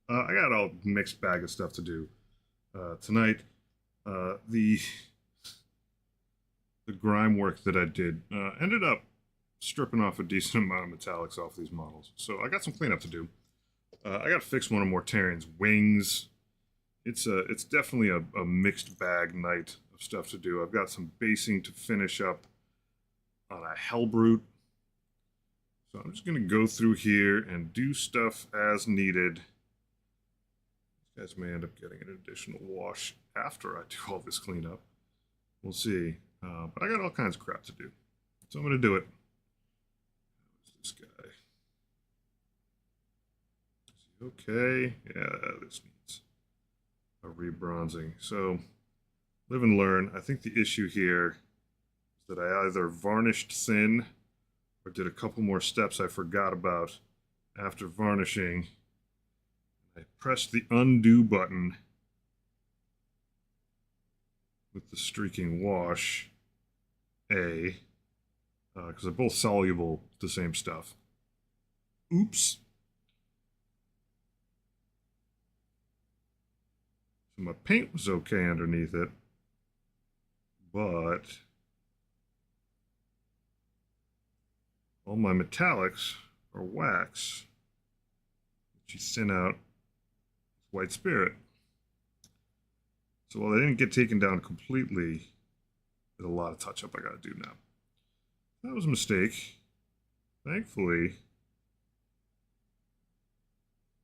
I got a mixed bag of stuff to do tonight. The grime work that I did ended up stripping off a decent amount of metallics off these models, so I got some cleanup to do. I got to fix one of Mortarian's wings. It's definitely a mixed bag night of stuff to do. I've got some basing to finish up on a Hellbrute, so I'm just gonna go through here and do stuff as needed. These guys may end up getting an additional wash after I do all this cleanup. We'll see. But I got all kinds of crap to do, so I'm gonna do it. Who's this guy? Is he okay? Yeah, this needs a rebronzing. So live and learn. I think the issue here is that I either varnished thin or did a couple more steps I forgot about after varnishing. I pressed the undo button with the streaking wash A, because they're both soluble to the same stuff. Oops. So my paint was okay underneath it, but all my metallics are wax, which you thin out with white spirit. So while they didn't get taken down completely, there's a lot of touch up I gotta do now. That was a mistake. Thankfully,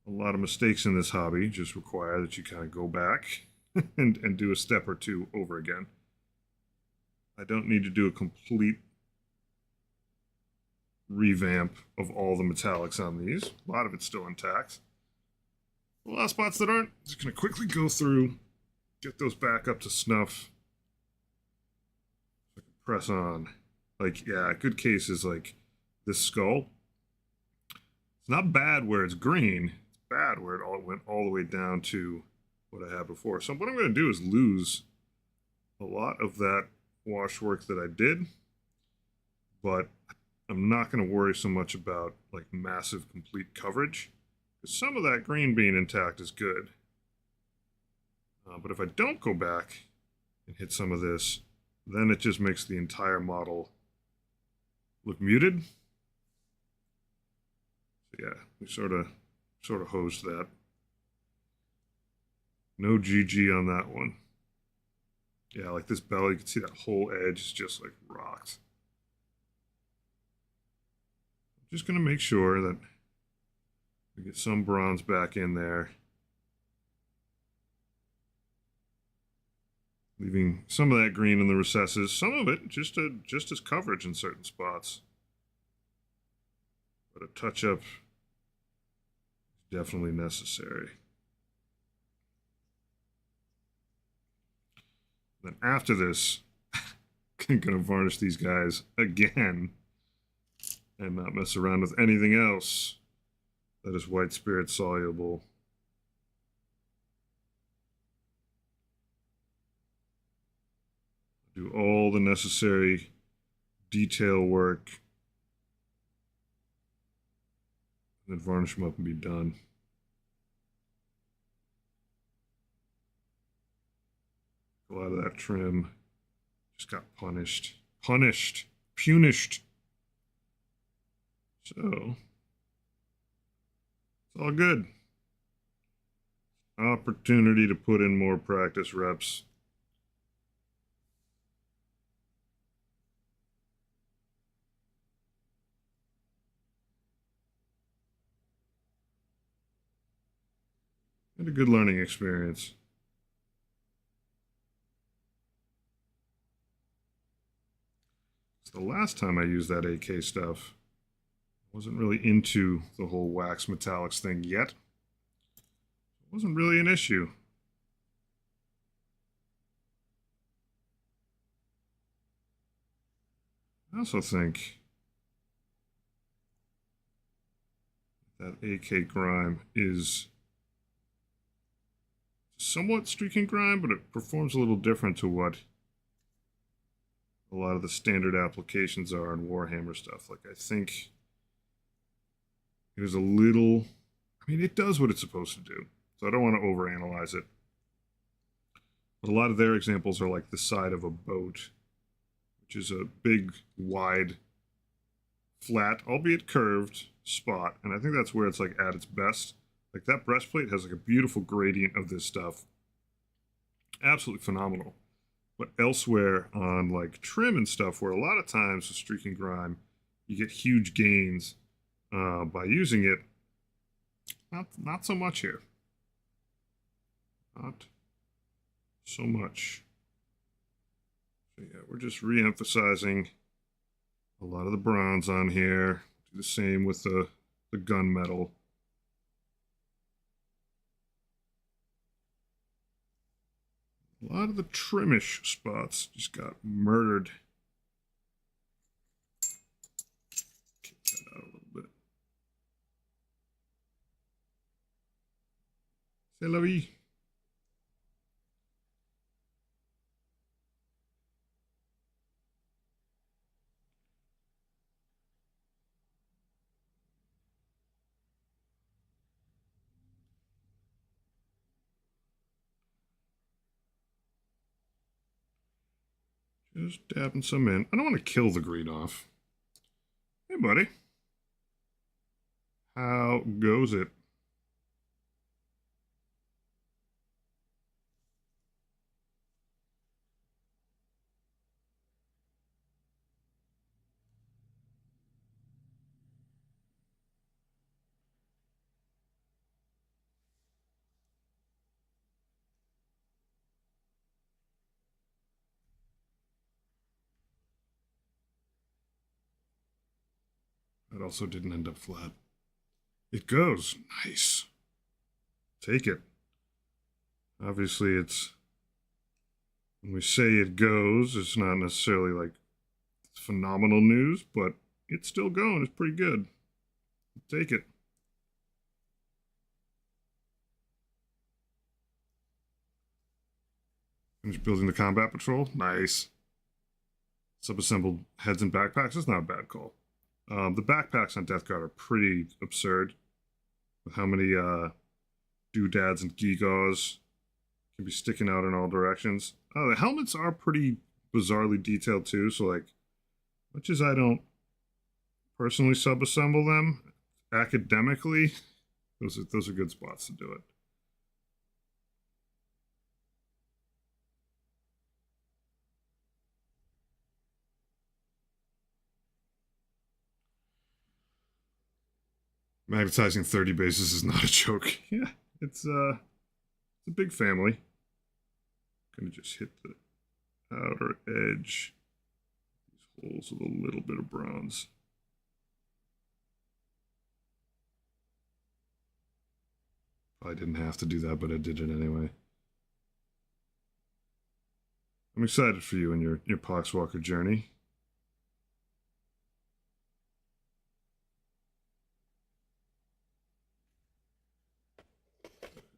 a lot of mistakes in this hobby just require that you kind of go back and do a step or two over again. I don't need to do a complete revamp of all the metallics on these. A lot of it's still intact. A lot of spots that aren't, just going to quickly go through, get those back up to snuff. I can press on. Like, yeah, a good case is like this skull. It's not bad where it's green. It's bad where it all went all the way down to what I had before. So what I'm going to do is lose a lot of that wash work that I did, but I'm not going to worry so much about like massive complete coverage, because some of that green being intact is good. But if I don't go back and hit some of this, then it just makes the entire model look muted. So yeah, we sort of hosed that. No GG on that one. Yeah, like this belly, you can see that whole edge is just like rocked. I'm just gonna make sure that we get some bronze back in there, leaving some of that green in the recesses, some of it just as coverage in certain spots. But a touch up is definitely necessary. Then after this, I'm gonna varnish these guys again and not mess around with anything else that is white spirit soluble. Do all the necessary detail work and then varnish them up and be done. Go out of that trim. Just got punished. Punished. So, it's all good. Opportunity to put in more practice reps. And a good learning experience. The last time I used that AK stuff, I wasn't really into the whole wax metallics thing yet. It wasn't really an issue. I also think that AK grime is somewhat streaking grime, but it performs a little different to what a lot of the standard applications are in Warhammer stuff. Like, I think it is a little, I mean, it does what it's supposed to do, so I don't want to overanalyze it. But a lot of their examples are like the side of a boat, which is a big, wide, flat, albeit curved spot, and I think that's where it's like at its best. Like that breastplate has like a beautiful gradient of this stuff, absolutely phenomenal. But elsewhere on like trim and stuff, where a lot of times with streak and grime, you get huge gains by using it. Not so much here. Not so much. So yeah, we're just re-emphasizing a lot of the bronze on here. Do the same with the gunmetal. A lot of the trimish spots just got murdered. Get that out a little bit. C'est la vie. Just dabbing some in. I don't want to kill the green off. Hey, buddy. How goes it? That also didn't end up flat. It goes. Nice. Take it. Obviously, it's... When we say it goes, it's not necessarily like phenomenal news, but it's still going. It's pretty good. Take it. Finish building the combat patrol. Nice. Subassembled heads and backpacks. That's not a bad call. The backpacks on Death Guard are pretty absurd. With how many doodads and gewgaws can be sticking out in all directions. The helmets are pretty bizarrely detailed too. So like, much as I don't personally subassemble them, academically, those are good spots to do it. Magnetizing 30 bases is not a joke. Yeah, it's a big family. Gonna just hit the outer edge. These holes with a little bit of bronze. Probably didn't have to do that, but I did it anyway. I'm excited for you and your Poxwalker journey.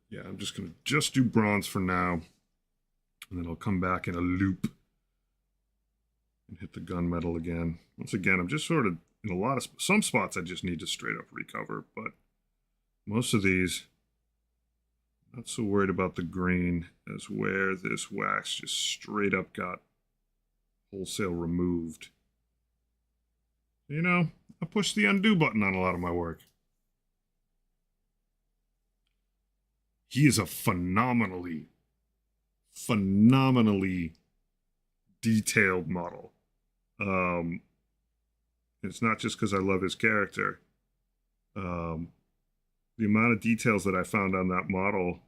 Yeah, I'm just going to do bronze for now. And then I'll come back in a loop and hit the gunmetal again. Once again, I'm just sort of in a lot of... Some spots I just need to straight up recover, but most of these, not so worried about the green as where this wax just straight up got wholesale removed. You know, I push the undo button on a lot of my work. He is a phenomenally detailed model. It's not just because I love his character. The amount of details that I found on that model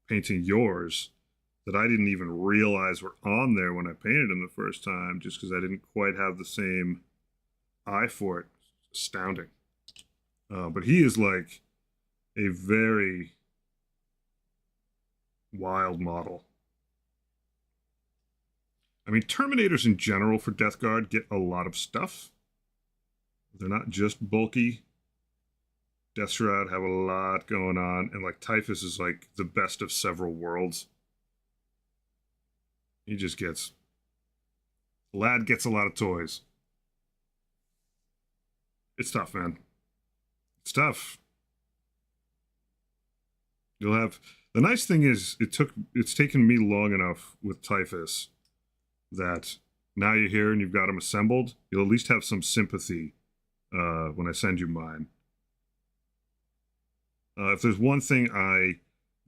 painting yours that I didn't even realize were on there when I painted him the first time, just because I didn't quite have the same eye for it. Astounding. But he is like a very wild model. I mean, Terminators in general for Death Guard get a lot of stuff. They're not just bulky. Death Shroud have a lot going on, and like Typhus is like the best of several worlds. He just gets... Lad gets a lot of toys. It's tough, man. It's tough. You'll have the nice thing is it's taken me long enough with Typhus that now you're here and you've got them assembled. You'll at least have some sympathy when I send you mine. If there's one thing I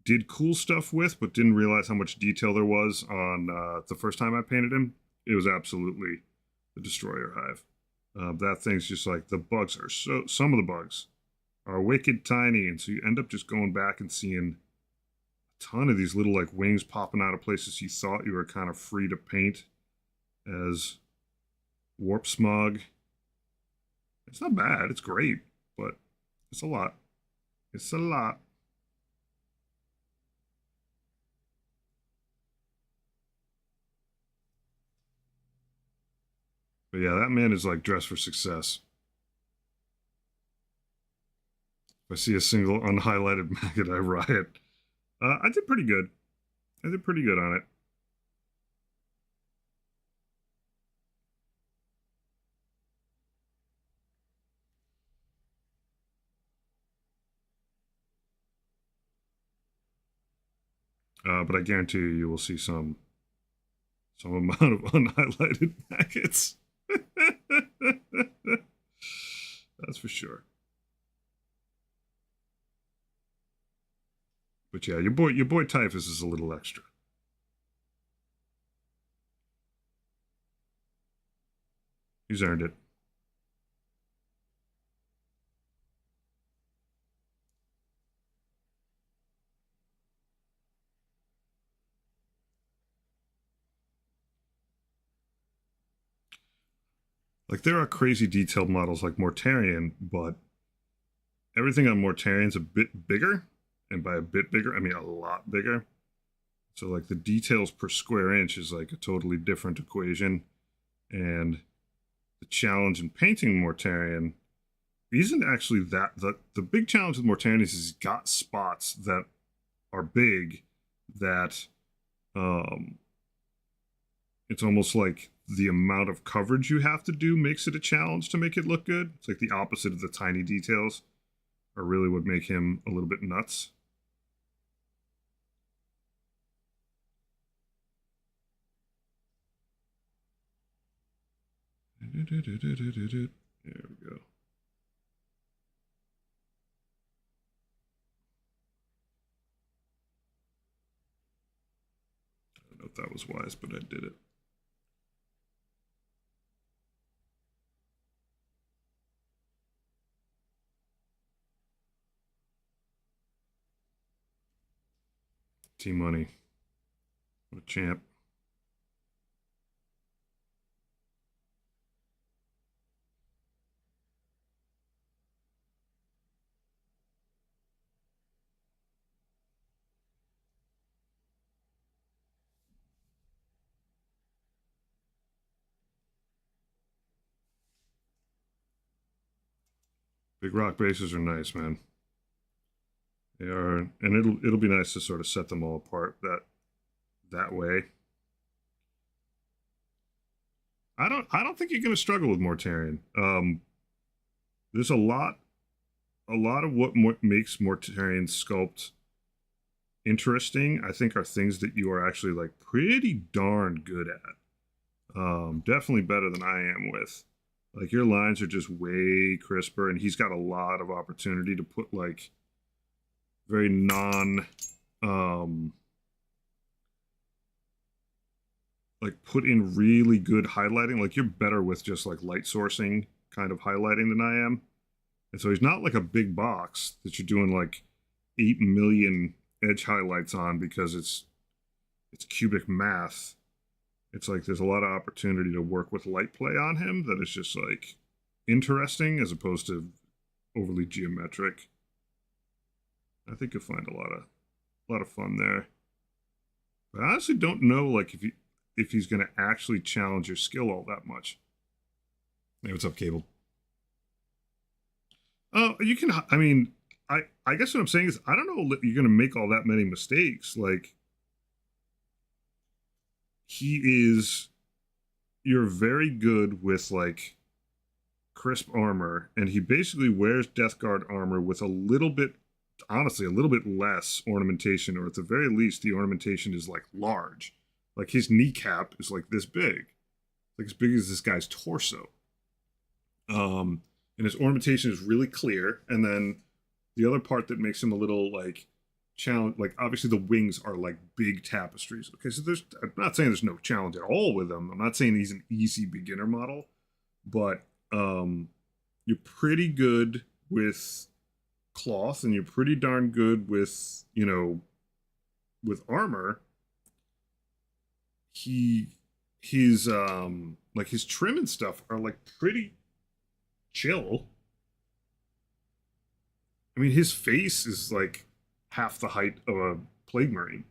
did cool stuff with, but didn't realize how much detail there was on the first time I painted him, it was absolutely the Destroyer Hive. That thing's just like, the bugs are some of the bugs are wicked tiny, and so you end up just going back and seeing a ton of these little like wings popping out of places you thought you were kind of free to paint as warp smog. It's not bad, it's great, but it's a lot. It's a lot. But yeah, that man is like dressed for success. If I see a single unhighlighted maggot, I riot. I did pretty good. I did pretty good on it. But I guarantee you will see some amount of unhighlighted maggots. That's for sure. But yeah, your boy Typhus is a little extra. He's earned it. Like, there are crazy detailed models like Mortarion, but everything on Mortarion's a bit bigger, and by a bit bigger, I mean a lot bigger. So like the details per square inch is like a totally different equation, and the challenge in painting Mortarion isn't actually that. The big challenge with Mortarion is he's got spots that are big that it's almost like the amount of coverage you have to do makes it a challenge to make it look good. It's like the opposite of the tiny details are really what make him a little bit nuts. There we go. I don't know if that was wise, but I did it. T-Money. What a champ. Big rock bases are nice, man. They are, and it'll be nice to sort of set them all apart that way. I don't think you're going to struggle with Mortarion. There's a lot of what makes Mortarion sculpt interesting, I think, are things that you are actually like pretty darn good at. Definitely better than I am with. Like, your lines are just way crisper, and he's got a lot of opportunity to put like very like put in really good highlighting. Like, you're better with just like light sourcing kind of highlighting than I am. And so he's not like a big box that you're doing like 8 million edge highlights on because it's cubic math. It's like there's a lot of opportunity to work with light play on him that is just like interesting as opposed to overly geometric. I think you'll find a lot of fun there. But I honestly don't know like if he's going to actually challenge your skill all that much. Hey, what's up, Cable? Oh, you can. I mean, I guess what I'm saying is I don't know that you're going to make all that many mistakes. Like, you're very good with like crisp armor, and he basically wears Death Guard armor with a honestly a little bit less ornamentation, or at the very least, the ornamentation is like large. Like his kneecap is like this big, like as big as this guy's torso. And his ornamentation is really clear. And then the other part that makes him a little like challenge, like obviously the wings are like big tapestries. Okay, so I'm not saying there's no challenge at all with him. I'm not saying he's an easy beginner model, but you're pretty good with cloth, and you're pretty darn good with, you know, with armor. He's like his trim and stuff are like pretty chill. I mean, his face is like half the height of a plague marine.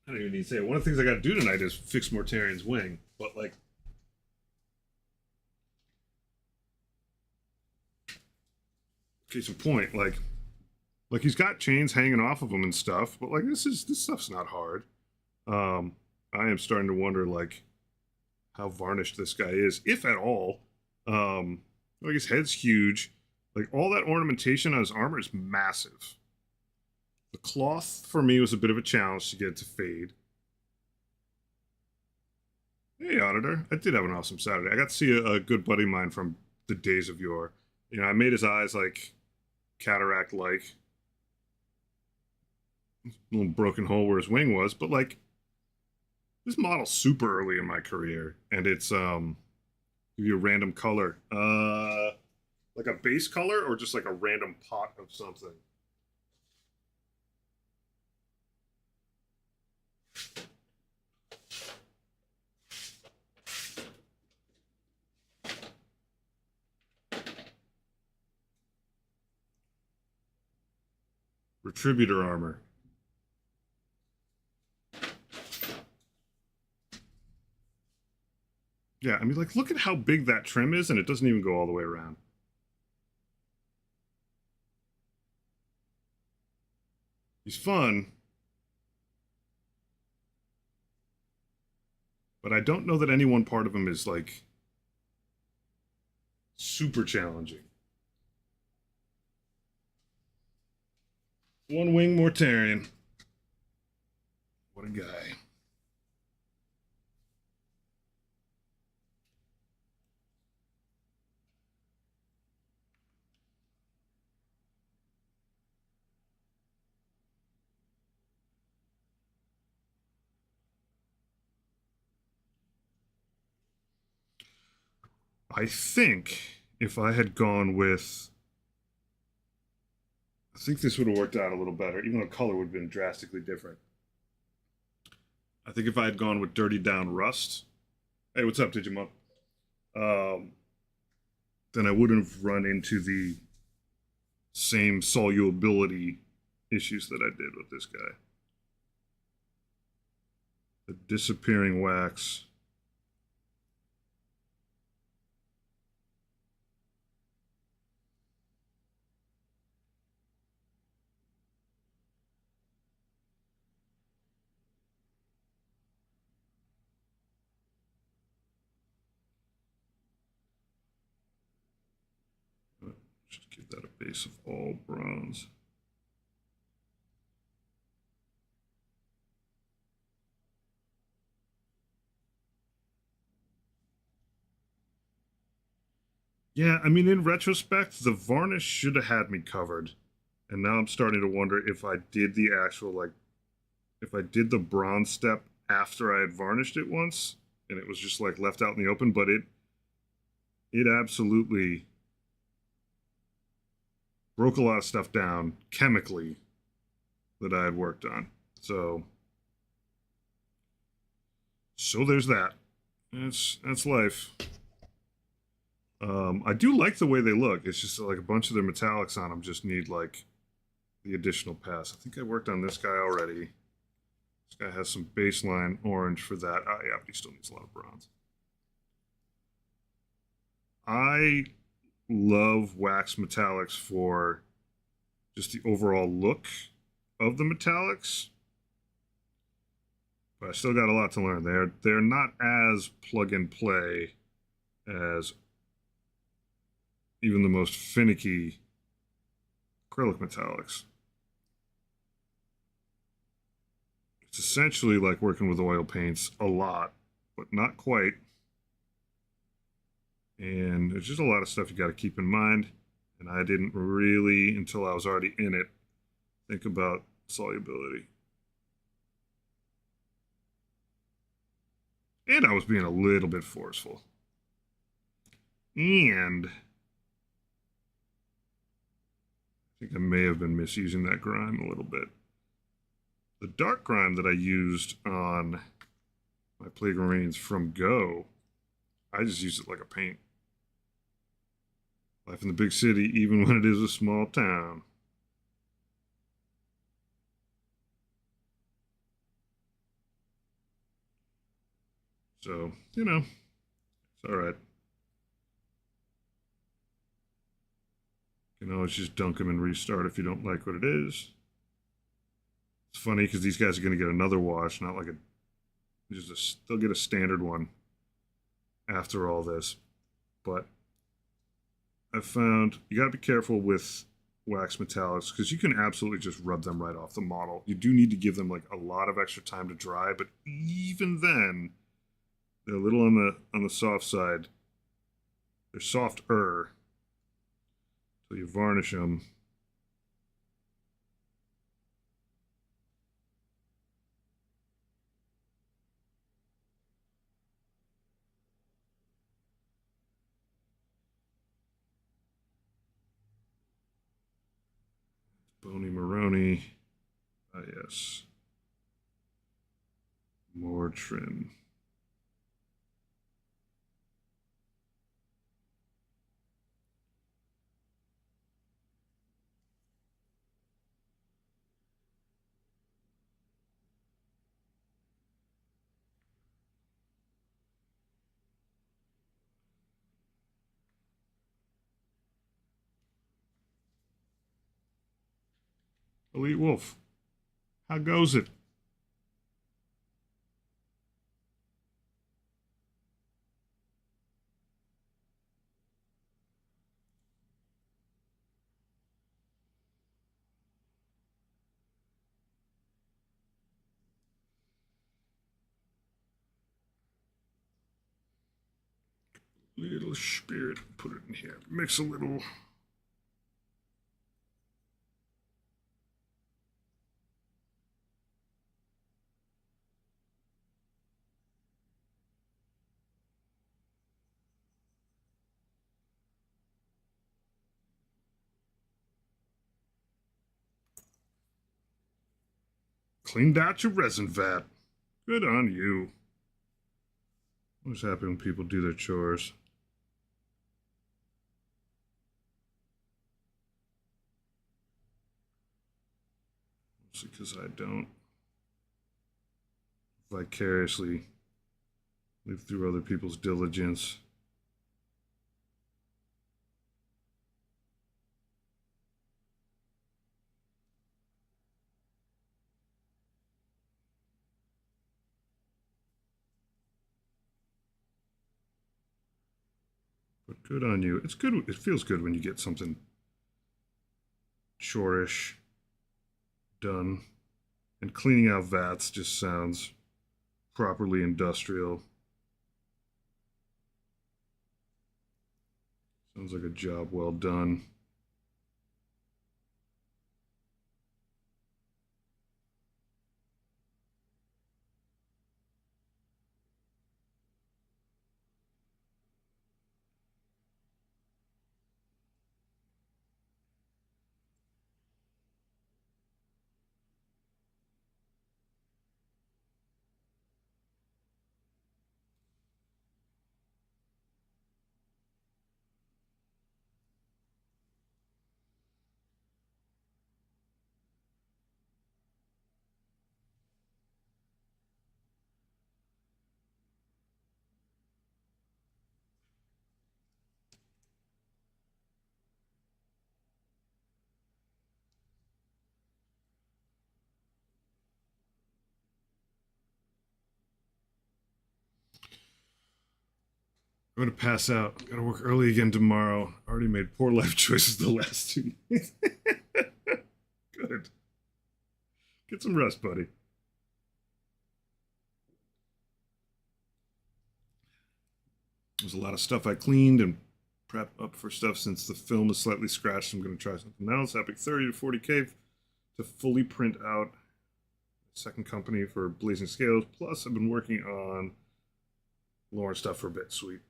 I don't even need to say it. One of the things I got to do tonight is fix Mortarion's wing, but like, case in point, like he's got chains hanging off of him and stuff, but like this stuff's not hard. I am starting to wonder like how varnished this guy is, if at all. Like his head's huge. Like all that ornamentation on his armor is massive. The cloth for me was a bit of a challenge to get it to fade. Hey, Auditor. I did have an awesome Saturday. I got to see a good buddy of mine from the days of yore. You know, I made his eyes like cataract-like. Little broken hole where his wing was, but like this model's super early in my career, and it's give you a random color. Like a base color or just like a random pot of something. Retributor armor. Yeah, I mean, like, look at how big that trim is, and it doesn't even go all the way around. He's fun. But I don't know that any one part of him is, like, super challenging. One wing Mortarion. What a guy. I think if I had gone with, I think this would have worked out a little better, even though color would have been drastically different. I think if I had gone with Dirty Down Rust, hey, what's up, Digimon? Then I wouldn't have run into the same solubility issues that I did with this guy. The disappearing wax. Just give that a base of all bronze. Yeah, I mean, in retrospect, the varnish should have had me covered. And now I'm starting to wonder if I did the actual, like, if I did the bronze step after I had varnished it once, and it was just, like, left out in the open, but it absolutely broke a lot of stuff down chemically that I had worked on. So there's that. That's life. I do like the way they look. It's just like a bunch of their metallics on them just need like the additional pass. I think I worked on this guy already. This guy has some baseline orange for that. Oh yeah, but he still needs a lot of bronze. I love wax metallics for just the overall look of the metallics, but I still got a lot to learn. They're not as plug and play as even the most finicky acrylic metallics. It's essentially like working with oil paints a lot, but not quite. And there's just a lot of stuff you got to keep in mind. And I didn't really, until I was already in it, think about solubility. And I was being a little bit forceful. And I think I may have been misusing that grime a little bit. The dark grime that I used on my Plague Marines from Go, I just used it like a paint. Life in the big city, even when it is a small town. So, you know, it's all right. You can always just dunk them and restart if you don't like what it is. It's funny because these guys are going to get another wash, not like they'll get a standard one after all this. But I found you got to be careful with wax metallics because you can absolutely just rub them right off the model. You do need to give them like a lot of extra time to dry, but even then, they're a little on the soft side. They're softer till you varnish them. Bony Maroni. Ah, yes. More trim. Elite Wolf. How goes it? Little spirit. Put it in here. Mix a little. Cleaned out your resin vat. Good on you. What's happening when people do their chores? Mostly because I don't vicariously live through other people's diligence. But good on you. It's good. It feels good when you get something chorish done. And cleaning out vats just sounds properly industrial. Sounds like a job well done. I'm gonna pass out. Gotta work early again tomorrow. Already made poor life choices the last 2 days. Get some rest, buddy. There's a lot of stuff I cleaned and prep up for stuff since the film is slightly scratched. I'm going to try something else. Epic 30 to 40K to fully print out a second company for Blazing Scales. Plus, I've been working on Lauren stuff for a bit. Sweet.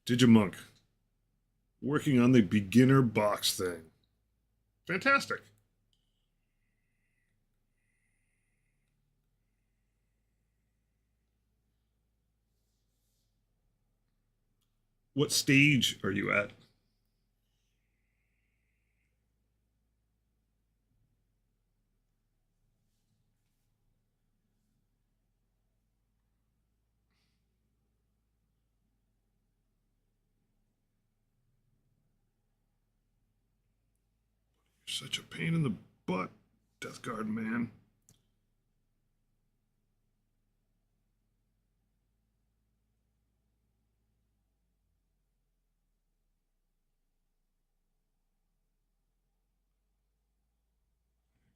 Digimonk. Working on the beginner box thing. Fantastic. What stage are you at? You're such a pain in the butt, Death Guard man.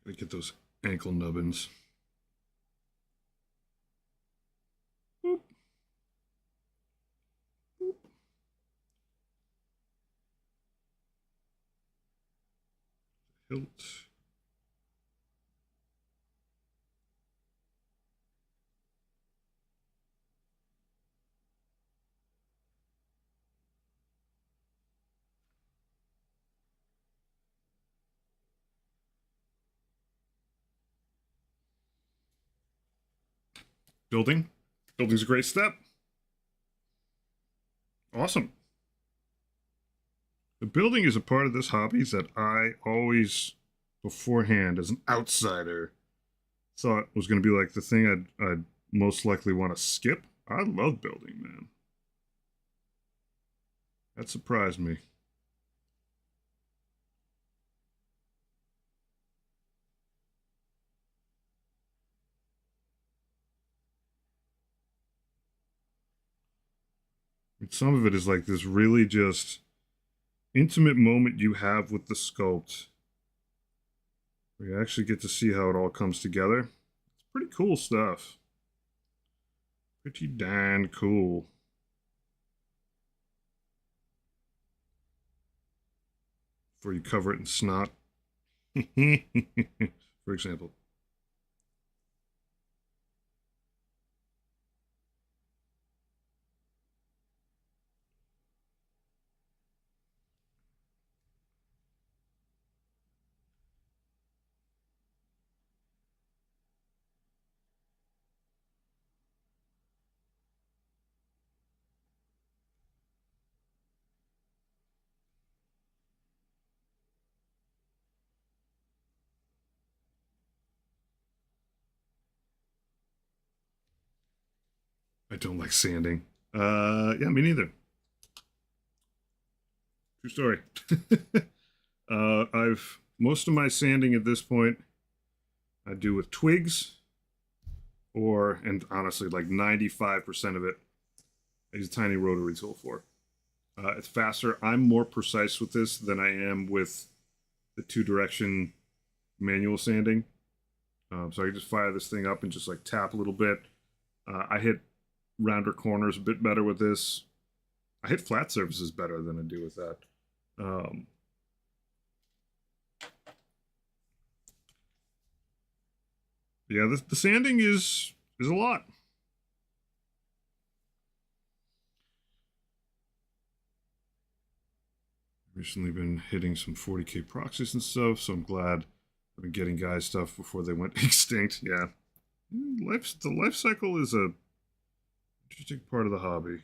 Gotta get those ankle nubbins. Boop. Boop. Hilt. Building. Building's a great step. Awesome. The building is a part of this hobby that I always, beforehand, as an outsider, thought was going to be like the thing I'd most likely want to skip. I love building, man. That surprised me. Some of it is like this really just intimate moment you have with the sculpt. We actually get to see how it all comes together. It's pretty cool stuff. Pretty darn cool. Before you cover it in snot. For example. I don't like sanding. Yeah, me neither. True story. I've most of my sanding at this point I do with twigs, and honestly, like 95% of it is a tiny rotary tool for. It's faster. I'm more precise with this than I am with the 2-direction manual sanding. So I can just fire this thing up and just like tap a little bit. I hit rounder corners a bit better with this. I hit flat surfaces better than I do with that. Yeah, the sanding is a lot. Recently been hitting some 40K proxies and stuff, so I'm glad I've been getting guys stuff before they went extinct. Yeah, the life cycle is a interesting part of the hobby.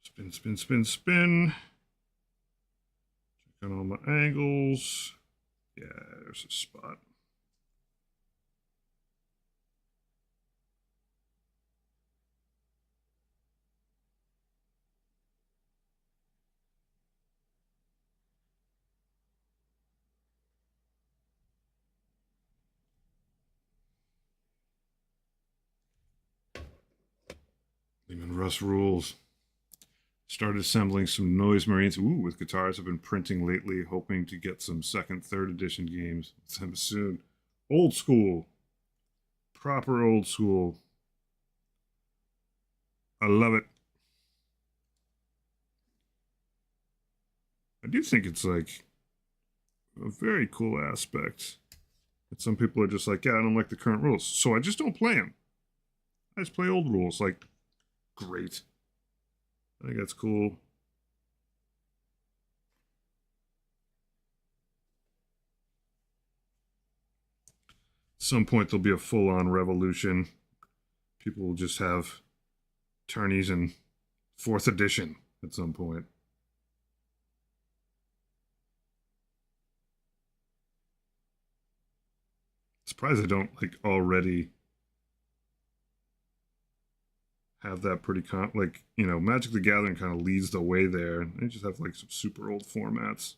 Spin, spin, spin, spin. Check on all my angles. Yeah, there's a spot. Leman Russ rules. Started assembling some Noise Marines. Ooh, with guitars I've been printing lately, hoping to get some second, third edition games with them soon. Old school. Proper old school. I love it. I do think it's like a very cool aspect that some people are just like, yeah, I don't like the current rules, so I just don't play them. I just play old rules. Like, great. I think that's cool. At some point, there'll be a full-on revolution. People will just have tourneys in 4th edition at some point. Surprised I don't like already have that pretty like, you know, Magic the Gathering kind of leads the way there. They just have like some super old formats.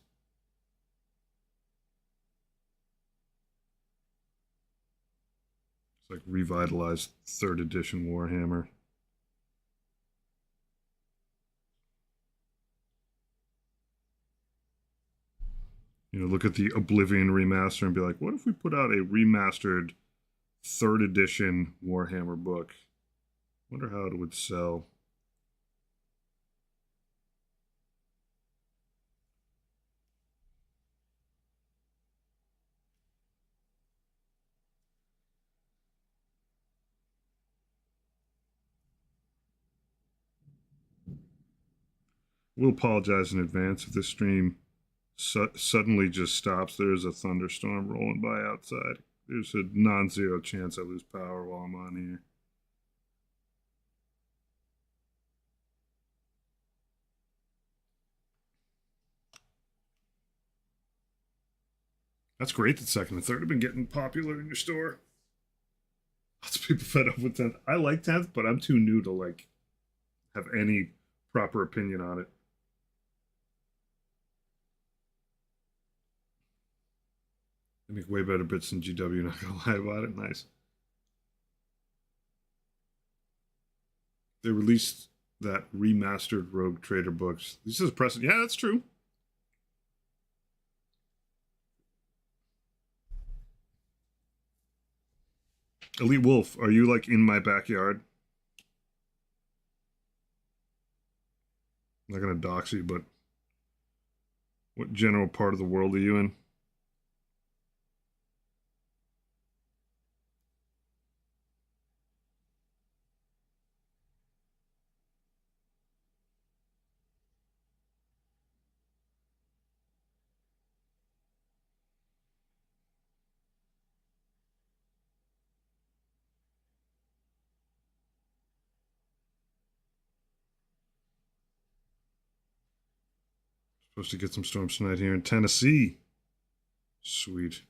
It's like revitalized 3rd edition Warhammer. You know, look at the Oblivion remaster and be like, what if we put out a remastered 3rd edition Warhammer book? Wonder how it would sell. We'll apologize in advance if this stream suddenly just stops. There's a thunderstorm rolling by outside. There's a non-zero chance I lose power while I'm on here. That's great that 2nd and 3rd have been getting popular in your store. Lots of people fed up with 10th. I like 10th, but I'm too new to like have any proper opinion on it. They make way better bits than GW, not gonna lie about it. Nice. They released that remastered Rogue Trader books. This is precedent. Yeah, that's true. Elite Wolf, are you like in my backyard? I'm not gonna dox you, but what general part of the world are you in? Supposed to get some storms tonight here in Tennessee. Sweet.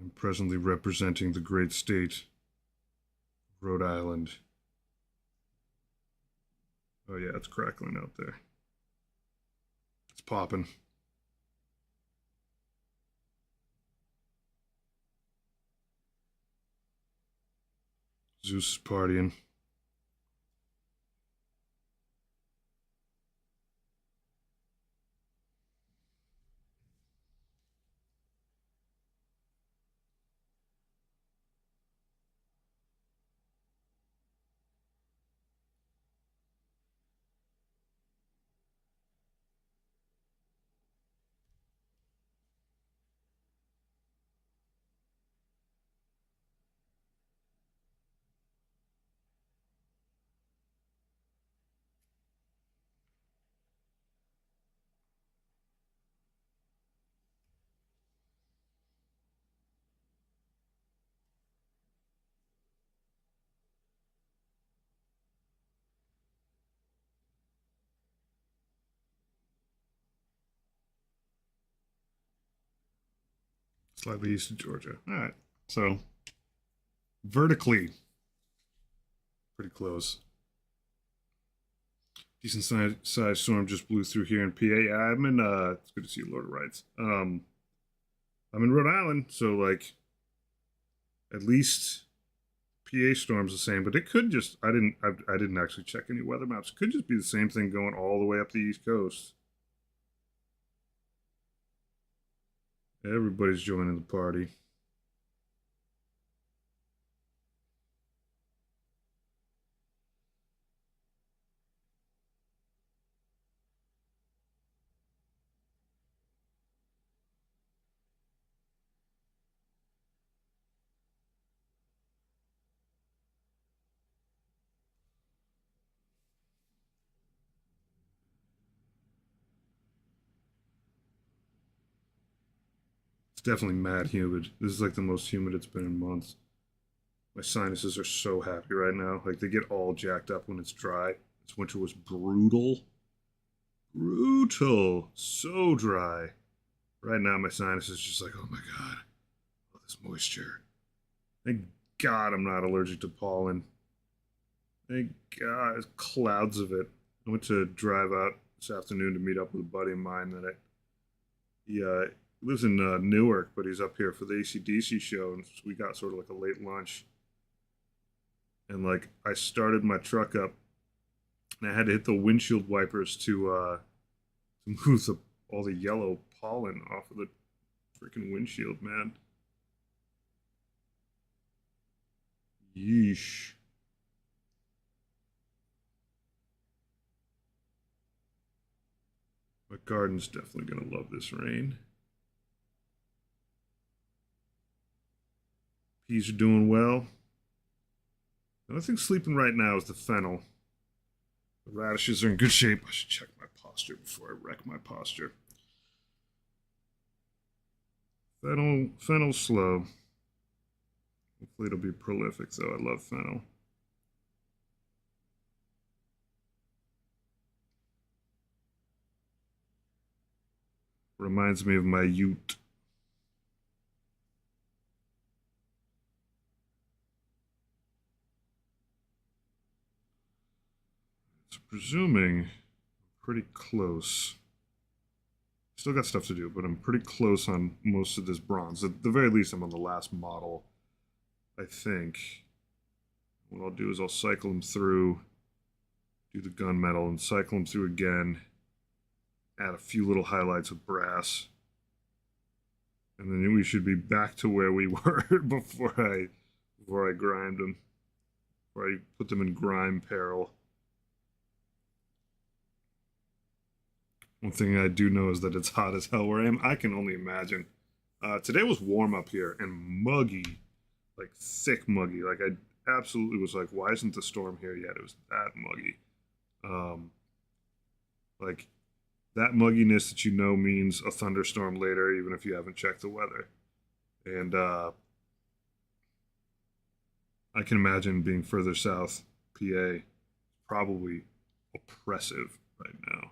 I'm presently representing the great state, Rhode Island. Oh yeah, it's crackling out there. It's popping. Zeus is partying. Slightly east of Georgia. All right. So vertically, pretty close. Decent size storm just blew through here in PA. Yeah, I'm in. It's good to see you, Lord of Rights. I'm in Rhode Island, so like, at least PA storm's the same. But it could just. I didn't actually check any weather maps. It could just be the same thing going all the way up the East Coast. Everybody's joining the party. It's definitely mad humid. This is like the most humid it's been in months. My sinuses are so happy right now. Like they get all jacked up when it's dry. This winter was brutal. Brutal. So dry. Right now my sinus is just like, oh my god. All this moisture. Thank God I'm not allergic to pollen. Thank God. There's clouds of it. I went to drive out this afternoon to meet up with a buddy of mine that he lives in Newark, but he's up here for the AC/DC show, and so we got sort of like a late lunch. And like I started my truck up, and I had to hit the windshield wipers to move all the yellow pollen off of the freaking windshield, man. Yeesh. My garden's definitely gonna love this rain. Peas are doing well. The only thing sleeping right now is the fennel. The radishes are in good shape. I should check my posture before I wreck my posture. Fennel's slow. Hopefully it'll be prolific, though. I love fennel. Reminds me of my ute. So presuming pretty close. Still got stuff to do, but I'm pretty close on most of this bronze. At the very least, I'm on the last model, I think. What I'll do is I'll cycle them through, do the gunmetal, and cycle them through again. Add a few little highlights with brass. And then we should be back to where we were before I grimed them. Before I put them in grime peril. One thing I do know is that it's hot as hell where I am. I can only imagine. Today was warm up here and muggy, like thick muggy. Like I absolutely was like, why isn't the storm here yet? It was that muggy. Like that mugginess that you know means a thunderstorm later, even if you haven't checked the weather. And I can imagine being further south, PA, probably oppressive right now.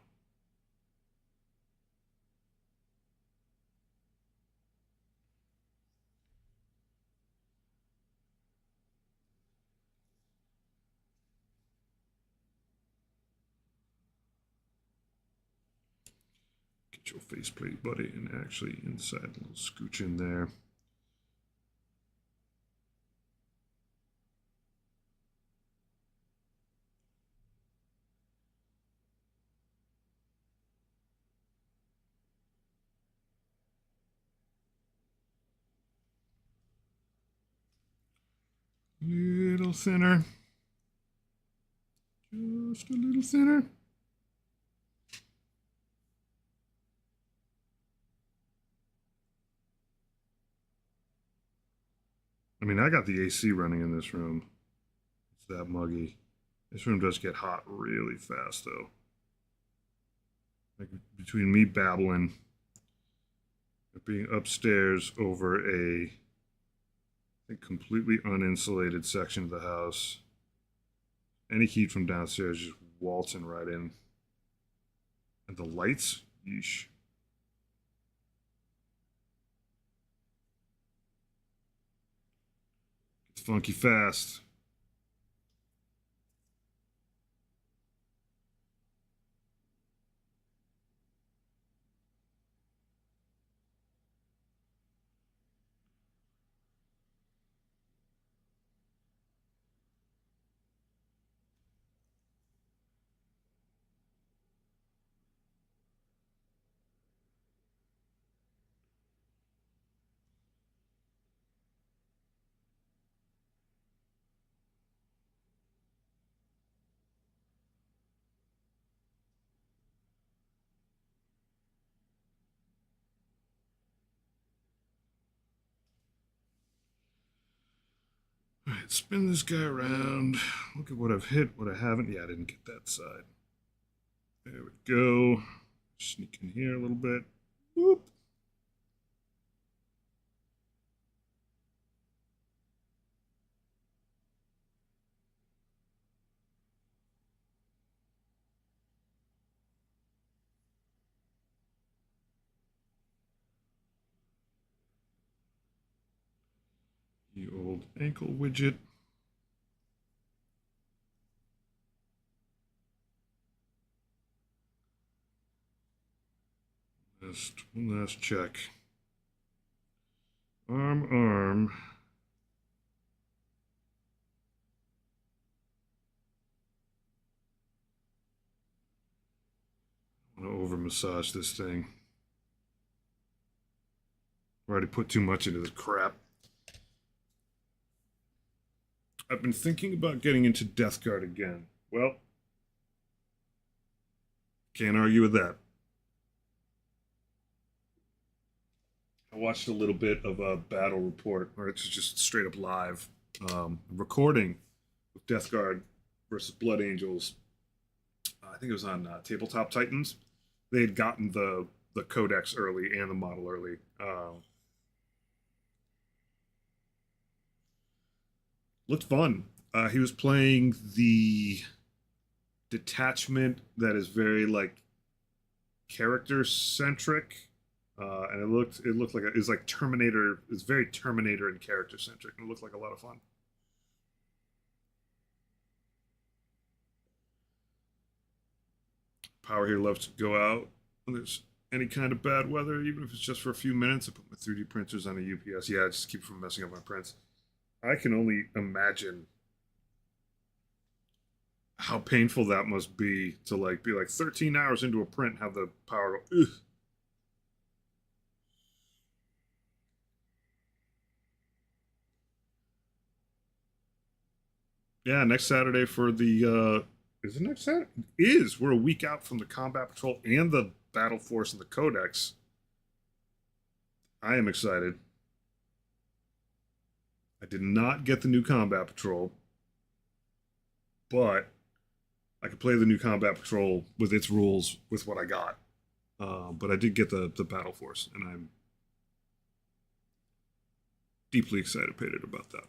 Get your faceplate, buddy, and actually inside a little scooch in there. Little thinner. Just a little thinner. I mean, I got the AC running in this room. It's that muggy. This room does get hot really fast, though. Like between me babbling, being upstairs over I think, completely uninsulated section of the house, any heat from downstairs just waltzing right in. And the lights, yeesh. funky fast. All right, spin this guy around. Look at what I've hit, what I haven't. Yeah, I didn't get that side. There we go. Sneak in here a little bit. Whoop. The old ankle widget. One last check. Arm. I'm gonna over massage this thing. I already put too much into this crap. I've been thinking about getting into Death Guard again. Well, can't argue with that. I watched a little bit of a battle report, where it's just straight up live recording of Death Guard versus Blood Angels. I think it was on Tabletop Titans. They had gotten the codex early and the model early. Looked fun. He was playing the detachment that is very like character centric, and it looked like it was like Terminator. It's very Terminator and character centric. It looked like a lot of fun. Power here loves to go out when there's any kind of bad weather, even if it's just for a few minutes. I put my 3D printers on a UPS. Yeah, just keep from messing up my prints. I can only imagine how painful that must be to like be like 13 hours into a print and have the power go. Ugh. Yeah, next Saturday for the is it next Saturday? We're a week out from the Combat Patrol and the Battle Force and the Codex. I am excited. I did not get the new Combat Patrol, but I could play the new Combat Patrol with its rules with what I got. But I did get the Battle Force, and I'm deeply excited about that.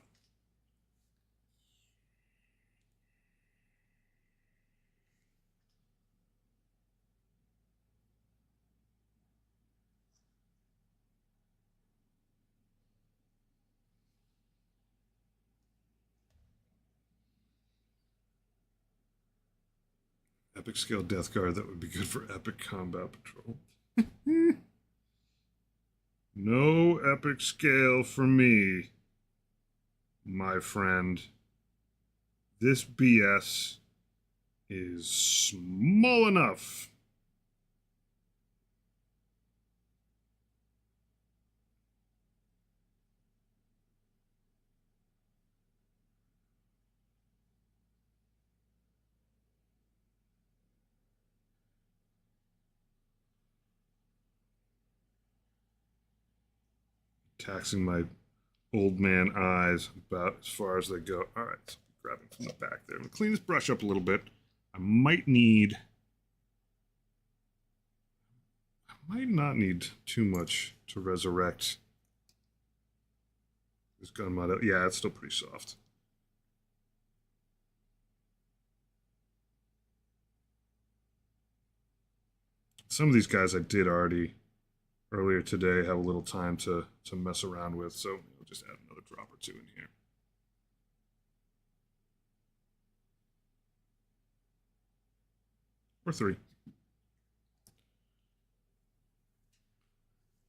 Epic scale Death Guard, that would be good for Epic Combat Patrol. No epic scale for me, my friend. This BS is small enough. Taxing my old man eyes about as far as they go. All right, so grabbing from the back there. I'm gonna clean this brush up a little bit. I might not need too much to resurrect this gun mod. Yeah, it's still pretty soft. Some of these guys I did already earlier today have a little time to mess around with, so we'll just add another drop or two in here. or 3.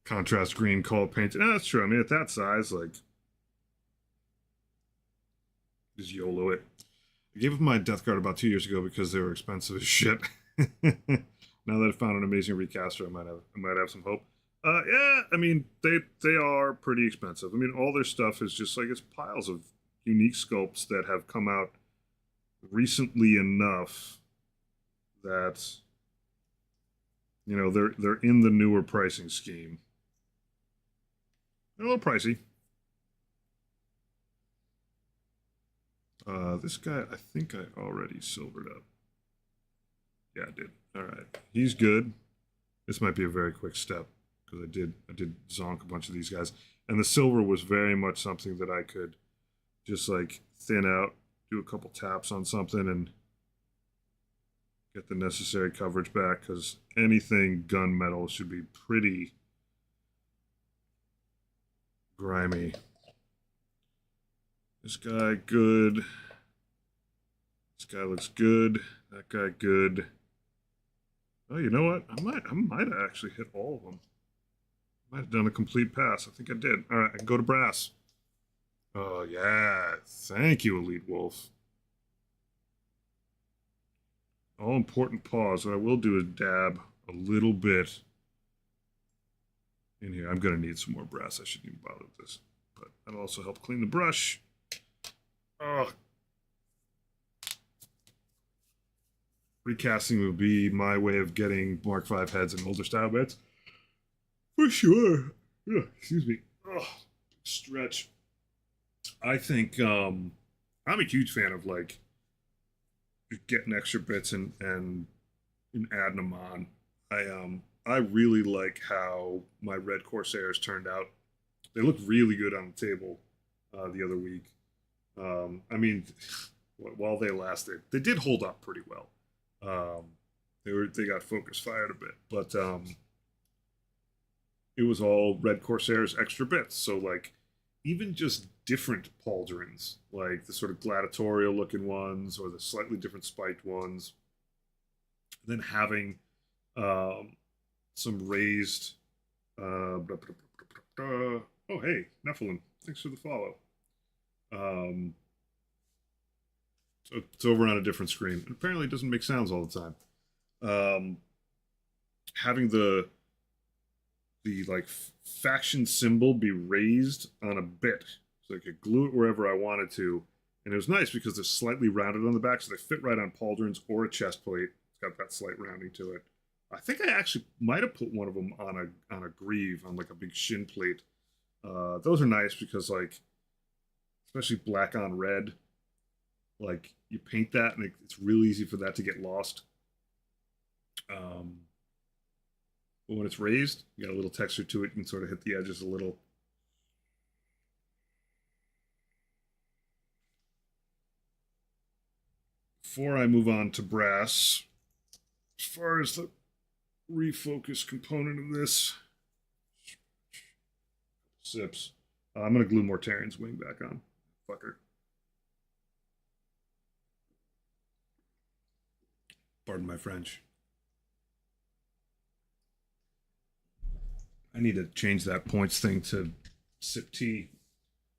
Contrast green coal painted. That's true. I mean, at that size, like, just YOLO it. I gave up my Death Guard about 2 years ago because they were expensive as shit. Now that I found an amazing recaster, I might have some hope. Yeah, I mean, they are pretty expensive. I mean, all their stuff is just like, it's piles of unique sculpts that have come out recently enough that, you know, they're in the newer pricing scheme. They're a little pricey. This guy, I think I already silvered up. Yeah, I did. All right, he's good. This might be a very quick step because I did zonk a bunch of these guys, and the silver was very much something that I could just like thin out, do a couple taps on something, and get the necessary coverage back. Because anything gunmetal should be pretty grimy. This guy good. This guy looks good. That guy good. Oh, you know what? I might have actually hit all of them. Might have done a complete pass. I think I did. All right, I can go to brass. Oh yeah, thank you, Elite Wolf. All important pause. What I will do is dab a little bit in here. I'm gonna need some more brass. I shouldn't even bother with this, but that'll also help clean the brush. Oh. Recasting would be my way of getting Mark V heads and older style bits. For sure. Ugh, excuse me. Oh, stretch. I think I'm a huge fan of like getting extra bits and adding them on. I really like how my red Corsairs turned out. They look really good on the table the other week. I mean, while they lasted, they did hold up pretty well. They got focus fired a bit, but it was all red Corsairs extra bits. So like even just different pauldrons, like the sort of gladiatorial looking ones or the slightly different spiked ones, then having some raised. Oh hey, Nephilim, thanks for the follow. So it's over on a different screen. And apparently, it doesn't make sounds all the time. Having the like faction symbol be raised on a bit, so I could glue it wherever I wanted to, and it was nice because they're slightly rounded on the back, so they fit right on pauldrons or a chest plate. It's got that slight rounding to it. I think I actually might have put one of them on a greave, on like a big shin plate. Those are nice because like, especially black on red, like you paint that and it's real easy for that to get lost. But when it's raised, you got a little texture to it. You can sort of hit the edges a little. Before I move on to brass, as far as the refocus component of this, sips. I'm going to glue Mortarian's wing back on. Fucker. Pardon my French. I need to change that points thing to sip tea,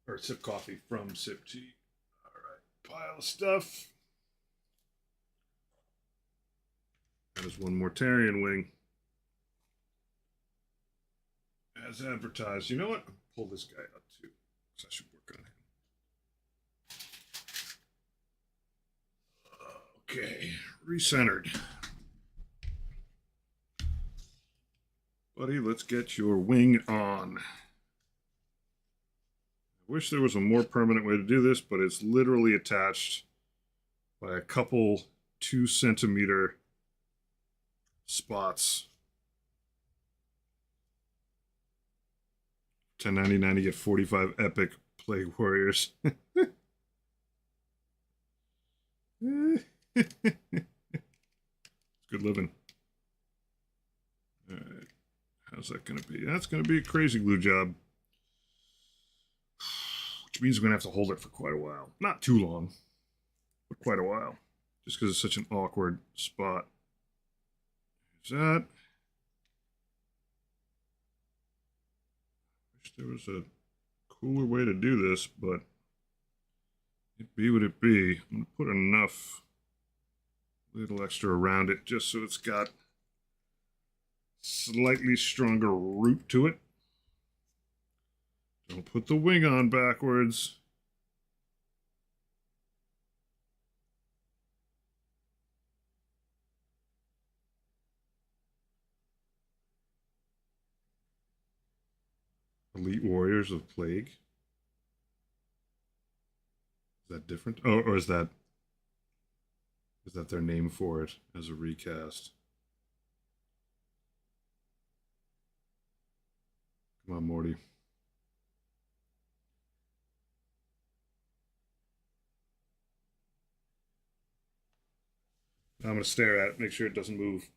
or sip coffee from sip tea. All right, pile of stuff. There's one Mortarian wing. As advertised. You know what? I'll pull this guy up too, because I should work on him. Okay, recentered. Buddy, let's get your wing on. I wish there was a more permanent way to do this, but it's literally attached by a couple 2 centimeter spots. $10.99 to get 45 epic Plague Warriors. It's good living. All right. How's that going to be? That's going to be a crazy glue job. Which means we're going to have to hold it for quite a while. Not too long, but quite a while. Just because it's such an awkward spot. There's that. Wish there was a cooler way to do this, but it be what it be. I'm going to put enough little extra around it just so it's got slightly stronger root to it. Don't put the wing on backwards. Elite Warriors of Plague. Is that different? Oh, or is that their name for it as a recast? Come on, Morty. I'm going to stare at it, make sure it doesn't move.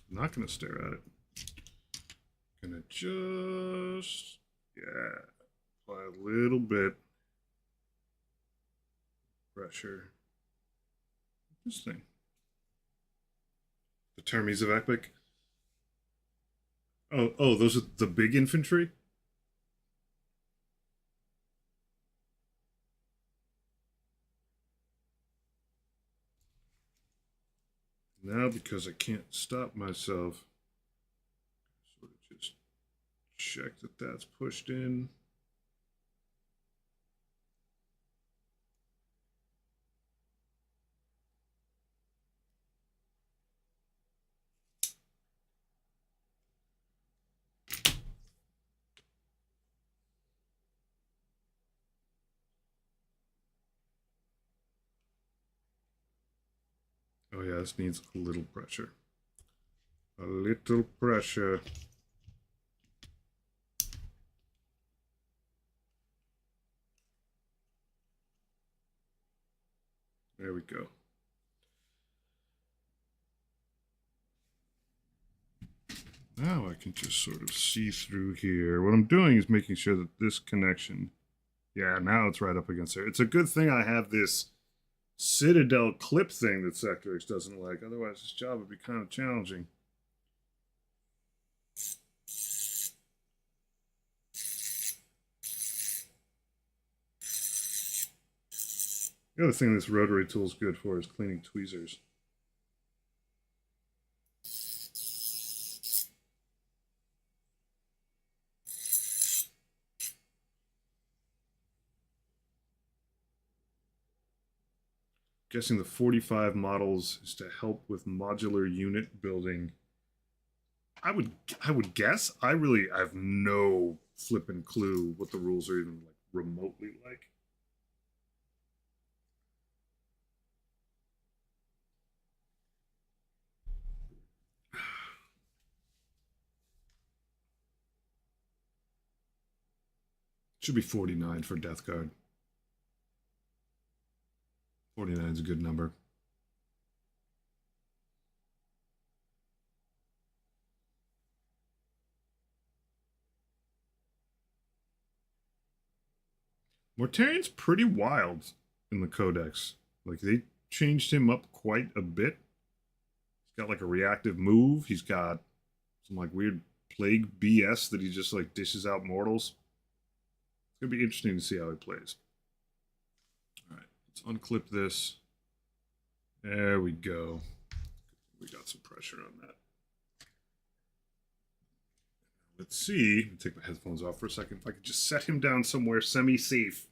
I'm not going to stare at it. I'm going to just, yeah, apply a little bit pressure. This thing. The Termies of Epic. Oh, those are the big infantry? Now, because I can't stop myself, sort of just check that that's pushed in. Oh yeah, this needs a little pressure. A little pressure. There we go. Now I can just sort of see through here. What I'm doing is making sure that this connection, yeah, now it's right up against there. It's a good thing I have this Citadel clip thing that Sector X doesn't like. Otherwise, this job would be kind of challenging. The other thing this rotary tool is good for is cleaning tweezers. Guessing the 45 models is to help with modular unit building. I would guess. I have no flipping clue what the rules are even like remotely like. Should be 49 for Death Guard. 49 is a good number. Mortarian's pretty wild in the Codex. Like, they changed him up quite a bit. He's got like a reactive move. He's got some like weird plague BS that he just like dishes out mortals. It's gonna be interesting to see how he plays. All right, let's unclip this. There we go. We got some pressure on that. Let's see. Let me take my headphones off for a second. If I could just set him down somewhere semi-safe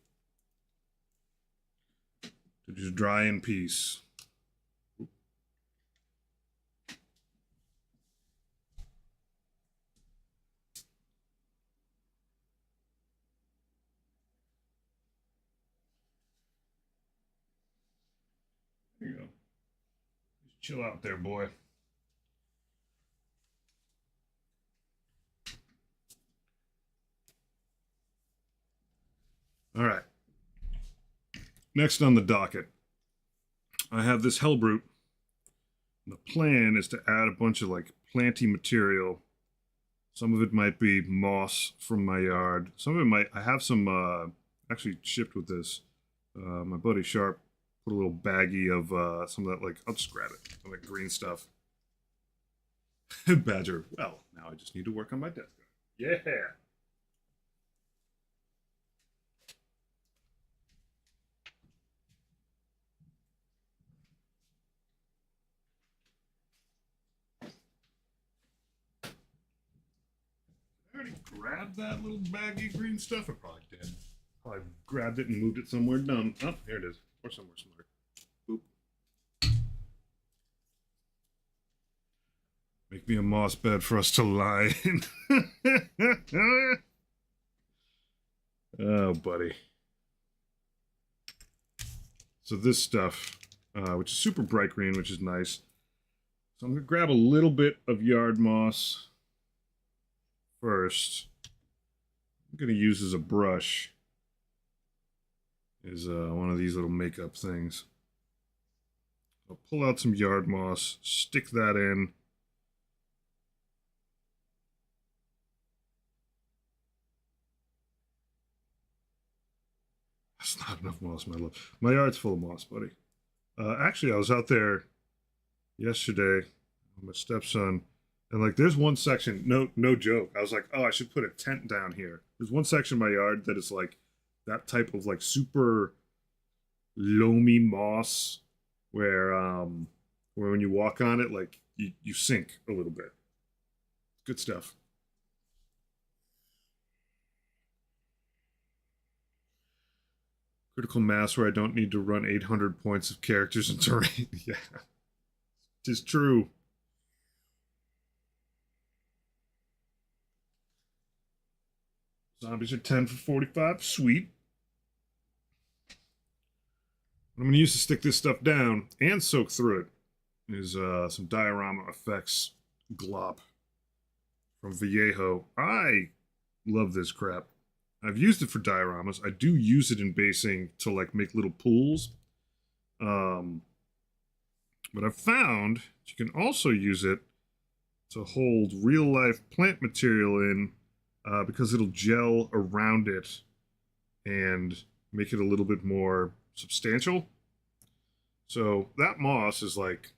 to just dry in peace. There you go. Just chill out there, boy. All right. Next on the docket, I have this Hellbrute The plan is to add a bunch of like planty material. Some of it might be moss from my yard. Some of it might, I have some, actually shipped with this. My buddy Sharp put a little baggie of some of that, like, I'll just grab it. Some of that green stuff. Badger, well, now I just need to work on my desk. Yeah. I already grabbed that little baggy green stuff. I probably did. Probably grabbed it and moved it somewhere dumb. Oh, here it is. Or somewhere smart. Boop. Make me a moss bed for us to lie in. Oh, buddy. So this stuff, which is super bright green, which is nice. So I'm going to grab a little bit of yard moss first. I'm going to use as a brush is one of these little makeup things. I'll pull out some yard moss, stick that in. That's not enough moss, my love. My yard's full of moss, buddy. Actually, I was out there yesterday with my stepson, and like, there's one section. No joke. I was like, oh, I should put a tent down here. There's one section of my yard that is like that type of like super loamy moss, where when you walk on it, like you sink a little bit. Good stuff. Critical mass where I don't need to run 800 points of characters and terrain. Yeah, it's true. Zombies are 10 for 45. Sweet. What I'm going to use to stick this stuff down and soak through it is some Diorama Effects glop from Vallejo. I love this crap. I've used it for dioramas. I do use it in basing to like make little pools. But I've found you can also use it to hold real life plant material in because it'll gel around it and make it a little bit more substantial. So that moss is like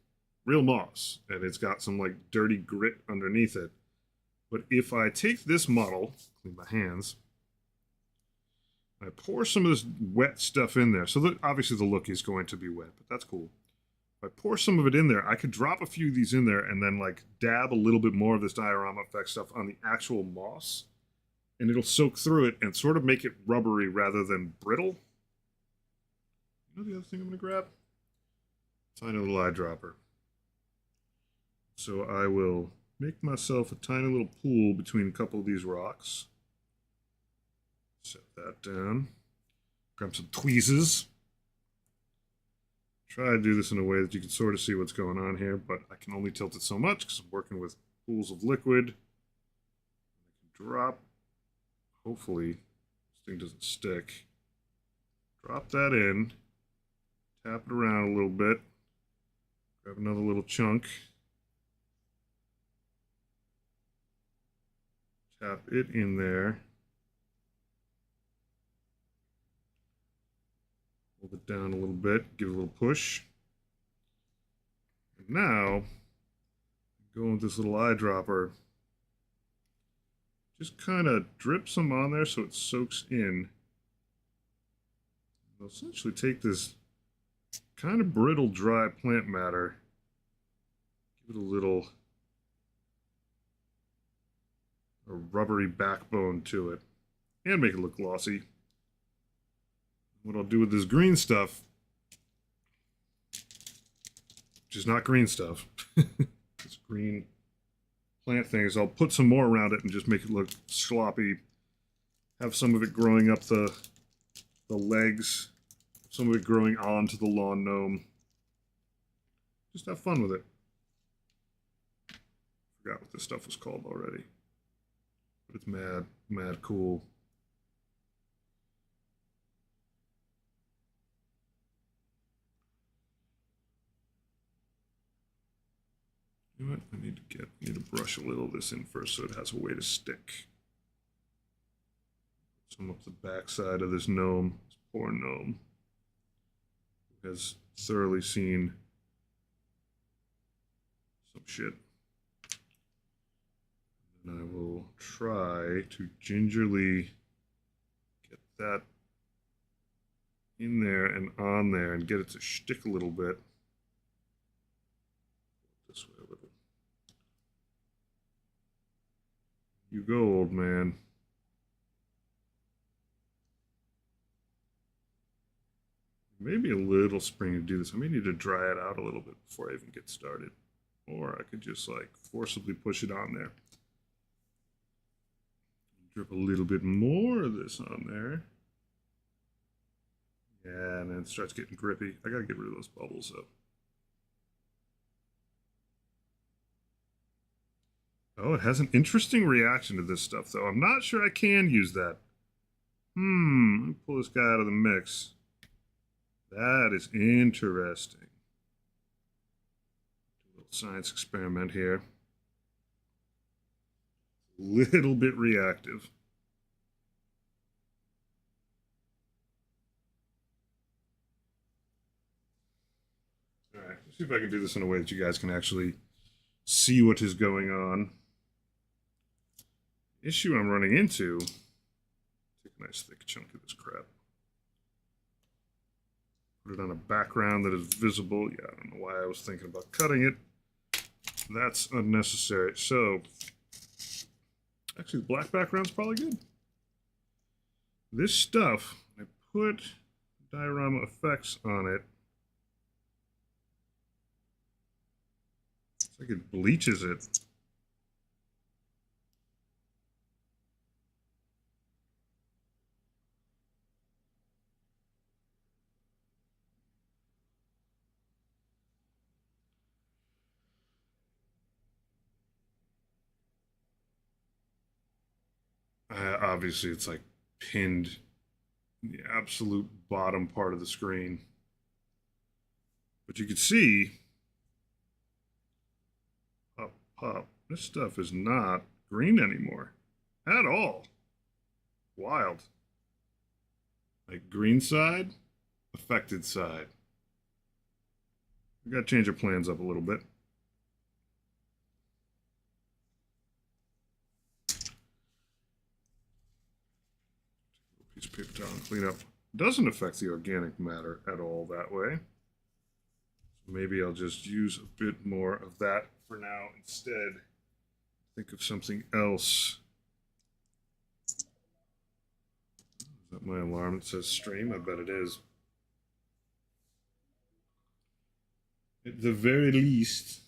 real moss, and it's got some like dirty grit underneath it. But if I take this model, clean my hands, I pour some of this wet stuff in there. So that obviously the look is going to be wet, but that's cool. If I pour some of it in there, I could drop a few of these in there and then like dab a little bit more of this Diorama Effect stuff on the actual moss, and it'll soak through it and sort of make it rubbery rather than brittle. You know the other thing I'm going to grab? Tiny little eyedropper. So I will make myself a tiny little pool between a couple of these rocks. Set that down. Grab some tweezers. Try to do this in a way that you can sort of see what's going on here, but I can only tilt it so much because I'm working with pools of liquid. I can drop. Hopefully, this thing doesn't stick. Drop that in. Tap it around a little bit. Grab another little chunk. Tap it in there. Hold it down a little bit, give it a little push. And now, go with this little eyedropper. Just kind of drip some on there so it soaks in. I'll essentially take this kind of brittle, dry plant matter, give it a rubbery backbone to it, and make it look glossy. What I'll do with this green stuff, which is not green stuff, this green plant thing, is I'll put some more around it and just make it look sloppy. Have some of it growing up the legs, some of it growing onto the lawn gnome. Just have fun with it. Forgot what this stuff was called already. But it's mad cool. You know what? I need to brush a little of this in first so it has a way to stick. Some up the backside of this gnome, this poor gnome, who has thoroughly seen some shit. And I will try to gingerly get that in there and on there and get it to stick a little bit. This way a little. You go, old man. Maybe a little spring to do this. I may need to dry it out a little bit before I even get started. Or I could just like forcibly push it on there. Drip a little bit more of this on there. Yeah, and then it starts getting grippy. I gotta get rid of those bubbles though. Oh, it has an interesting reaction to this stuff though. I'm not sure I can use that. Let me pull this guy out of the mix. That is interesting. Do a little science experiment here. Little bit reactive. All right, let's see if I can do this in a way that you guys can actually see what is going on. Issue I'm running into. Take a nice thick chunk of this crap. Put it on a background that is visible. Yeah, I don't know why I was thinking about cutting it. That's unnecessary. So, actually, the black background's probably good. This stuff, I put diorama effects on it. It's like it bleaches it. Obviously, it's like pinned in the absolute bottom part of the screen. But you can see, pop, this stuff is not green anymore at all. Wild. Like green side, affected side. We got to change our plans up a little bit. Piece of paper towel and clean up. Doesn't affect the organic matter at all that way. So maybe I'll just use a bit more of that for now instead. Think of something else. Is that my alarm that says stream? I bet it is. At the very least,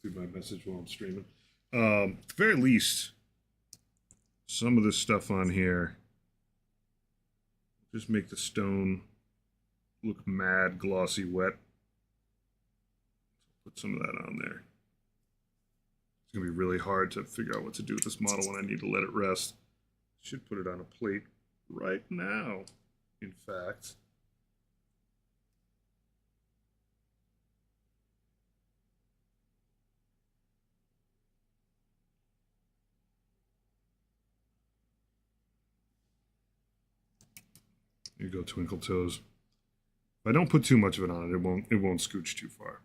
through my message while I'm streaming. At the very least, some of this stuff on here just make the stone look mad, glossy, wet. Put some of that on there. It's going to be really hard to figure out what to do with this model when I need to let it rest. Should put it on a plate right now, in fact. Here you go, Twinkle Toes. If I don't put too much of it on it, it won't scooch too far.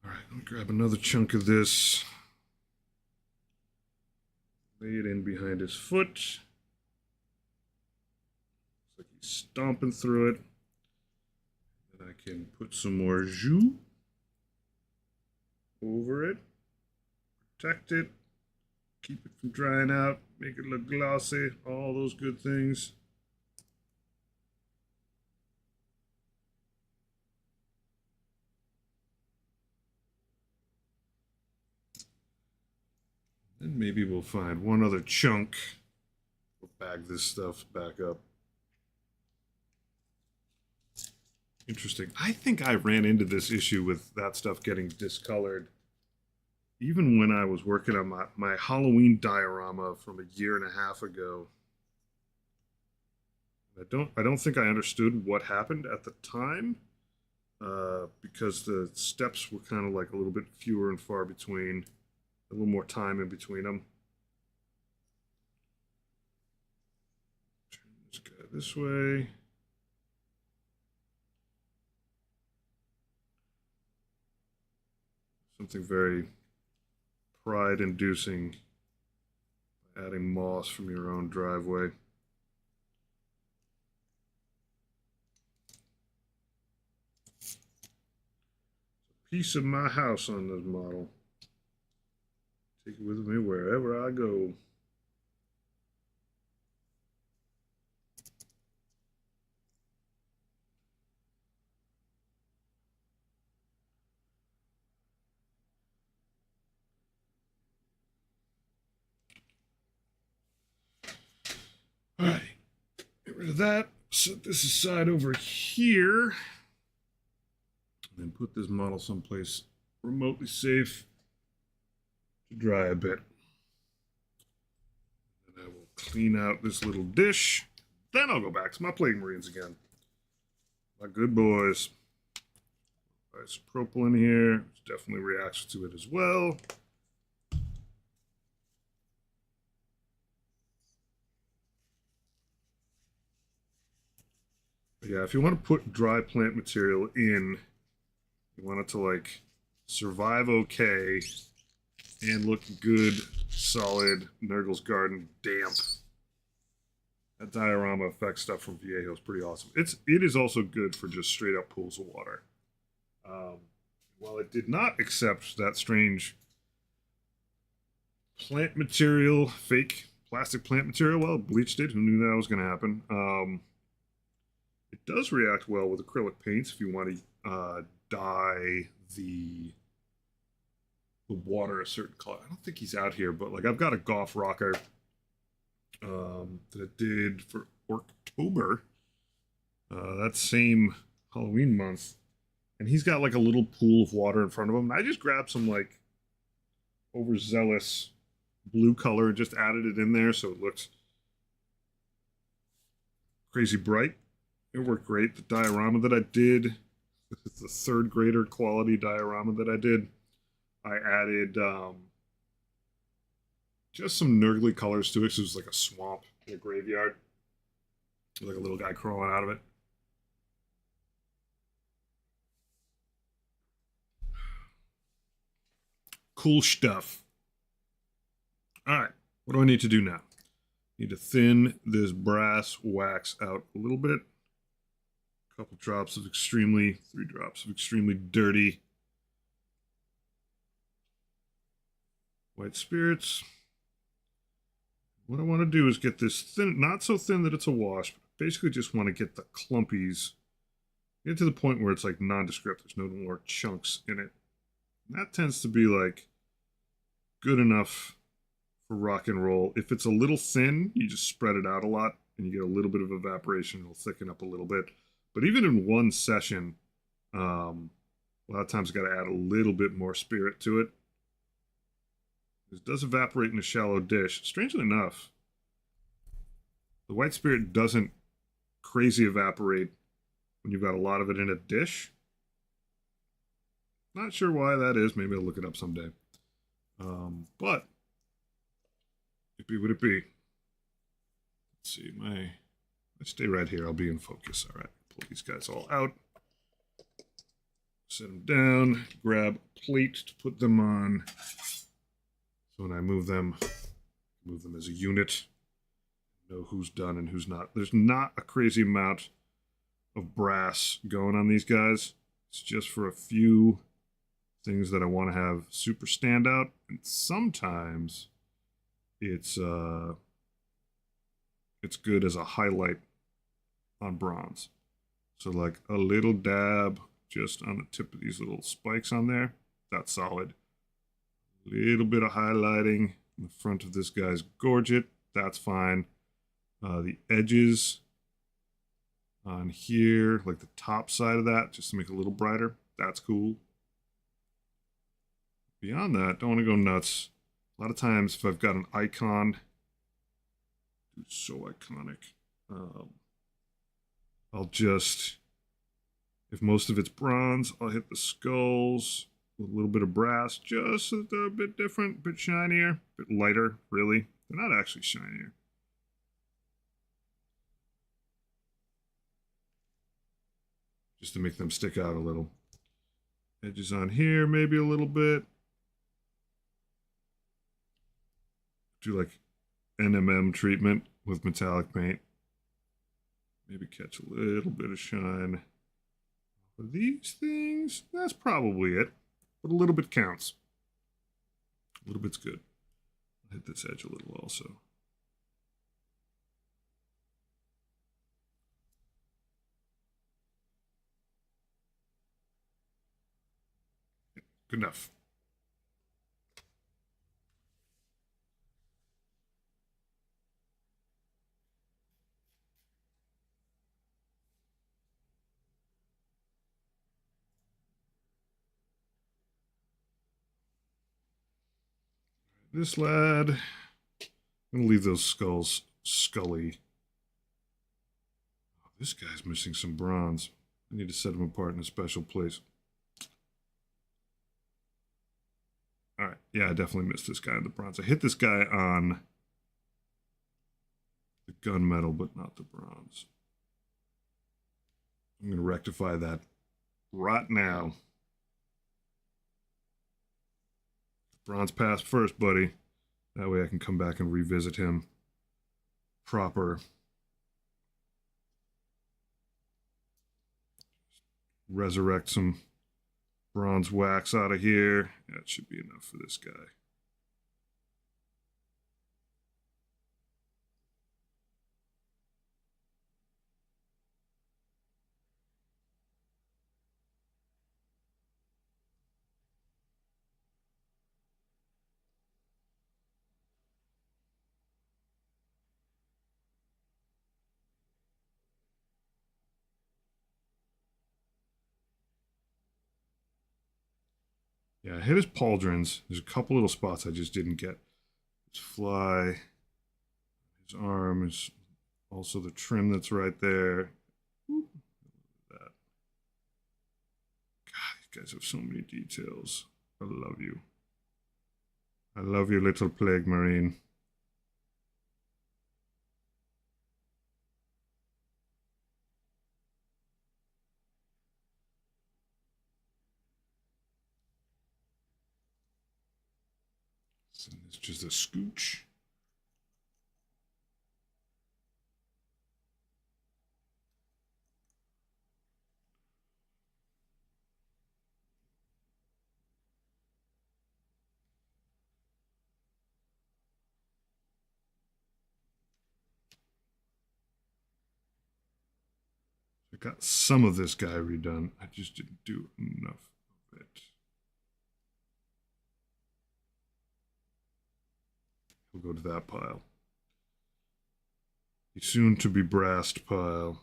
All right, let me grab another chunk of this. Lay it in behind his foot. Looks like he's stomping through it. And I can put some more jus over it. Protect it. Keep it from drying out. Make it look glossy. All those good things. And maybe we'll find one other chunk of bag this stuff back up. Interesting. I think I ran into this issue with that stuff getting discolored even when I was working on my Halloween diorama from a year and a half ago. I don't think I understood what happened at the time, because the steps were kind of like a little bit fewer and far between, a little more time in between them. Turn this guy this way. Something very pride-inducing, adding moss from your own driveway. It's a piece of my house on this model. Take it with me wherever I go. All right, get rid of that. Set this aside over here. And then put this model someplace remotely safe to dry a bit. And I will clean out this little dish. Then I'll go back to my Plague Marines again. My good boys. Isopropyl in here, which definitely reacts to it as well. Yeah, if you want to put dry plant material in, you want it to like survive okay and look good, solid. Nurgle's Garden damp. That diorama effect stuff from Viejo is pretty awesome. It is also good for just straight up pools of water. While it did not accept that strange plant material, fake plastic plant material, well, it bleached it. Who knew that was going to happen? It does react well with acrylic paints if you want to dye the water a certain color. I don't think he's out here, but like I've got a Goff Rocker that I did for October, that same Halloween month, and he's got like a little pool of water in front of him. And I just grabbed some like overzealous blue color and just added it in there so it looked crazy bright. It worked great. The diorama that I did, the third grader quality diorama that I did, I added just some nurgly colors to it. So it was like a swamp in a graveyard. Like a little guy crawling out of it. Cool stuff. All right, what do I need to do now? I need to thin this brass wax out a little bit. Couple drops of 3 drops of extremely dirty white spirits. What I want to do is get this thin, not so thin that it's a wash, but basically just want to get the clumpies, get to the point where it's like nondescript. There's no more chunks in it. And that tends to be like good enough for rock and roll. If it's a little thin, you just spread it out a lot and you get a little bit of evaporation. It'll thicken up a little bit. But even in one session, a lot of times you got to add a little bit more spirit to it. It does evaporate in a shallow dish. Strangely enough, the white spirit doesn't crazy evaporate when you've got a lot of it in a dish. Not sure why that is. Maybe I'll look it up someday. But it be what it be. Let's see, let's stay right here. I'll be in focus. All right. Pull these guys all out. Set them down. Grab a plate to put them on. So when I move them as a unit. Know who's done and who's not. There's not a crazy amount of brass going on these guys. It's just for a few things that I want to have super stand out. And sometimes it's good as a highlight on bronze. So like a little dab just on the tip of these little spikes on there. That's solid. A little bit of highlighting in the front of this guy's gorget. That's fine. the edges on here, like the top side of that, just to make it a little brighter. That's cool. Beyond that, don't want to go nuts. A lot of times, if I've got an icon, it's so iconic. I'll just, if most of it's bronze, I'll hit the skulls with a little bit of brass, just so that they're a bit different, a bit shinier, a bit lighter, really. They're not actually shinier. Just to make them stick out a little. Edges on here, maybe a little bit. Do like NMM treatment with metallic paint. Maybe catch a little bit of shine. For these things, that's probably it. But a little bit counts. A little bit's good. I'll hit this edge a little also. Good enough. This lad, I'm going to leave those skulls scully. Oh, this guy's missing some bronze. I need to set him apart in a special place. All right. Yeah, I definitely missed this guy in the bronze. I hit this guy on the gunmetal, but not the bronze. I'm going to rectify that right now. Bronze pass first, buddy. That way I can come back and revisit him proper. Resurrect some bronze wax out of here. That should be enough for this guy. Yeah, I hit his pauldrons. There's a couple little spots I just didn't get. His fly, his arm is also the trim that's right there. Whoop. That. God, you guys have so many details. I love you. I love you, little plague marine. So it's just a scooch. I got some of this guy redone. I just didn't do enough of it. We'll go to that pile. The soon to be brassed pile.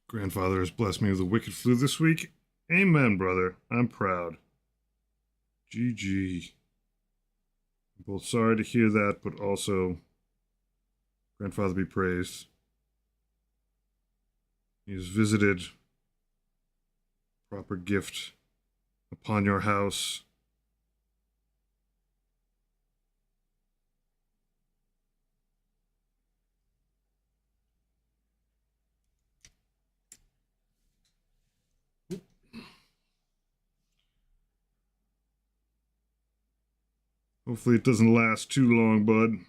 Grandfather has blessed me with a wicked flu this week. Amen, brother. I'm proud. GG. I'm both sorry to hear that, but also, Grandfather be praised. He has visited proper gift upon your house. Hopefully it doesn't last too long, bud.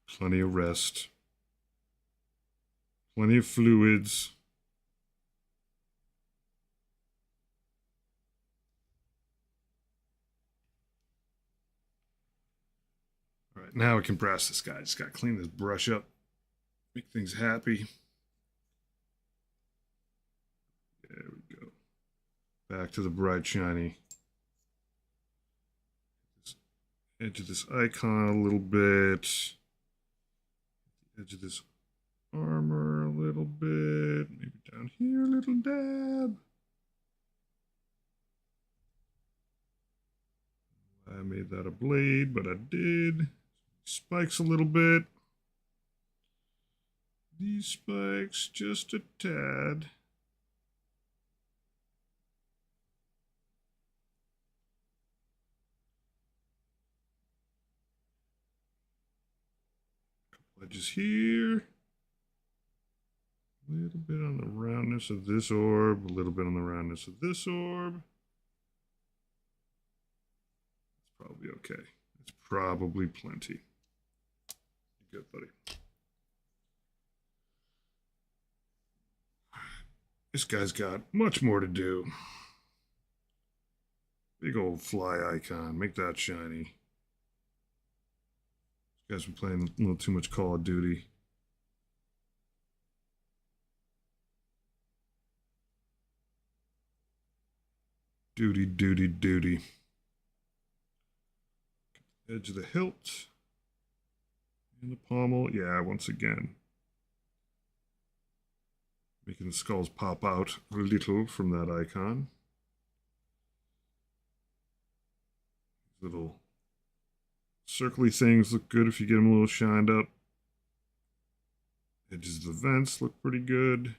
Plenty of rest. Plenty of fluids. All right, now we can brass this guy. Just got to clean this brush up. Make things happy. There we go. Back to the bright, shiny. Edge of this icon a little bit. Edge of this armor a little bit. Maybe down here a little dab. I made that a blade, but I did. Spikes a little bit. These spikes just a tad. Edges here. A little bit on the roundness of this orb. A little bit on the roundness of this orb. It's probably okay. It's probably plenty. Good, buddy. This guy's got much more to do. Big old fly icon. Make that shiny. You guys been playing a little too much Call of Duty. Duty. Edge of the hilt. And the pommel. Yeah, once again. Making the skulls pop out a little from that icon. Little circly things look good if you get them a little shined up. Edges of the vents look pretty good.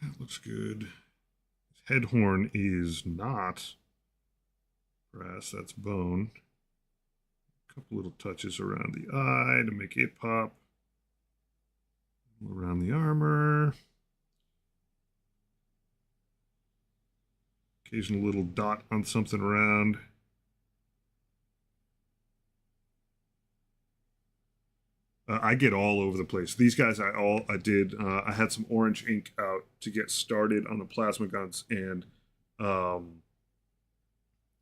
That looks good. Head horn is not brass, that's bone. A couple little touches around the eye to make it pop. Around the armor. Occasional little dot on something around. I get all over the place. These guys, I did. I had some orange ink out to get started on the plasma guns, and I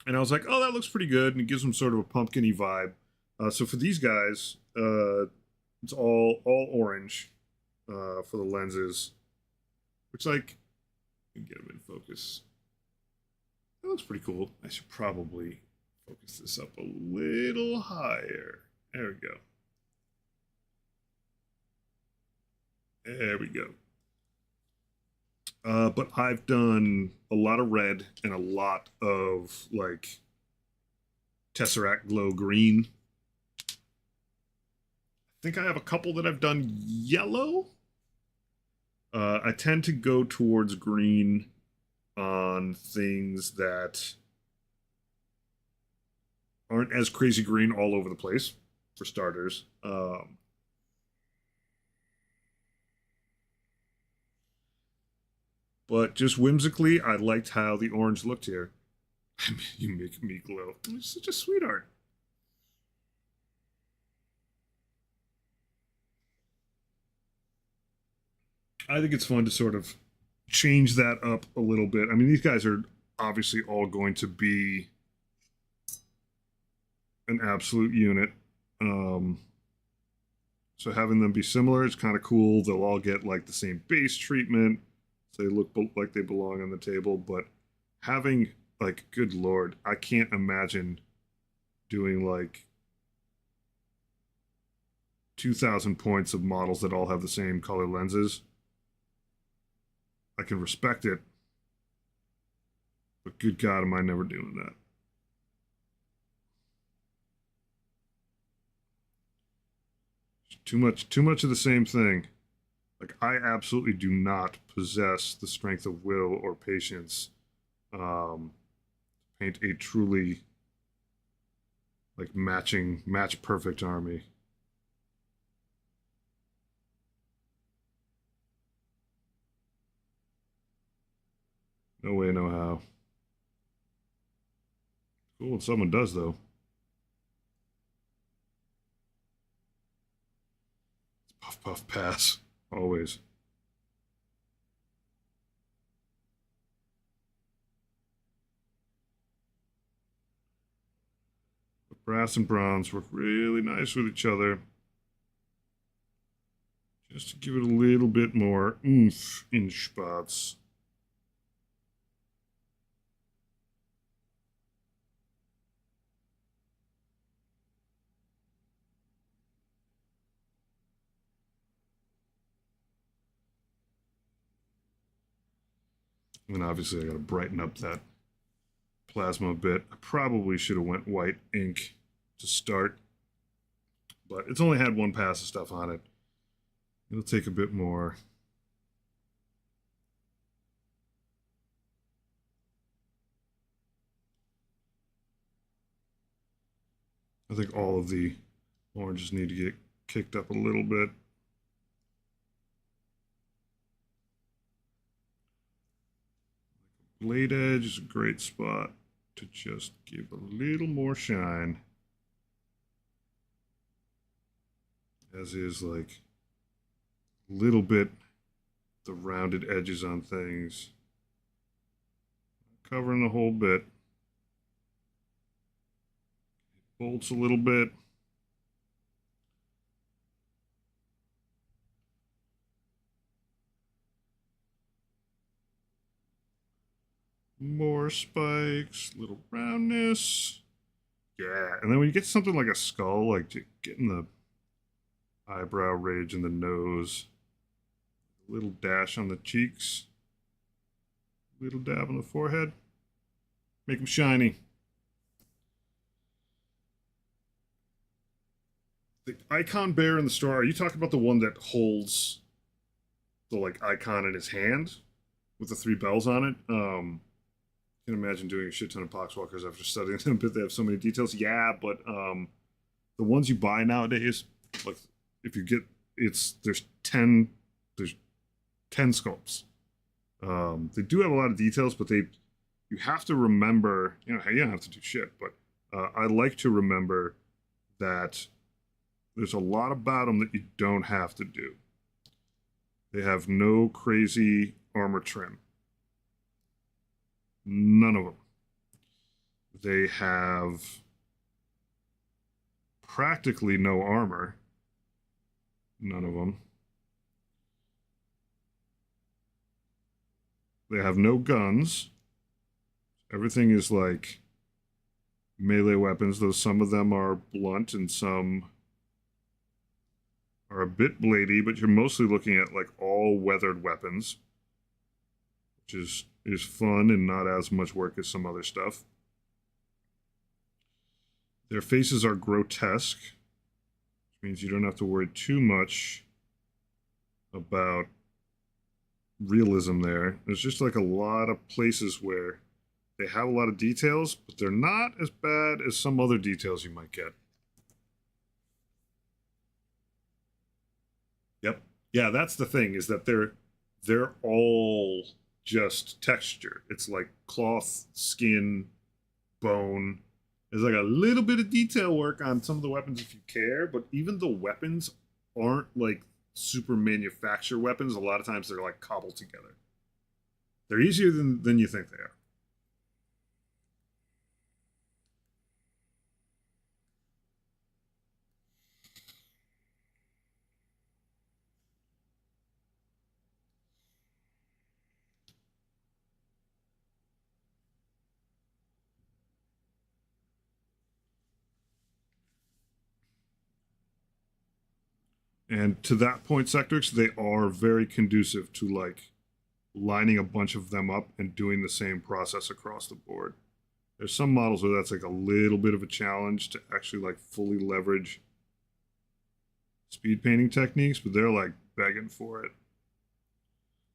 was like, oh, that looks pretty good, and it gives them sort of a pumpkin-y vibe. So for these guys, it's all orange for the lenses, which, like, let me get them in focus. That looks pretty cool. I should probably focus this up a little higher. There we go. There we go. But I've done a lot of red and a lot of, like, Tesseract Glow Green. I think I have a couple that I've done yellow. I tend to go towards green on things that aren't as crazy green all over the place, for starters. But just whimsically, I liked how the orange looked here. You make me glow. You're such a sweetheart. I think it's fun to sort of change that up a little bit. I mean, these guys are obviously all going to be an absolute unit. So having them be similar is kind of cool. They'll all get like the same base treatment. So they look like they belong on the table. But having, like, good Lord, I can't imagine doing like 2,000 points of models that all have the same color lenses. I can respect it, but good God, am I never doing that. Too much of the same thing. Like, I absolutely do not possess the strength of will or patience to paint a truly, like, match perfect army. Cool when someone does, though. Puff, puff, pass. Always. But brass and bronze work really nice with each other. Just to give it a little bit more oomph in spots. And obviously I got to brighten up that plasma a bit. I probably should have went white ink to start, but it's only had one pass of stuff on it. It'll take a bit more. I think all of the oranges need to get kicked up a little bit. Blade edge is a great spot to just give a little more shine. As is like a little bit the rounded edges on things. Covering the whole bit. Bolts a little bit. More spikes, little roundness. Yeah, and then when you get something like a skull, like getting the eyebrow ridge and the nose, a little dash on the cheeks, little dab on the forehead, make them shiny. The icon bear in the store, are you talking about the one that holds the like icon in his hand with the three bells on it? I can imagine doing a shit ton of Poxwalkers after studying them, but they have so many details. Yeah, but the ones you buy nowadays, like if you get there's 10 sculpts. They do have a lot of details, but you have to remember, you don't have to do shit, but I like to remember that there's a lot about them that you don't have to do. They have no crazy armor trim. None of them. They have practically no armor. None of them. They have no guns. Everything is like melee weapons, though some of them are blunt and some are a bit bladey, but you're mostly looking at like all weathered weapons, which is fun and not as much work as some other stuff. Their faces are grotesque, which means you don't have to worry too much about realism there. There's just like a lot of places where they have a lot of details, but they're not as bad as some other details you might get. Yep. Yeah, that's the thing, is that they're all just texture. It's like cloth, skin, bone. There's like a little bit of detail work on some of the weapons if you care, but even the weapons aren't like super manufactured weapons. A lot of times they're like cobbled together. They're easier than you think they are. And to that point, Sectrix, they are very conducive to like lining a bunch of them up and doing the same process across the board. There's some models where that's like a little bit of a challenge to actually like fully leverage speed painting techniques, but they're like begging for it.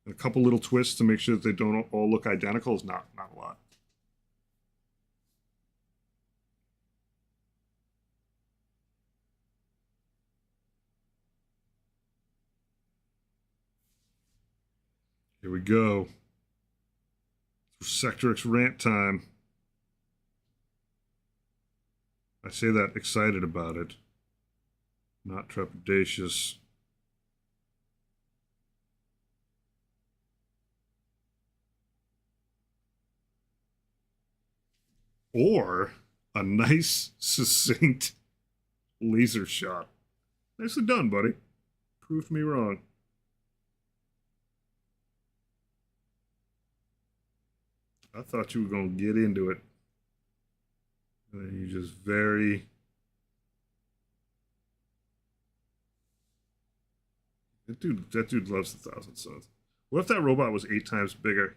And a couple little twists to make sure that they don't all look identical is not a lot. Here we go. Sectrix rant time. I say that excited about it, not trepidatious. Or a nice, succinct laser shot. Nicely done, buddy. Proved me wrong. I thought you were going to get into it. And then you just very. That dude loves the Thousand Sons. What if that robot was 8 times bigger?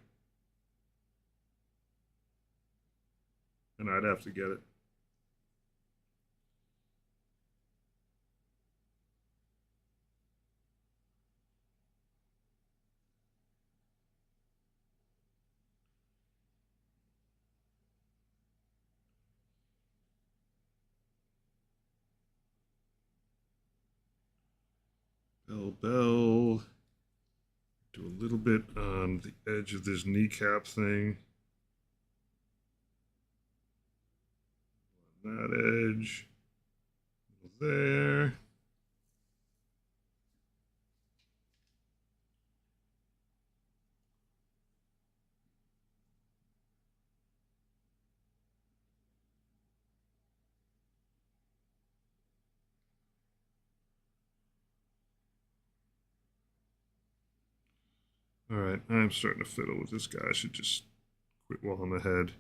And I'd have to get it. Bell. Do a little bit on the edge of this kneecap thing. On that edge. There. All right, I'm starting to fiddle with this guy. I should just quit while I'm ahead.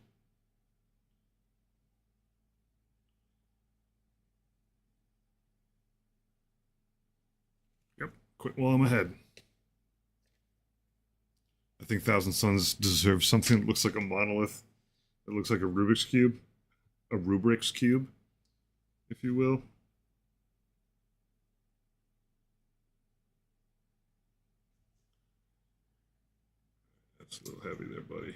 Yep, quit while I'm ahead. I think Thousand Suns deserves something that looks like a monolith. It looks like a Rubik's Cube. A Rubik's Cube, if you will. That's a little heavy there, buddy.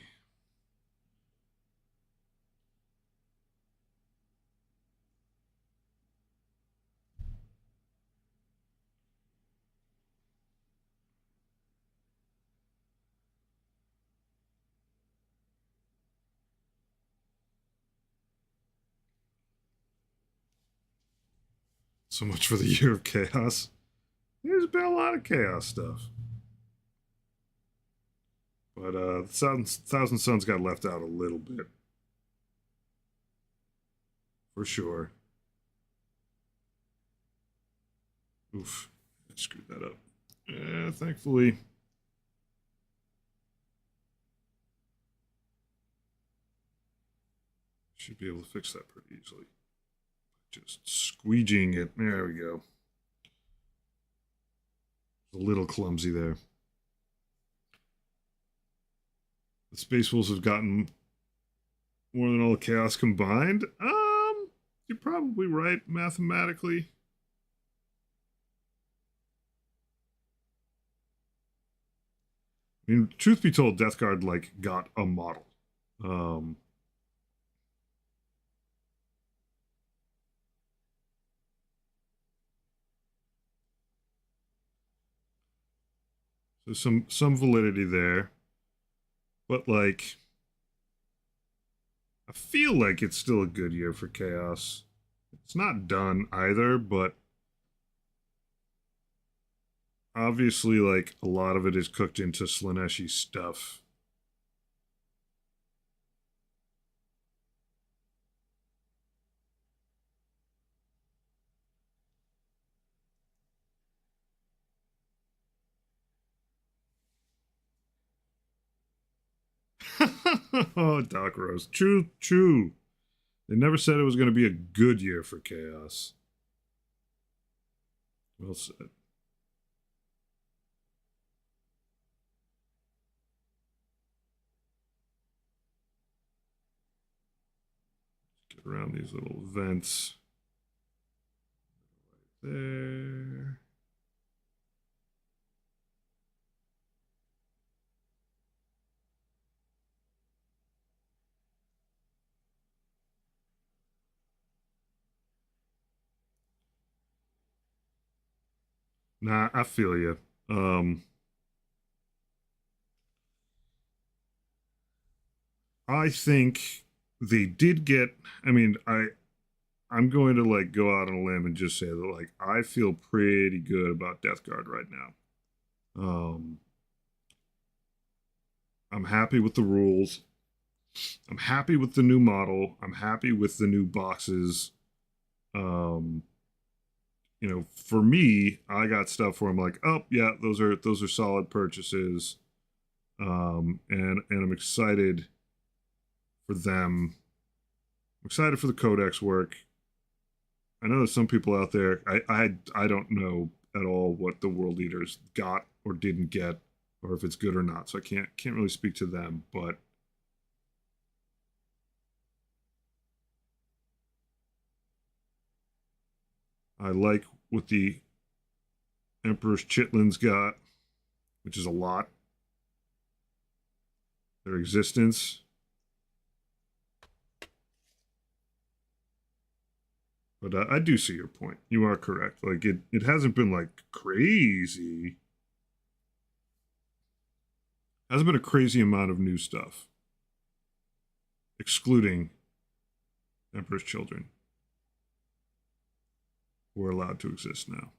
So much for the year of chaos. There's been a lot of chaos stuff. But Thousand Suns got left out a little bit. For sure. Oof. I screwed that up. Yeah, thankfully. Should be able to fix that pretty easily. Just squeegeeing it. There we go. A little clumsy there. The Space Wolves have gotten more than all the chaos combined. You're probably right mathematically. I mean, truth be told, Death Guard like got a model. So some validity there. But like I feel like it's still a good year for Chaos. It's not done either, but obviously like a lot of it is cooked into Slaaneshi stuff. Oh, Doc Rose. True, true. They never said it was going to be a good year for Chaos. Well said. Get around these little vents. Right there. Nah, I feel you. I think they did get. I mean, I'm going to like go out on a limb and just say that like I feel pretty good about Death Guard right now. Um, I'm happy with the rules. I'm happy with the new model. I'm happy with the new boxes. Um, for me, I got stuff where I'm like, oh yeah, those are solid purchases. And I'm excited for them. I'm excited for the Codex work. I know there's some people out there. I don't know at all what the world leaders got or didn't get, or if it's good or not. So I can't really speak to them. But I like what the Emperor's Chitlins got, which is a lot. Their existence. But I do see your point. You are correct. Like it hasn't been like crazy. Hasn't been a crazy amount of new stuff, excluding Emperor's Children, who are allowed to exist now.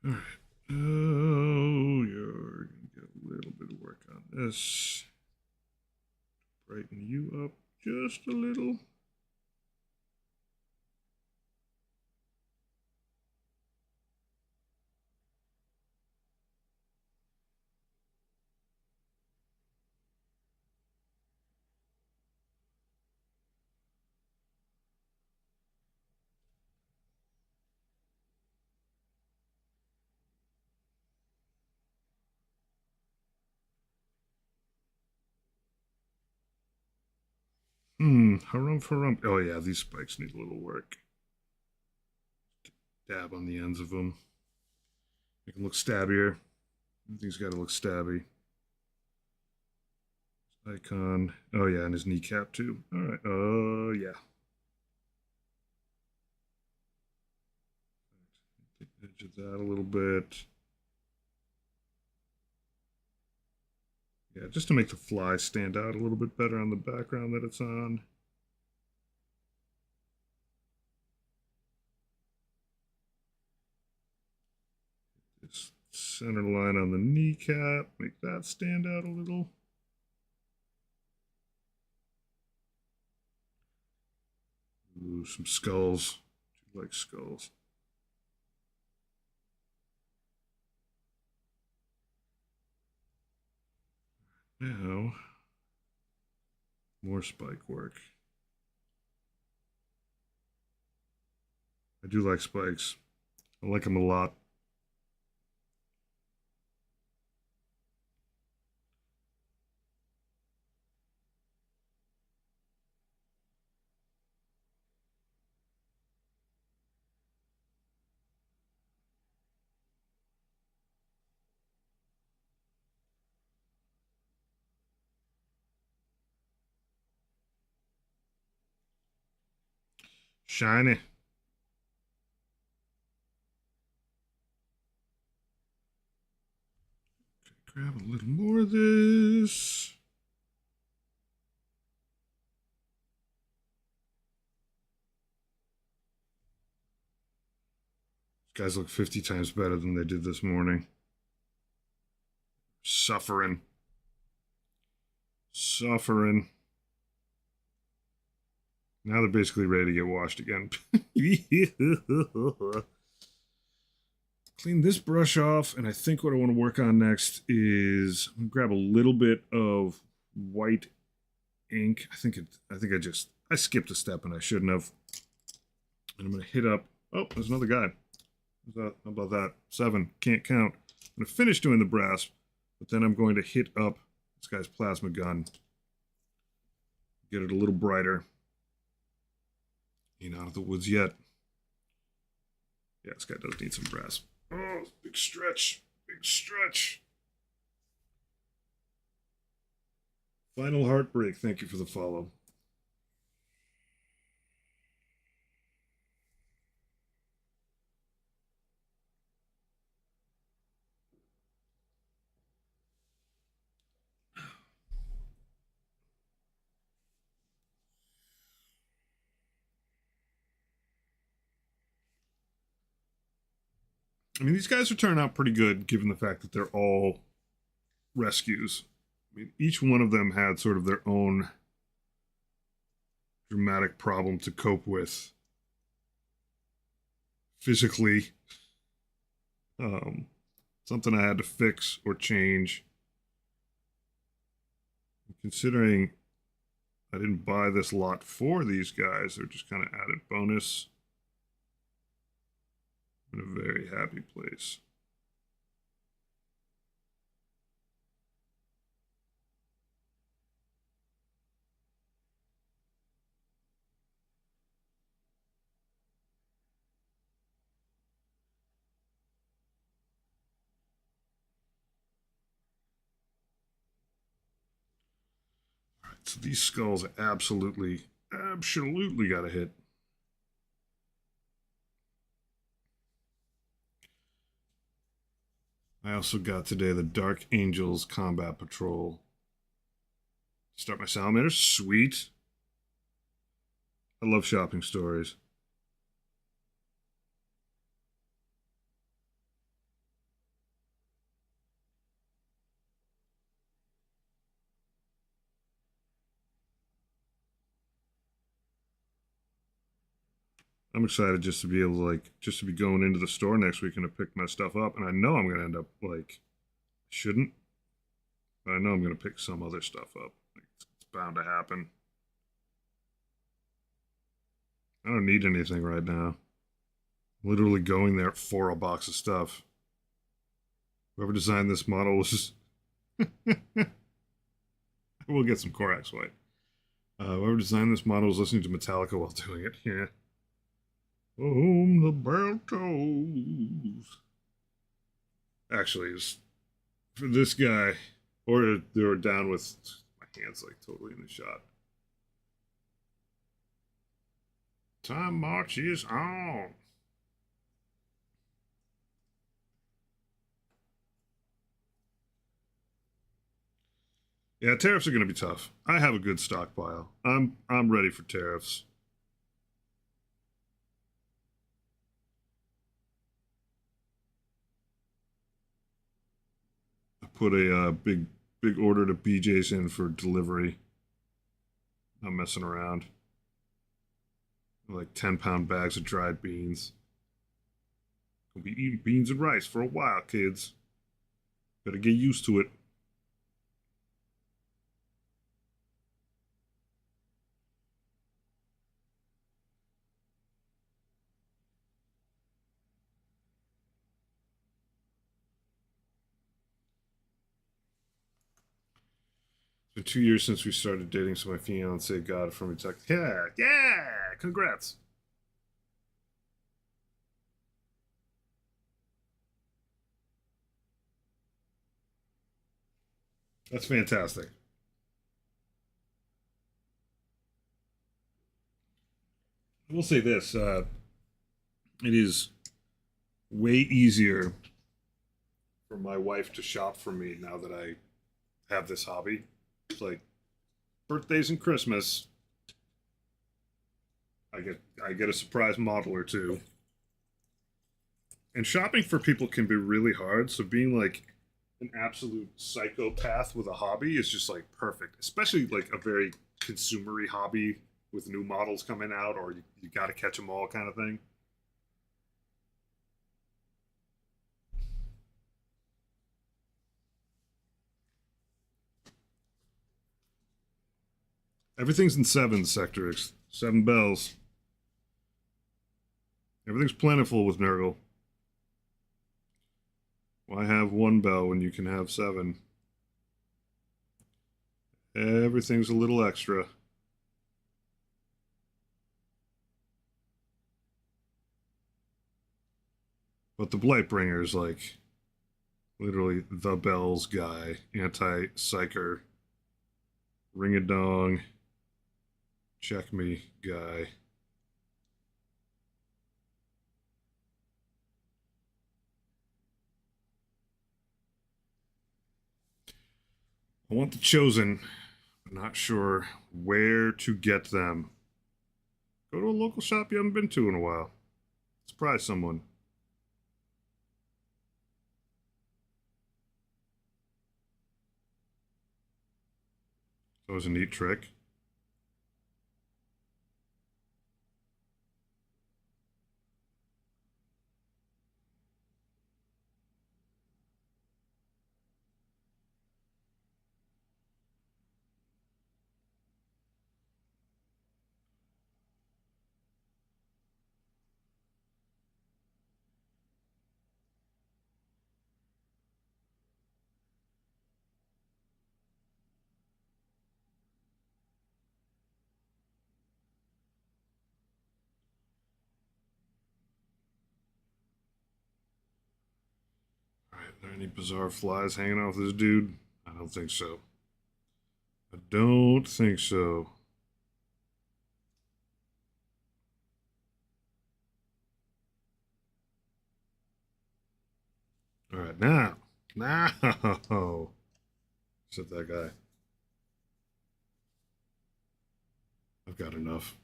All right. Oh, you're gonna get a little bit of work on this. Brighten you up just a little. Harumph harumph. Oh yeah, these spikes need a little work. Dab on the ends of them. Make them look stabbier. Everything's got to look stabby. Icon. Oh yeah, and his kneecap too. All right. Oh yeah. Take the edge of that a little bit. Yeah, just to make the fly stand out a little bit better on the background that it's on. This center line on the kneecap, make that stand out a little. Ooh, some skulls. I like skulls. Now, more spike work. I do like spikes. I like them a lot. Shiny. Okay, grab a little more of this. These guys look 50 times better than they did this morning. Suffering. Suffering. Now they're basically ready to get washed again. Clean this brush off, and I think what I want to work on next is I'm gonna grab a little bit of white ink. I think I skipped a step and I shouldn't have. And I'm gonna hit up. Oh, there's another guy. How about that? 7. Can't count. I'm gonna finish doing the brass, but then I'm going to hit up this guy's plasma gun. Get it a little brighter. Ain't out of the woods yet. Yeah, this guy does need some brass. Oh, big stretch. Big stretch. Final Heartbreak. Thank you for the follow. I mean, these guys are turning out pretty good, given the fact that they're all rescues. I mean, each one of them had sort of their own dramatic problem to cope with physically. Something I had to fix or change. Considering I didn't buy this lot for these guys, they're just kind of added bonus. I'm in a very happy place. All right, so these skulls absolutely got to hit. I also got today the Dark Angels Combat Patrol. Start my salamander. Sweet. I love shopping stories. I'm excited just to be able to just to be going into the store next week and to pick my stuff up. And I know I'm going to end up shouldn't, but I know I'm going to pick some other stuff up. It's bound to happen. I don't need anything right now. I'm literally going there for a box of stuff. Whoever designed this model was just... We'll get some Corax White. Whoever designed this model was listening to Metallica while doing it. Yeah. The bell tolls. Actually, it's for this guy, or they were down with my hands totally in the shot. Time marches on. Yeah, tariffs are going to be tough. I have a good stockpile. I'm ready for tariffs. I put a big order to BJ's in for delivery. Not messing around. Like 10-pound bags of dried beans. Gonna be eating beans and rice for a while, kids. Better get used to it. It's been 2 years since we started dating, so my fiance got it from me. Yeah, congrats. That's fantastic. I will say this: it is way easier for my wife to shop for me now that I have this hobby. It's like birthdays and Christmas. I get a surprise model or two. And shopping for people can be really hard. So being an absolute psychopath with a hobby is just like perfect, especially like a very consumery hobby with new models coming out, or you got to catch them all kind of thing. Everything's in seven sectors, seven bells. Everything's plentiful with Nurgle. Why have one bell when you can have seven? Everything's a little extra. But the Blightbringer's like literally the bells guy, anti-psyker, ring a dong, check me guy. I want the chosen, but not sure where to get them. Go to a local shop you haven't been to in a while. Surprise someone. That was a neat trick. Alright, are there any bizarre flies hanging off this dude? I don't think so. I don't think so. Alright, now. Now. Said that guy. I've got enough.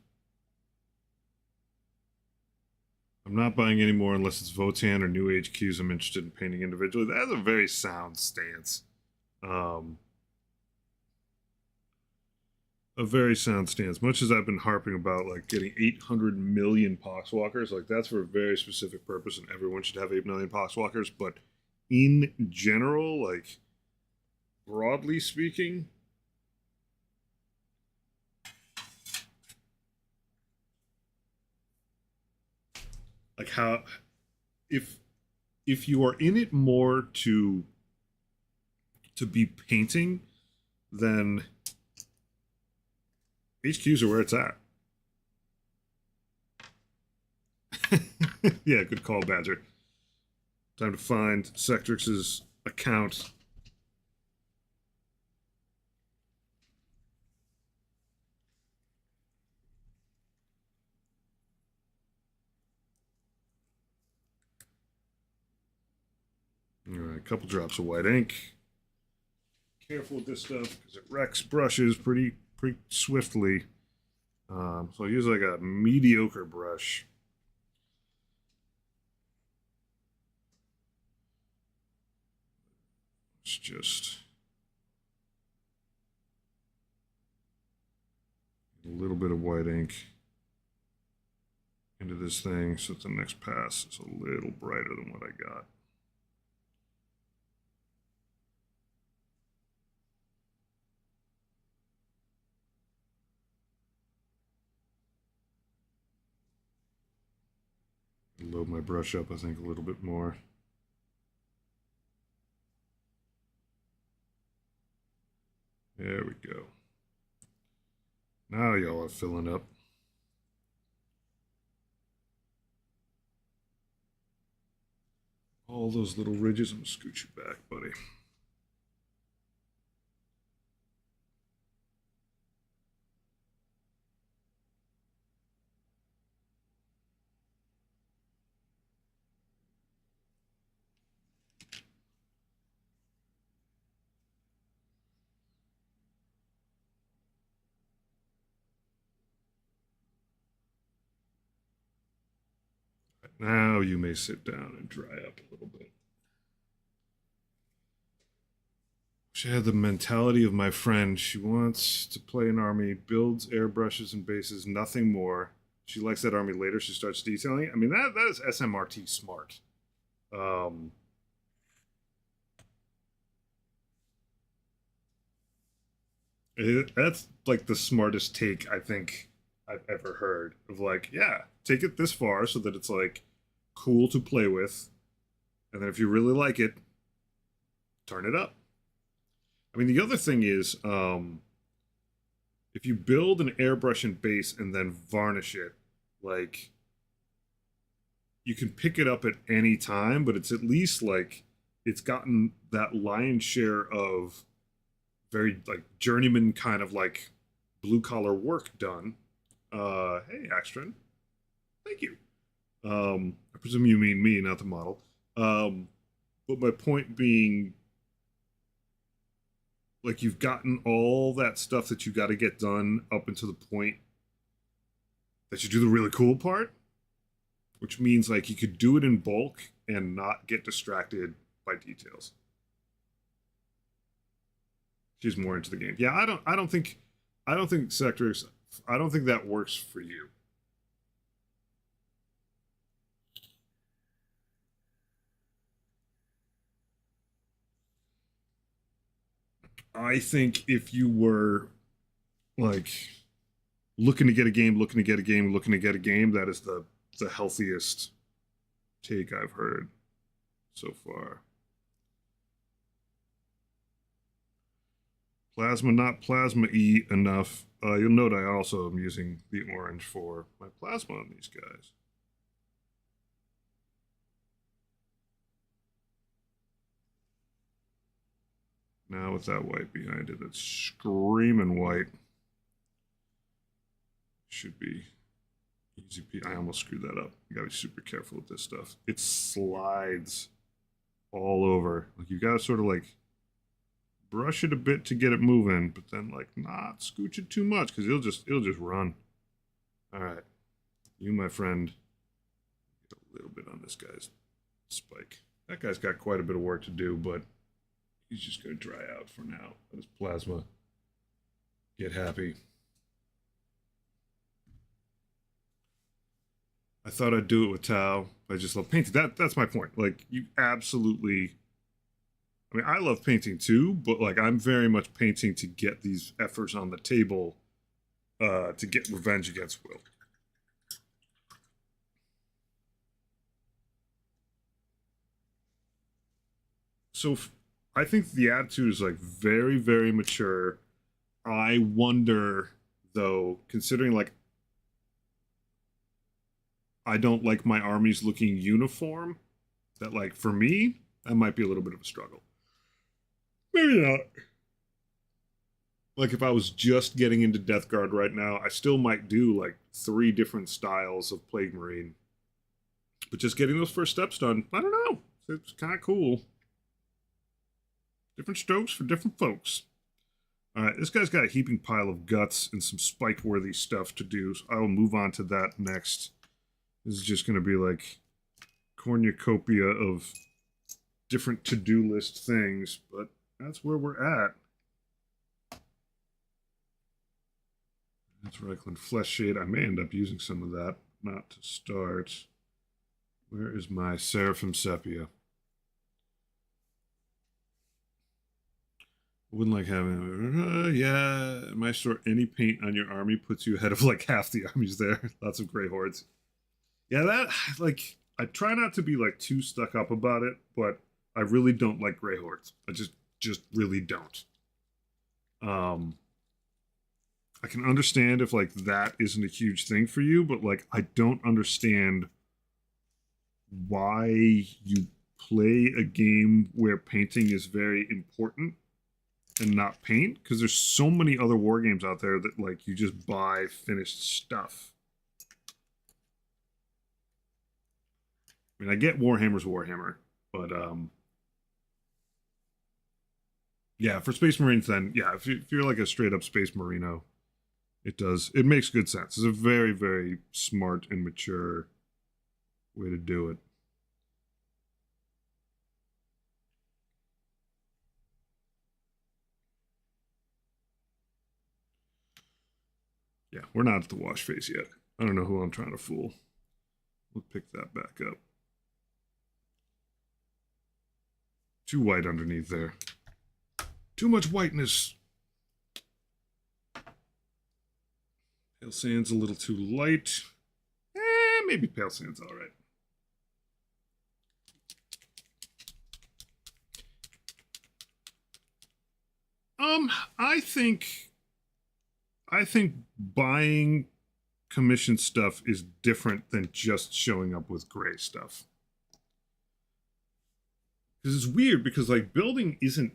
I'm not buying any more unless it's Votan or new HQs I'm interested in painting individually. That's a very sound stance. A very sound stance. Much as I've been harping about like getting 800 million Poxwalkers, like that's for a very specific purpose, and everyone should have 8 million Poxwalkers. But in general, like broadly speaking, like how if you are in it more to be painting, then HQs are where it's at. Yeah, good call, Badger. Time to find Sectrix's account. All right, a couple drops of white ink. Careful with this stuff because it wrecks brushes pretty swiftly. So I use like a mediocre brush. It's just a little bit of white ink into this thing so that the next pass is a little brighter than what I got. Load my brush up, I think, a little bit more. There we go. Now y'all are filling up. All those little ridges. I'm going to scoot you back, buddy. Now you may sit down and dry up a little bit. She had the mentality of my friend. She wants to play an army, builds airbrushes and bases, nothing more. She likes that army later. She starts detailing it. I mean, that is SMRT smart. Um, that's like the smartest take I think I've ever heard of like, yeah, take it this far so that it's like cool to play with. And then if you really like it, turn it up. I mean, the other thing is, if you build an airbrush and base and then varnish it, like you can pick it up at any time, but it's at least like it's gotten that lion's share of very like journeyman kind of like blue collar work done. Hey, Axtron, thank you. I presume you mean me, not the model. But my point being, like, you've gotten all that stuff that you got to get done up until the point that you do the really cool part, which means like you could do it in bulk and not get distracted by details. She's more into the game. Yeah, I don't think sectors, I don't think that works for you. I think if you were like looking to get a game, looking to get a game, looking to get a game, that is the healthiest take I've heard so far. Plasma, not plasma E enough. You'll note I also am using the orange for my plasma on these guys. Now with that white behind it, that's screaming white. Should be easy. I almost screwed that up. You gotta be super careful with this stuff. It slides all over. Like you gotta sort of like brush it a bit to get it moving, but then like not scooch it too much because it'll just run. All right, you my friend, get a little bit on this guy's spike. That guy's got quite a bit of work to do, but he's just gonna dry out for now. Let his plasma get happy. I thought I'd do it with Tau. I just love painting. That's my point. Like you absolutely. I mean, I love painting too, but like I'm very much painting to get these efforts on the table, to get revenge against Will. So I think the attitude is like very, very mature. I wonder though, considering like I don't like my armies looking uniform, that like for me, that might be a little bit of a struggle. Maybe not. Like if I was just getting into Death Guard right now, I still might do like 3 different styles of Plague Marine. But just getting those first steps done, I don't know. It's kind of cool. Different strokes for different folks. All right, this guy's got a heaping pile of guts and some spike-worthy stuff to do, so I will move on to that next. This is just going to be like cornucopia of different to-do list things, but that's where we're at. That's Reikland Flesh Shade. I may end up using some of that, not to start. Where is my Seraphim Sepia? Wouldn't like having, yeah, my store, any paint on your army puts you ahead of like half the armies there. Lots of Grey Hordes. Yeah, that, like, I try not to be like too stuck up about it, but I really don't like Grey Hordes. I just really don't. I can understand if like that isn't a huge thing for you, but like I don't understand why you play a game where painting is very important and not paint, because there's so many other war games out there that like you just buy finished stuff. I mean, I get Warhammer's Warhammer, but yeah, for Space Marines then, yeah, if you're like a straight up Space Marino, it makes good sense. It's a very, very smart and mature way to do it. Yeah, we're not at the wash phase yet. I don't know who I'm trying to fool. We'll pick that back up. Too white underneath there. Too much whiteness. Pale sand's a little too light. Maybe pale sand's all right. I think buying commission stuff is different than just showing up with gray stuff. Because it's weird because like building isn't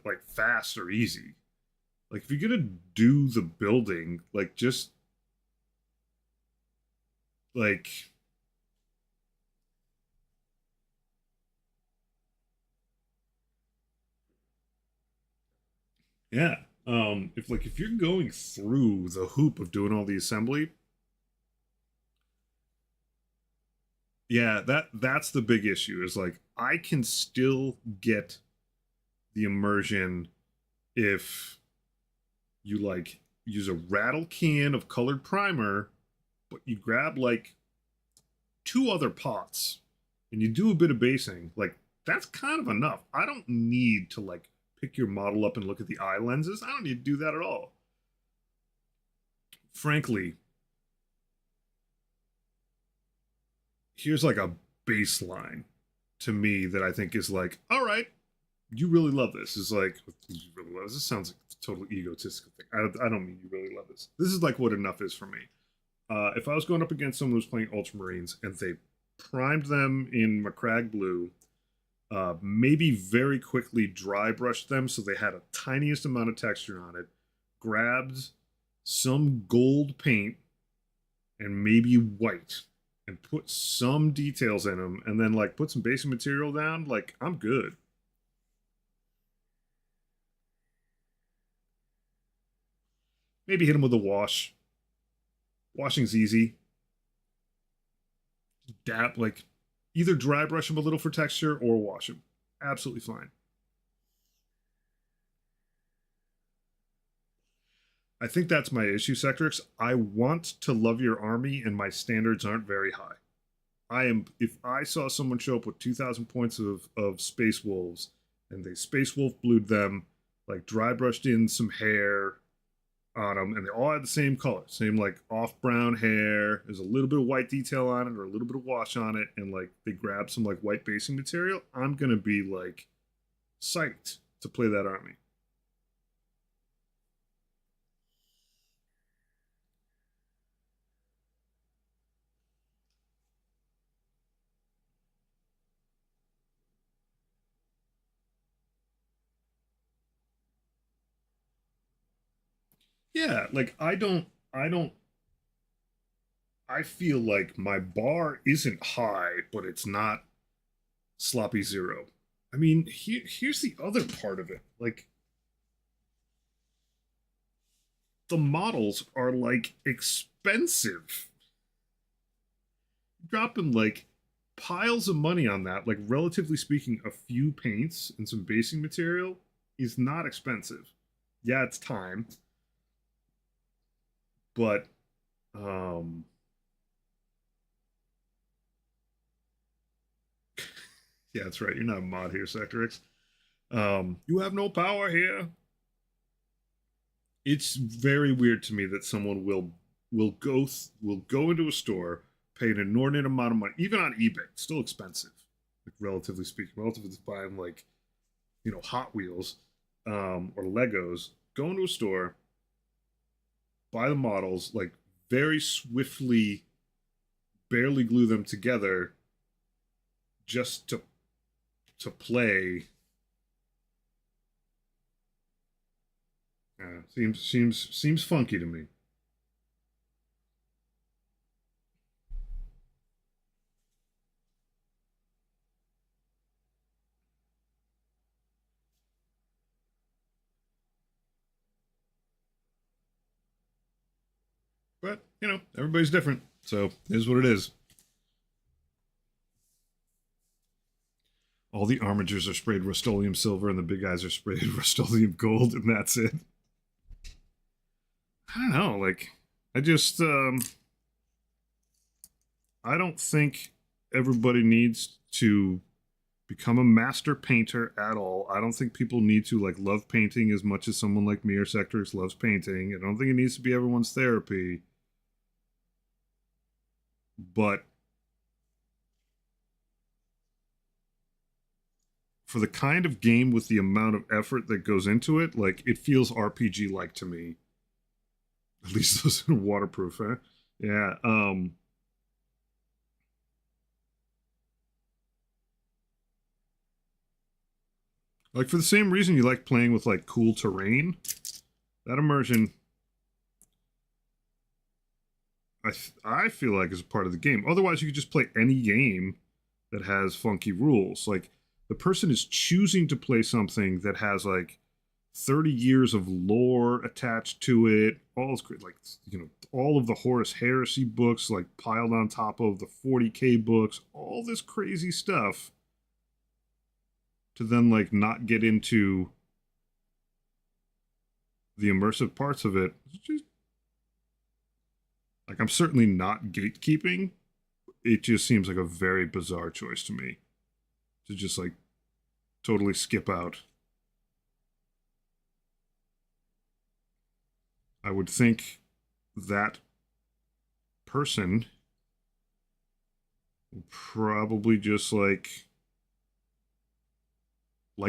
like fast or easy. Like if you're gonna do the building, like just like yeah. If you're going through the hoop of doing all the assembly, yeah, that's the big issue is like I can still get the immersion if you like use a rattle can of colored primer, but you grab like 2 other pots and you do a bit of basing, like that's kind of enough. I don't need to like pick your model up and look at the eye lenses. I don't need to do that at all. Frankly, here's like a baseline to me that I think is like, all right, you really love this. Is like, you really love this. This sounds like a totally egotistical thing. I don't mean you really love this. This is like what enough is for me. If I was going up against someone who's playing Ultramarines and they primed them in Macragge Blue, maybe very quickly dry brushed them so they had a tiniest amount of texture on it, grabbed some gold paint and maybe white and put some details in them and then like put some basic material down, like I'm good. Maybe hit them with a wash. Washing's easy. Dab, like either dry brush them a little for texture or wash them. Absolutely fine. I think that's my issue, Sectrix. I want to love your army, and my standards aren't very high. If I saw someone show up with 2,000 points of Space Wolves, and they Space Wolf blued them, like dry brushed in some hair on them, and they all had the same color, same like off brown hair. There's a little bit of white detail on it, or a little bit of wash on it, and like they grab some like white basing material. I'm gonna be like psyched to play that army. Yeah, like I feel like my bar isn't high, but it's not sloppy zero. I mean, here's the other part of it. Like the models are like expensive. Dropping like piles of money on that, like relatively speaking, a few paints and some basing material is not expensive. Yeah, it's time, but yeah, that's right. You're not a mod here, Sectrix. You have no power here. It's very weird to me that someone will go into a store, pay an inordinate amount of money, even on eBay. It's still expensive, like relatively speaking, relative to buying like Hot Wheels or Legos. Go into a store, buy the models, like very swiftly, barely glue them together, just to play. Seems funky to me. But everybody's different, so it is what it is. All the armigers are sprayed Rust-Oleum silver, and the big guys are sprayed Rust-Oleum gold, and that's it. I don't know, like I just I don't think everybody needs to become a master painter at all. I don't think people need to like love painting as much as someone like me or Sectrix loves painting. I don't think it needs to be everyone's therapy. But for the kind of game with the amount of effort that goes into it, like it feels RPG like to me. At least those are waterproof, huh? Yeah. Like for the same reason you like playing with like cool terrain, that immersion I feel like is a part of the game. Otherwise you could just play any game that has funky rules. Like the person is choosing to play something that has like 30 years of lore attached to it, all is great, like you know, all of the Horus Heresy books like piled on top of the 40k books, all this crazy stuff to then like not get into the immersive parts of it. It's just, like I'm certainly not gatekeeping. It just seems like a very bizarre choice to me to just like totally skip out. I would think that person will probably just like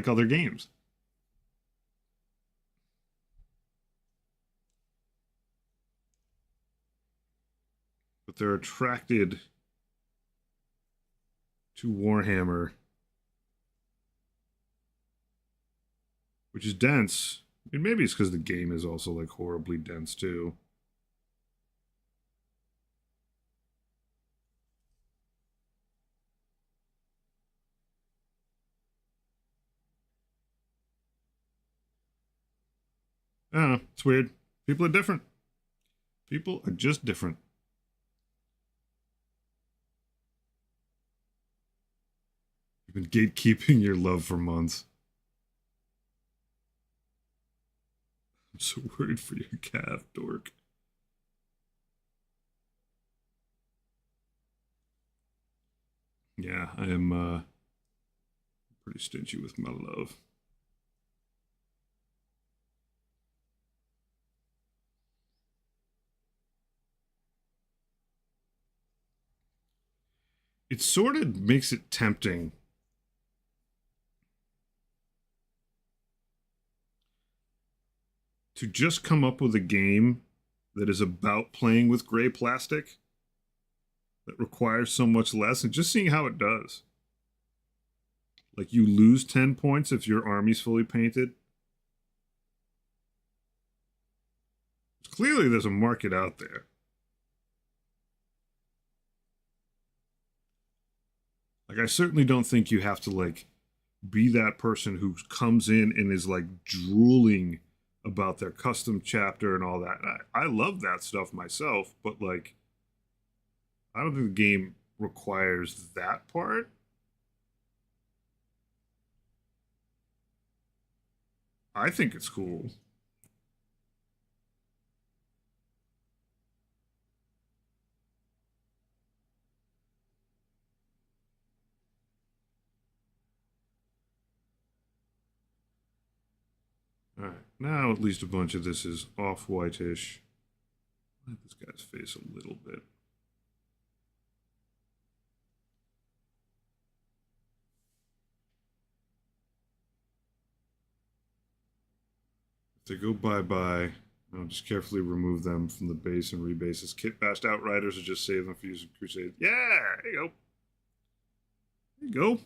other games. But they're attracted to Warhammer, which is dense. And maybe it's because the game is also like horribly dense too. I don't know. It's weird. People are different. People are just different. You've been gatekeeping your love for months. I'm so worried for your calf, dork. Yeah, I am pretty stingy with my love. It sort of makes it tempting to just come up with a game that is about playing with gray plastic that requires so much less and just seeing how it does. Like you lose 10 points if your army's fully painted. Clearly there's a market out there. Like I certainly don't think you have to like be that person who comes in and is like drooling about their custom chapter and all that. I love that stuff myself, but like I don't think the game requires that part. I think it's cool. All right, now at least a bunch of this is off-whitish. Let this guy's face a little bit. If they go bye-bye, I'll just carefully remove them from the base and rebase as kit bashed outriders or just save them for using crusade. Yeah, there you go. There you go.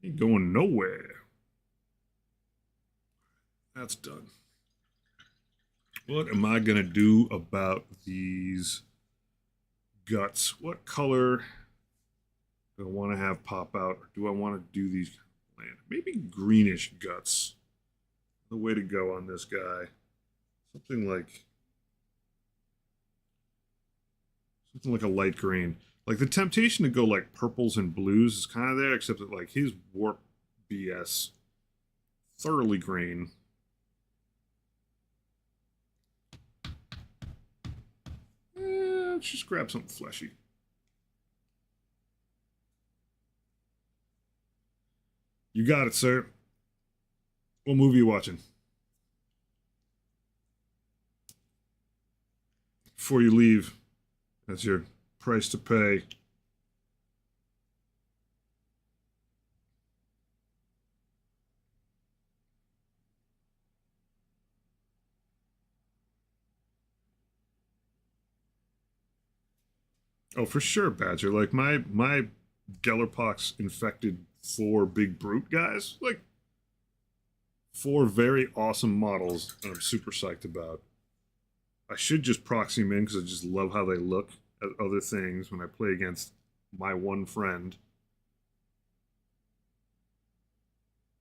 Ain't going nowhere. That's done. What am I gonna do about these guts? What color do I want to have pop out, or do I want to do these land? Maybe greenish guts. The way to go on this guy. Something like a light green. Like the temptation to go like purples and blues is kind of there, except that like his warp BS thoroughly green. Let's just grab something fleshy. You got it, sir. What movie are you watching? Before you leave, that's your price to pay. Oh, for sure, Badger. Like my Gellerpox infected 4 big brute guys. Like 4 very awesome models that I'm super psyched about. I should just proxy them in because I just love how they look at other things when I play against my one friend.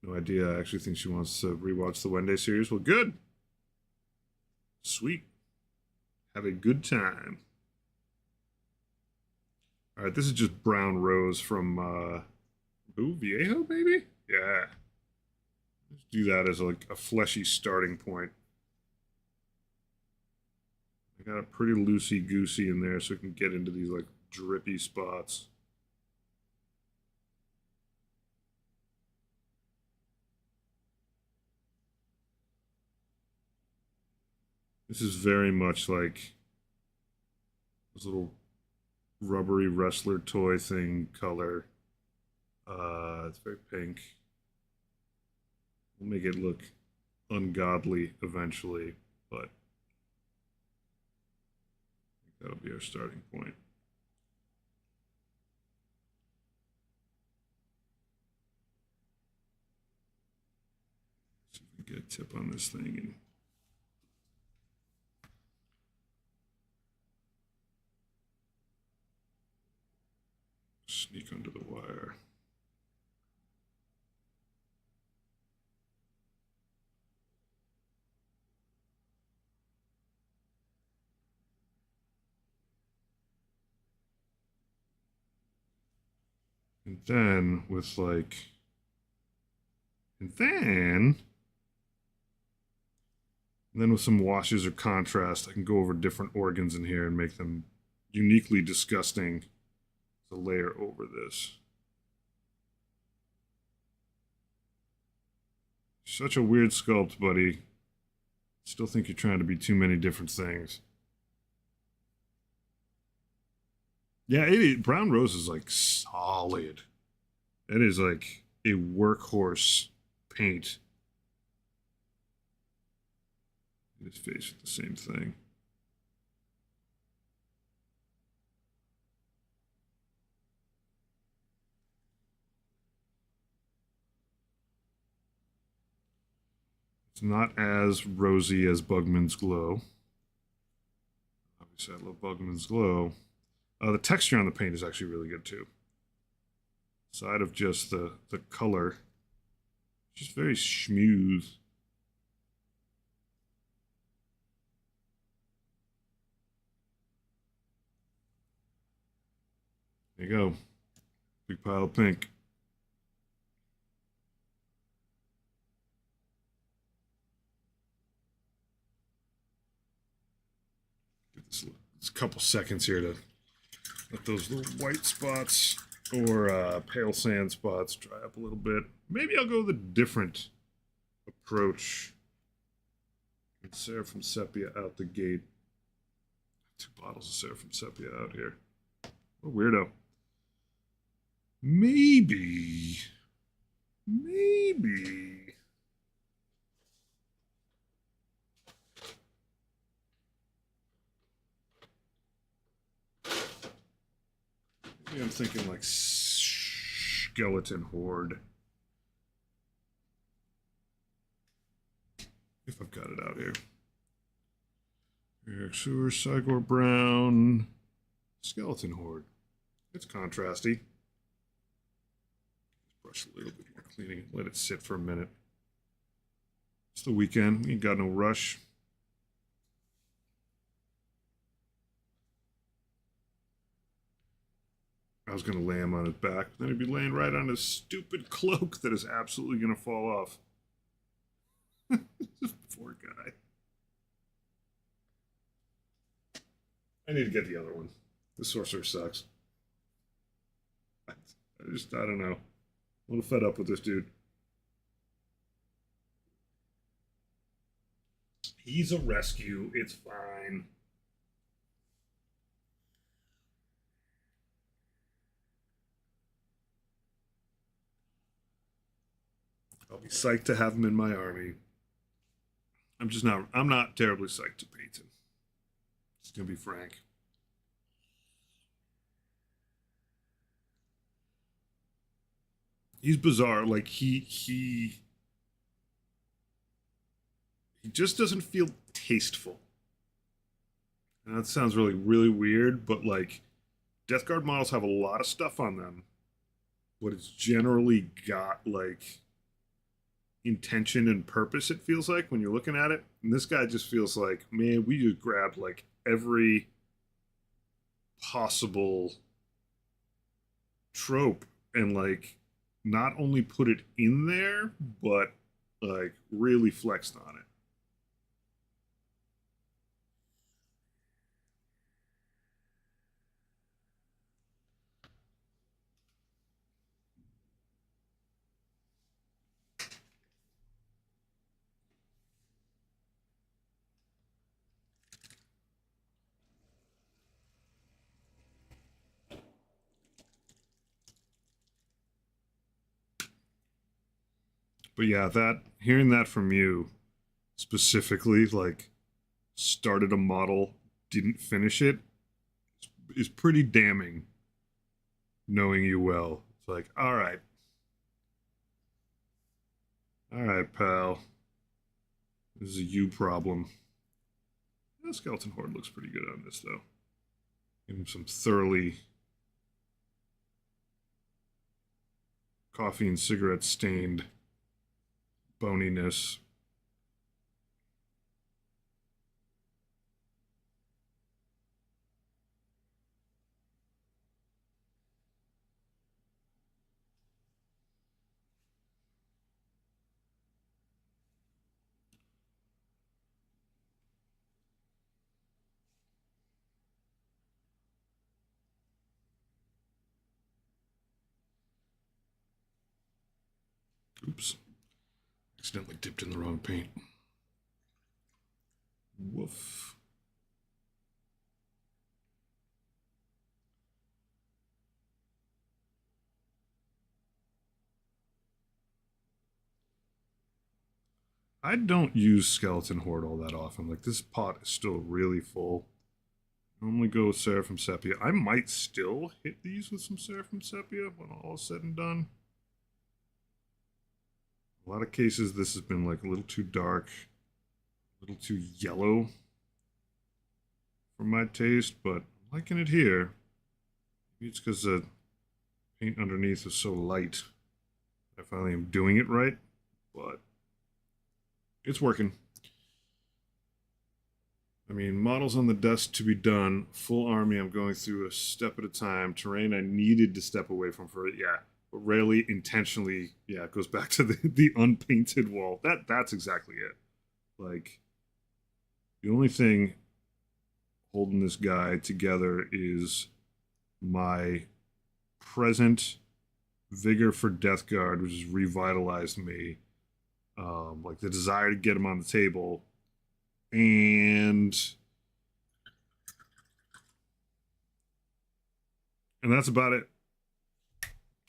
No idea. I actually think she wants to rewatch the Wednesday series. Well, good. Sweet. Have a good time. All right, this is just Brown Rose from Viejo, maybe? Yeah. Let's do that as like a fleshy starting point. I got a pretty loosey-goosey in there so we can get into these like drippy spots. This is very much like this little rubbery wrestler toy thing color. It's very pink. We'll make it look ungodly eventually, but that'll be our starting point. See if we can get a tip on this thing and sneak under the wire. And then with like, and then with some washes or contrast, I can go over different organs in here and make them uniquely disgusting to layer over this. Such a weird sculpt, buddy. Still think you're trying to be too many different things. Yeah, Brown Rose is like solid. That is like a workhorse paint. His face with the same thing. It's not as rosy as Bugman's Glow. Obviously, I love Bugman's Glow. The texture on the paint is actually really good too. Aside of just the color, just very smooth. There you go. Big pile of pink. Give this a couple seconds here to let those little white spots or pale sand spots dry up a little bit. Maybe I'll go with a different approach. Get Seraphim Sepia out the gate. 2 bottles of Seraphim Sepia out here. What a weirdo. Maybe. Maybe I'm thinking like Skeleton Horde. If I've got it out here. Eric Sewer, Sigor Brown, Skeleton Horde. It's contrasty. Brush a little bit more cleaning. Let it sit for a minute. It's the weekend. We ain't got no rush. I was going to lay him on his back, but then he'd be laying right on his stupid cloak that is absolutely going to fall off. This poor guy. I need to get the other one. The sorcerer sucks. I don't know. I'm a little fed up with this dude. He's a rescue. It's fine. I'll be psyched to have him in my army. I'm not terribly psyched to paint him. Just gonna be frank. He's bizarre. Like he just doesn't feel tasteful. And that sounds really, really weird, but like Death Guard models have a lot of stuff on them, but it's generally got like intention and purpose, it feels like, when you're looking at it. And this guy just feels like, man, we just grabbed like every possible trope and like not only put it in there, but like really flexed on it. But yeah, that hearing that from you specifically, like started a model, didn't finish it, is pretty damning. Knowing you well, it's like, all right, pal, this is a you problem. The skeleton horde looks pretty good on this though. Give him some thoroughly coffee and cigarette stained boniness. Oops. Accidentally dipped in the wrong paint. Woof. I don't use Skeleton Horde all that often. Like, this pot is still really full. Normally go with Seraphim Sepia. I might still hit these with some Seraphim Sepia when all is said and done. A lot of cases, this has been like a little too dark, a little too yellow for my taste, but I'm liking it here. Maybe it's because the paint underneath is so light. I finally am doing it right, but it's working. I mean, models on the desk to be done. Full army, I'm going through a step at a time. Terrain I needed to step away from for it, yeah. But rarely intentionally, yeah, it goes back to the unpainted wall. That's exactly it. Like, the only thing holding this guy together is my present vigor for Death Guard, which has revitalized me. Like the desire to get him on the table, and that's about it.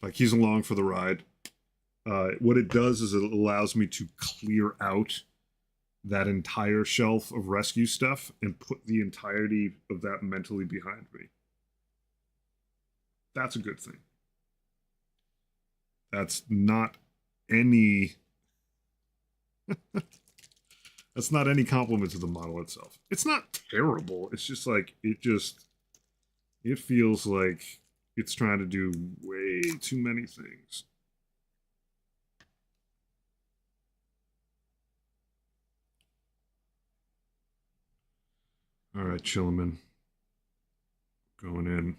Like, he's along for the ride. What it does is it allows me to clear out that entire shelf of rescue stuff and put the entirety of that mentally behind me. That's a good thing. That's not any that's not any compliment to the model itself. It's not terrible. It's just like it feels like it's trying to do way too many things. All right, Chillaman. Going in.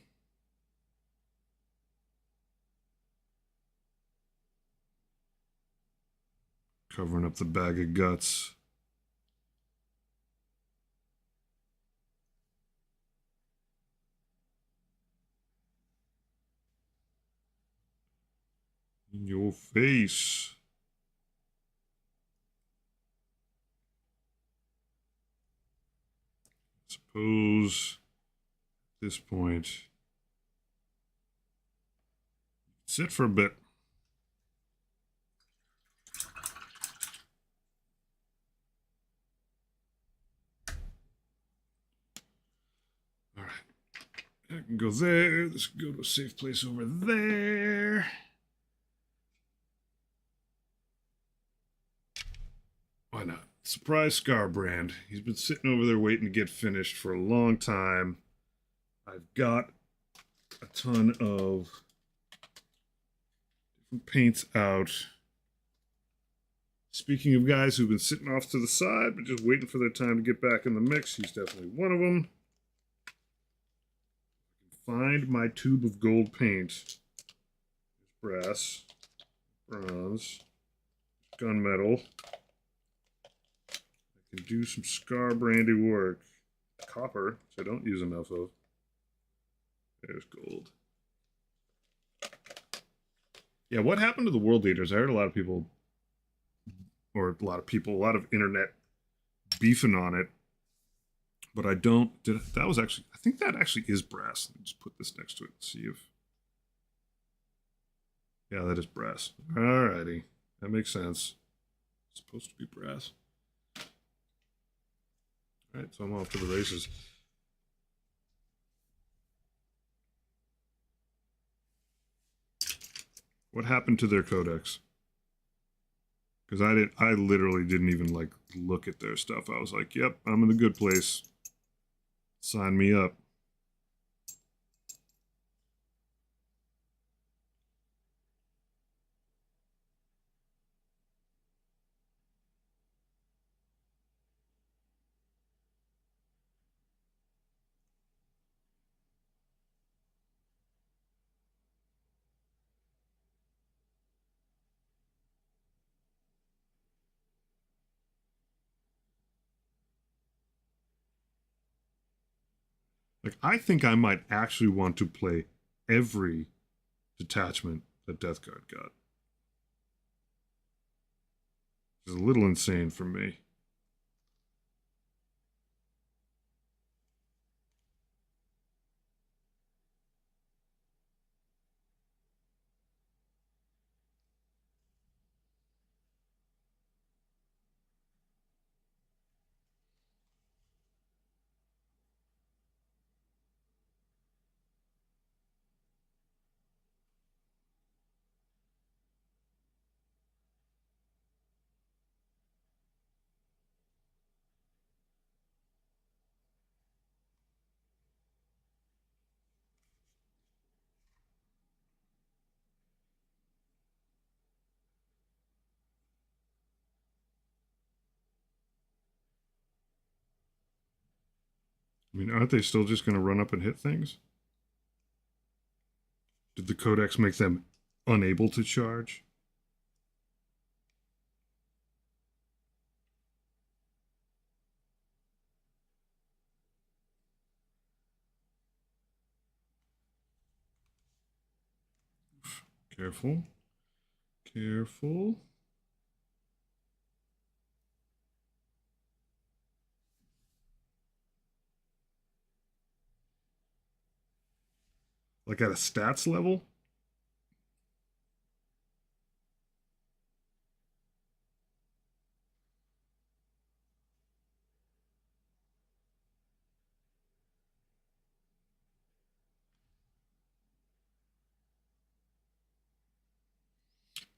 Covering up the bag of guts. In your face. Suppose at this point, sit for a bit. All right. I can go there. This can go to a safe place over there. Why not? Surprise Scarbrand. He's been sitting over there waiting to get finished for a long time. I've got a ton of different paints out. Speaking of guys who've been sitting off to the side but just waiting for their time to get back in the mix, he's definitely one of them. Find my tube of gold paint. There's brass, bronze, gunmetal. I can do some Scarbrandy work. Copper, which I don't use enough of. There's gold. Yeah, what happened to the World Eaters? I heard a lot of people, a lot of internet beefing on it. But I don't, that was actually, I think that actually is brass. Let me just put this next to it and see if, yeah, that is brass. Alrighty, that makes sense. It's supposed to be brass. Alright, so I'm off to the races. What happened to their codex? Because I literally didn't even like look at their stuff. I was like, yep, I'm in the good place. Sign me up. Like, I think I might actually want to play every detachment that Death Guard got. It's a little insane for me. I mean, aren't they still just going to run up and hit things? Did the codex make them unable to charge? Careful. Careful. Like at a stats level?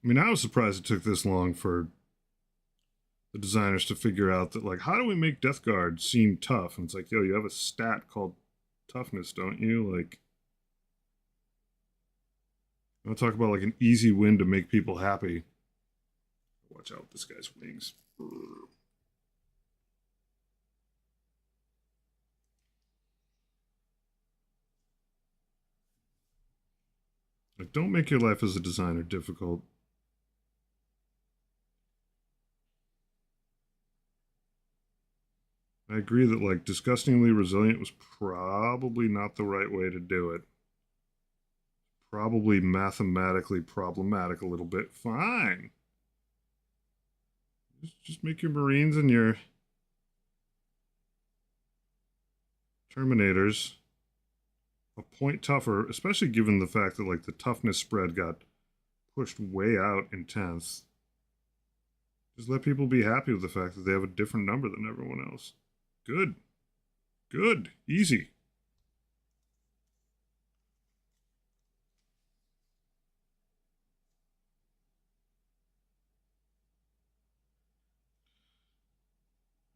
I mean, I was surprised it took this long for the designers to figure out that, like, how do we make Death Guard seem tough? And it's like, yo, you have a stat called toughness, don't you? Like, I'll talk about like an easy win to make people happy. Watch out with this guy's wings. Like, don't make your life as a designer difficult. I agree that like disgustingly resilient was probably not the right way to do it. probably mathematically problematic a little bit. Fine. Just make your Marines and your Terminators a point tougher, especially given the fact that like the toughness spread got pushed way out in 10th. Just let people be happy with the fact that they have a different number than everyone else. Good. Good. Easy.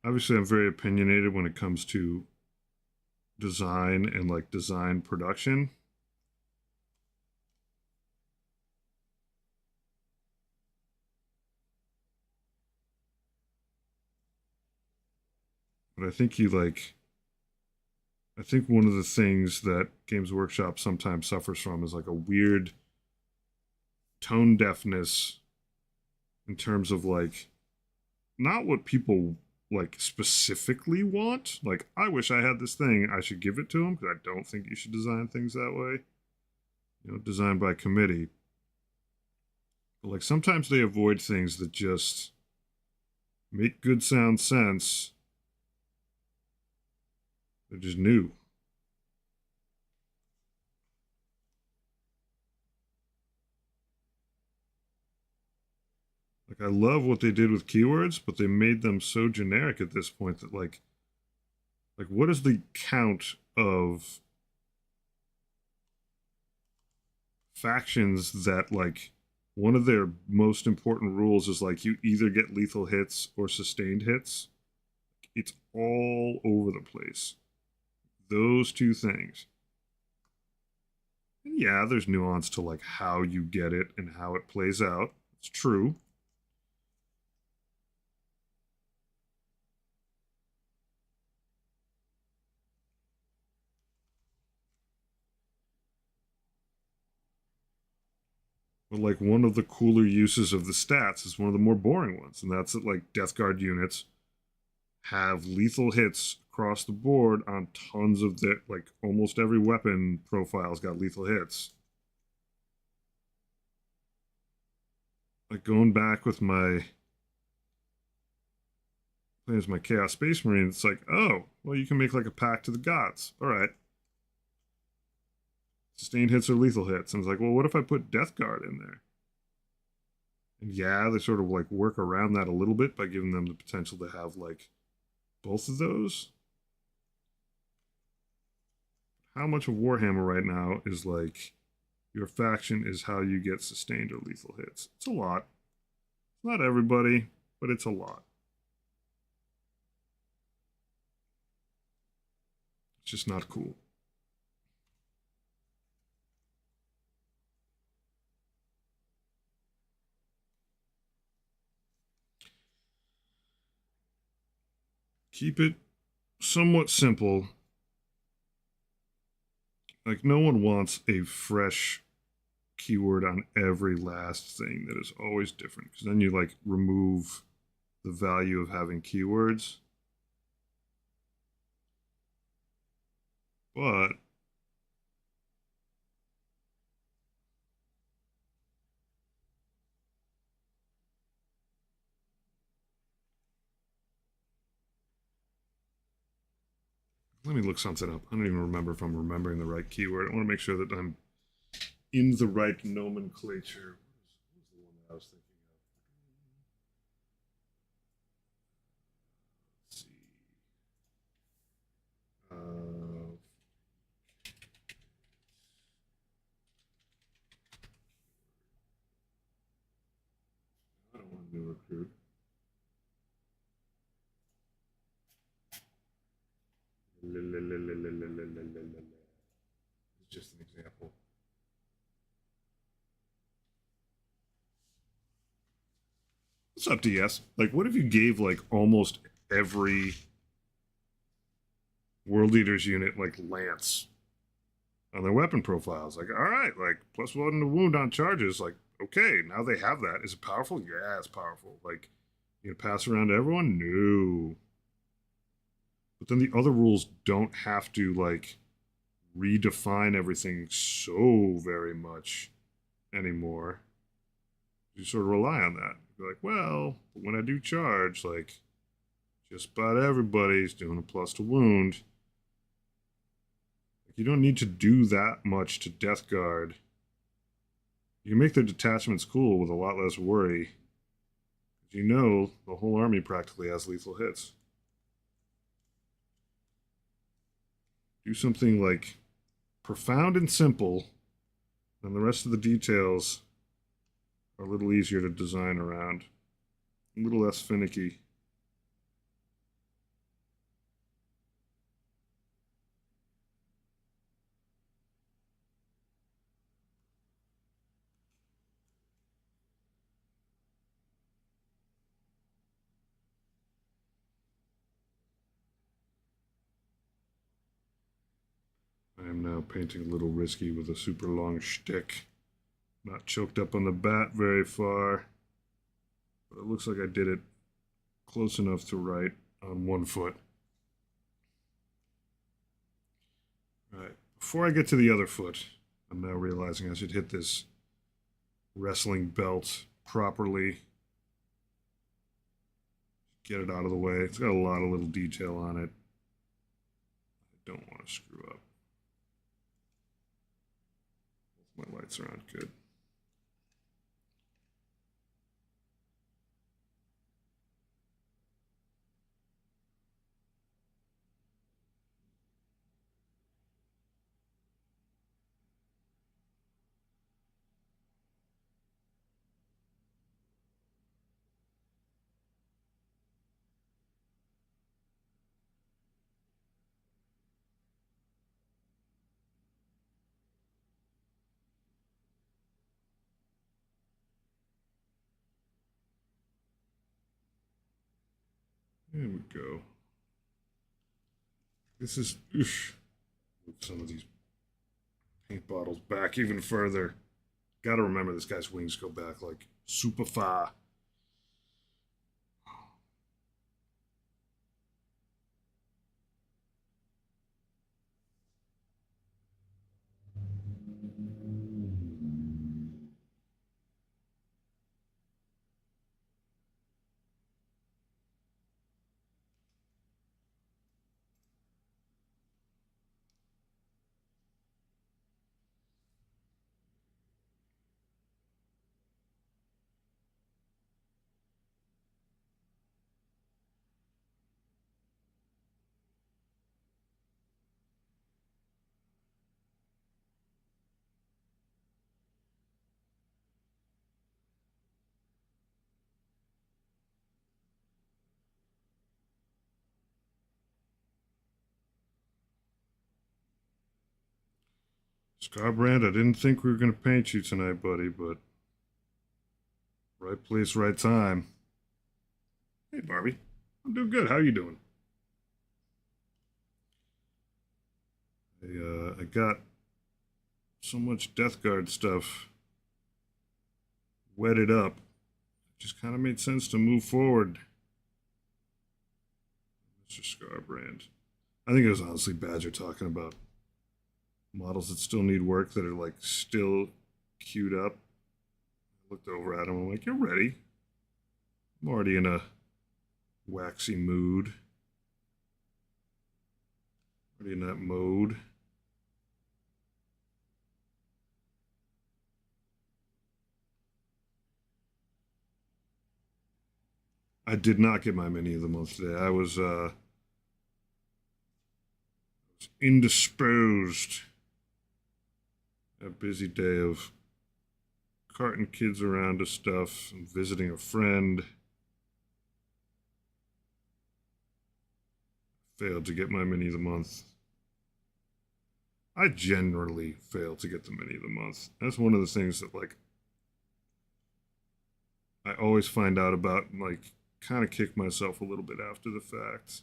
Obviously, I'm very opinionated when it comes to design and like design production. But I think I think one of the things that Games Workshop sometimes suffers from is like a weird tone deafness in terms of like not what people like specifically want. Like, I wish I had this thing, I should give it to them because I don't think you should design things that way. You know, designed by committee. But like sometimes they avoid things that just make good sound sense. They're just new. Like I love what they did with keywords, but they made them so generic at this point that like what is the count of factions that like one of their most important rules is like you either get lethal hits or sustained hits? It's all over the place. Those two things. And yeah, there's nuance to like how you get it and how it plays out. It's true. But like one of the cooler uses of the stats is one of the more boring ones, and that's that like Death Guard units have lethal hits across the board on tons of their like almost every weapon profile's got lethal hits. Like going back with my as my Chaos Space Marine, it's like, oh, well, you can make like a pact to the gods. All right. Sustained hits or lethal hits. And it's like, well, what if I put Death Guard in there? And yeah, they sort of like work around that a little bit by giving them the potential to have like both of those. How much of Warhammer right now is like your faction is how you get sustained or lethal hits? It's a lot. Not everybody, but it's a lot. It's just not cool. Keep it somewhat simple. Like, no one wants a fresh keyword on every last thing that is always different, because then you like remove the value of having keywords. But let me look something up. I don't even remember if I'm remembering the right keyword. I want to make sure that I'm in the right nomenclature. What was the one that I was thinking of? Let's see. I don't want to recruit. It's just an example. What's up, DS? Like, what if you gave like almost every World Eaters unit like Lance on their weapon profiles? Like, all right, like +1 to wound on charges. Like, okay, now they have that. Is it powerful? Yeah, it's powerful. Like, you know, pass around to everyone? No. But then the other rules don't have to like redefine everything so very much anymore. You sort of rely on that. You're like, well, but when I do charge, like, just about everybody's doing a plus to wound. Like, you don't need to do that much to Death Guard. You can make their detachments cool with a lot less worry. You know the whole army practically has lethal hits. Do something like profound and simple, and the rest of the details are a little easier to design around, a little less finicky. I am now painting a little risky with a super long shtick. Not choked up on the bat very far, but it looks like I did it close enough to write on 1 foot. All right, before I get to the other foot, I'm now realizing I should hit this wrestling belt properly. Get it out of the way. It's got a lot of little detail on it. I don't want to screw up. My lights are on. Good. There we go. This is move some of these paint bottles back even further. Got to remember this guy's wings go back like super far. Scarbrand, I didn't think we were going to paint you tonight, buddy, but right place, right time. Hey, Barbie. I'm doing good. How you doing? I got so much Death Guard stuff wetted up. It just kind of made sense to move forward. Mr. Scarbrand. I think it was honestly Badger talking about models that still need work that are like still queued up. I looked over at him. I'm like, you're ready. I'm already in a waxy mood. Already in that mode. I did not get my mini of the month today. I was indisposed. A busy day of carting kids around to stuff and visiting a friend. Failed to get my mini of the month. I generally fail to get the mini of the month. That's one of the things that like I always find out about and like kind of kick myself a little bit after the fact.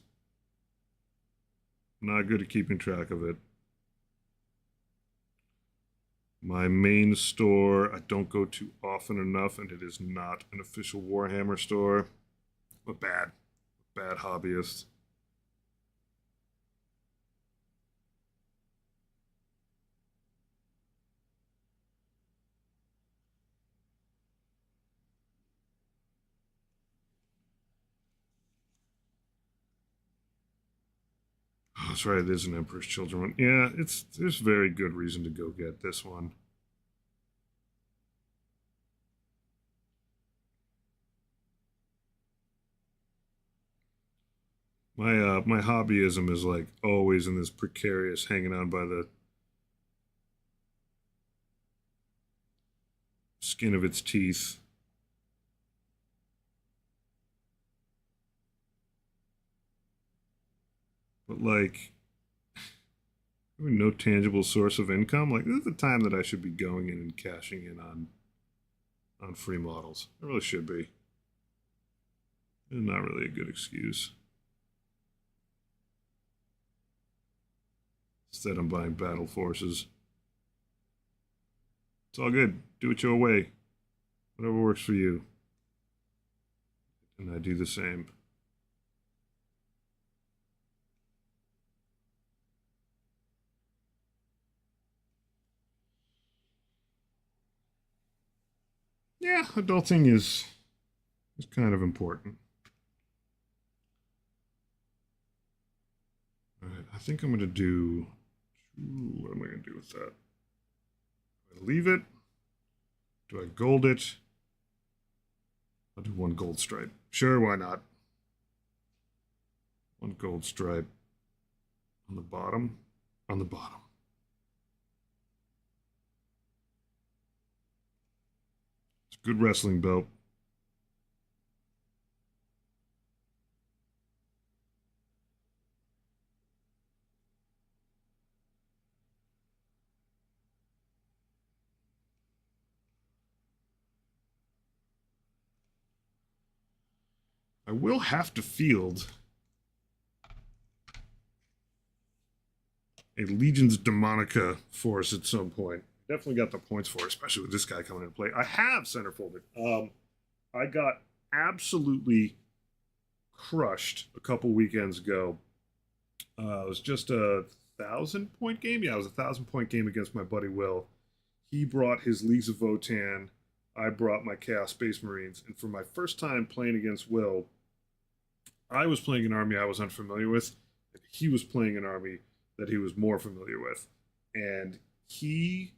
Not good at keeping track of it. My main store, I don't go to often enough, and it is not an official Warhammer store. I'm a bad hobbyist. that's right. It is an Emperor's Children one. Yeah, there's very good reason to go get this one. My hobbyism is like always in this precarious hanging on by the skin of its teeth. But like having no tangible source of income, like this is the time that I should be going in and cashing in on free models. I really should be. It's not really a good excuse. Instead, I'm buying battle forces. It's all good. Do it your way. Whatever works for you. And I do the same. Yeah, adulting is kind of important. All right, I think I'm going to do. What am I going to do with that? Do I leave it? Do I gold it? I'll do one gold stripe. Sure, why not? One gold stripe on the bottom. On the bottom. It's a good wrestling belt. I will have to field a Legions Demonica force at some point. Definitely got the points for it, especially with this guy coming into play. I have centerfolded. I got absolutely crushed a couple weekends ago. It was just a 1,000-point game. Yeah, it was a 1,000-point game against my buddy Will. He brought his Leagues of Votann. I brought my Chaos Space Marines. And for my first time playing against Will, I was playing an army I was unfamiliar with. And he was playing an army that he was more familiar with. And he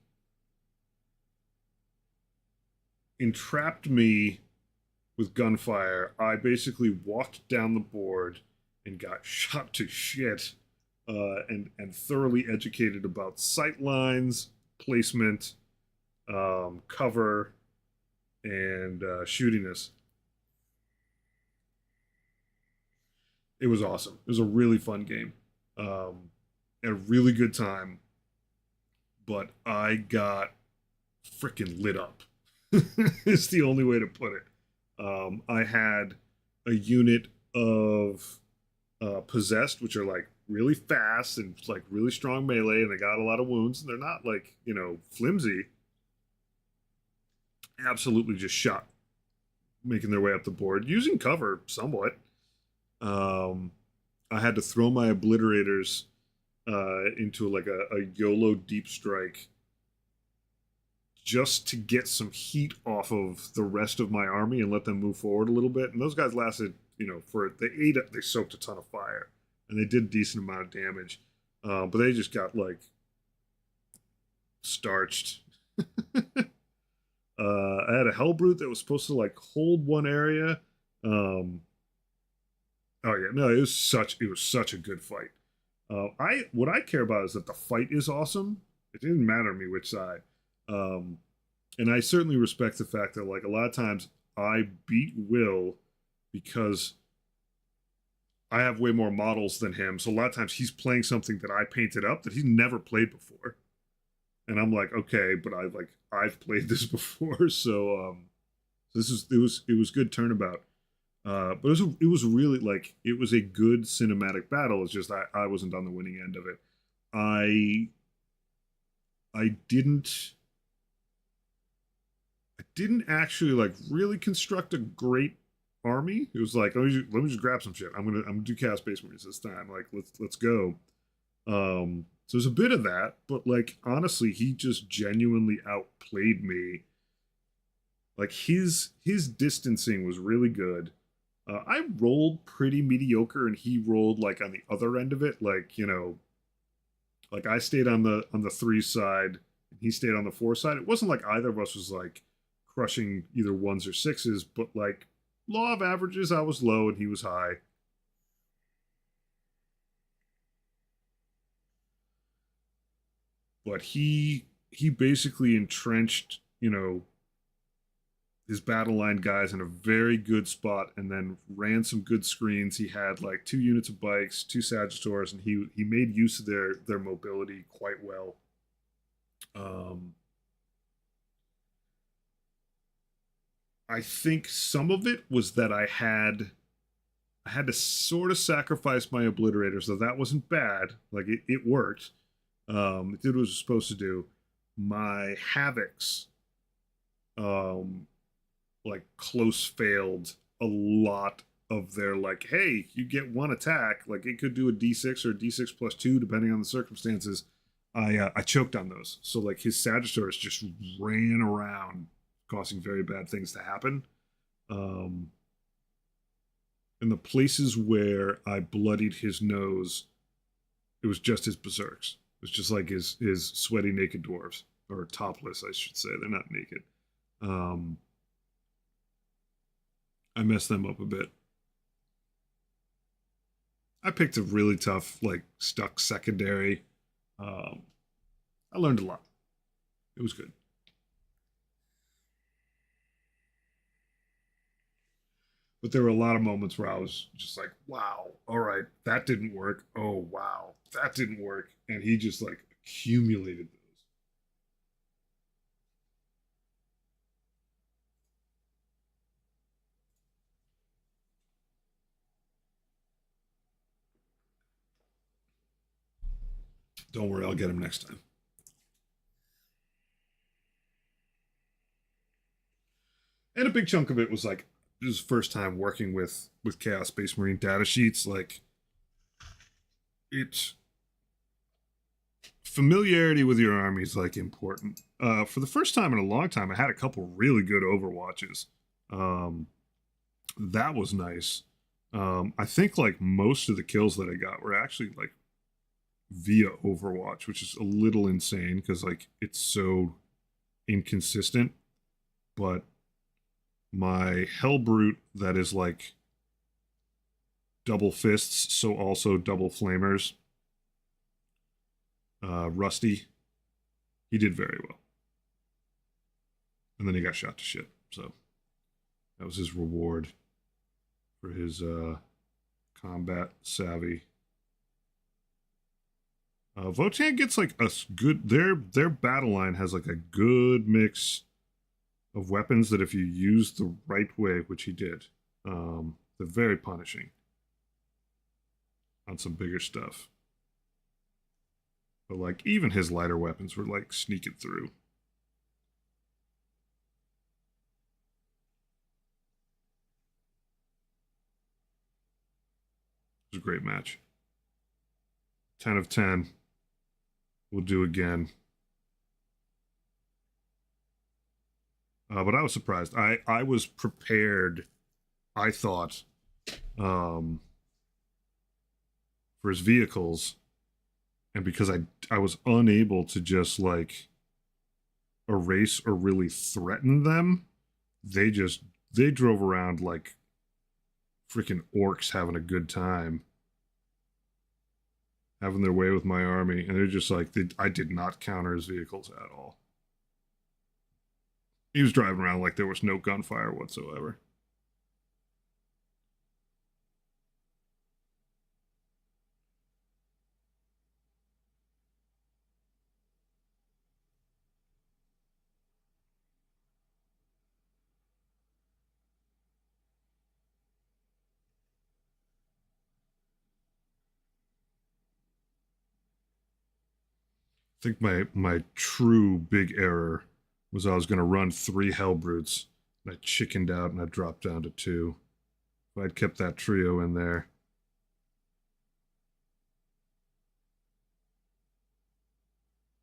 entrapped me with gunfire. I basically walked down the board and got shot to shit, and thoroughly educated about sight lines, placement, cover, and shootiness. It was awesome. It was a really fun game. A really good time, but I got freaking lit up. It's the only way to put it. I had a unit of possessed, which are like really fast and like really strong melee, and they got a lot of wounds, and they're not like, flimsy. Absolutely just shot, making their way up the board, using cover somewhat. I had to throw my obliterators into like a YOLO deep strike just to get some heat off of the rest of my army and let them move forward a little bit. And those guys lasted, they soaked a ton of fire and they did a decent amount of damage. But they just got like starched. I had a Hellbrute that was supposed to like hold one area. Oh yeah, no, it was such a good fight. What I care about is that the fight is awesome. It didn't matter to me which side. And I certainly respect the fact that like a lot of times I beat Will because I have way more models than him. So a lot of times he's playing something that I painted up that he's never played before. And I'm like, okay, but I've played this before, so it was good turnabout. But it was really like it was a good cinematic battle. It's just I wasn't on the winning end of it. I didn't actually like really construct a great army. It was like let me just grab some shit. I'm gonna do Chaos Space Marines this time. Like let's go. So there's a bit of that, but like honestly, he just genuinely outplayed me. Like his distancing was really good. I rolled pretty mediocre, and he rolled like on the other end of it. Like, you know, like I stayed on the 3 side, and he stayed on the 4 side. It wasn't like either of us was like crushing either ones or sixes, but like law of averages, I was low and he was high. But he basically entrenched, you know, his battle line guys in a very good spot, and then ran some good screens. He had like 2 units of bikes, 2 Sagittars, and he made use of their mobility quite well. Um, I think some of it was that I had to sort of sacrifice my obliterator, so that wasn't bad. Like it worked. It did what it was supposed to do. My havocs, um, like close failed a lot of their like, hey, you get 1 attack. Like it could do a D6 or a D6 +2 depending on the circumstances. I choked on those. So like his Sagittars just ran around, causing very bad things to happen. Um, in the places where I bloodied his nose, it was just his berserks. It was just like his sweaty naked dwarves, or topless, I should say. They're not naked. Um, I messed them up a bit. I picked a really tough, like stuck secondary. Um, I learned a lot. It was good. But there were a lot of moments where I was just like, wow, all right, that didn't work. Oh, wow, that didn't work. And he just like accumulated those. Don't worry, I'll get him next time. And a big chunk of it was like, this was the first time working with Chaos Space Marine data sheets. Like, it's familiarity with your army is like important. For the first time in a long time, I had a couple really good Overwatches. Um, that was nice. I think like most of the kills that I got were actually like via Overwatch, which is a little insane because like it's so inconsistent. But my Hellbrute that is like double fists, so also double flamers, Rusty, he did very well. And then he got shot to shit. So that was his reward for his combat savvy. Votann gets like a good their battle line has like a good mix of weapons that if you use the right way, which he did, they're very punishing on some bigger stuff. But like even his lighter weapons were like sneaking through. It was a great match. 10 of 10. We'll do again. But I was surprised. I was prepared, I thought, um, for his vehicles, and because I was unable to just like erase or really threaten them, they just they drove around like freaking orcs having a good time, having their way with my army, and they're just like I did not counter his vehicles at all. He was driving around like there was no gunfire whatsoever. I think my true big error was I was going to run 3 Hellbrutes, and I chickened out and I dropped down to 2. If I'd kept that trio in there,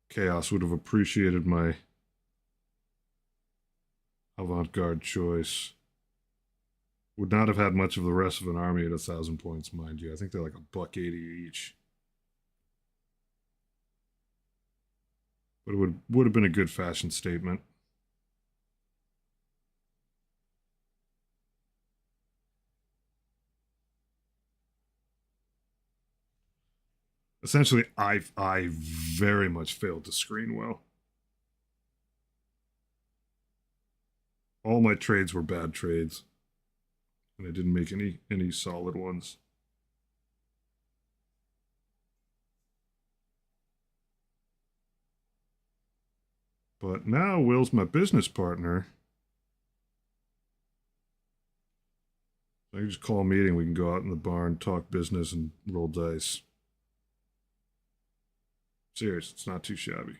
Chaos would have appreciated my avant-garde choice. Would not have had much of the rest of an army at 1,000 points, mind you. I think they're like $1.80 each. But it would have been a good fashion statement. Essentially, I very much failed to screen well. All my trades were bad trades, and I didn't make any solid ones. But now Will's my business partner. I can just call a meeting. We can go out in the barn, talk business, and roll dice. Serious, it's not too shabby.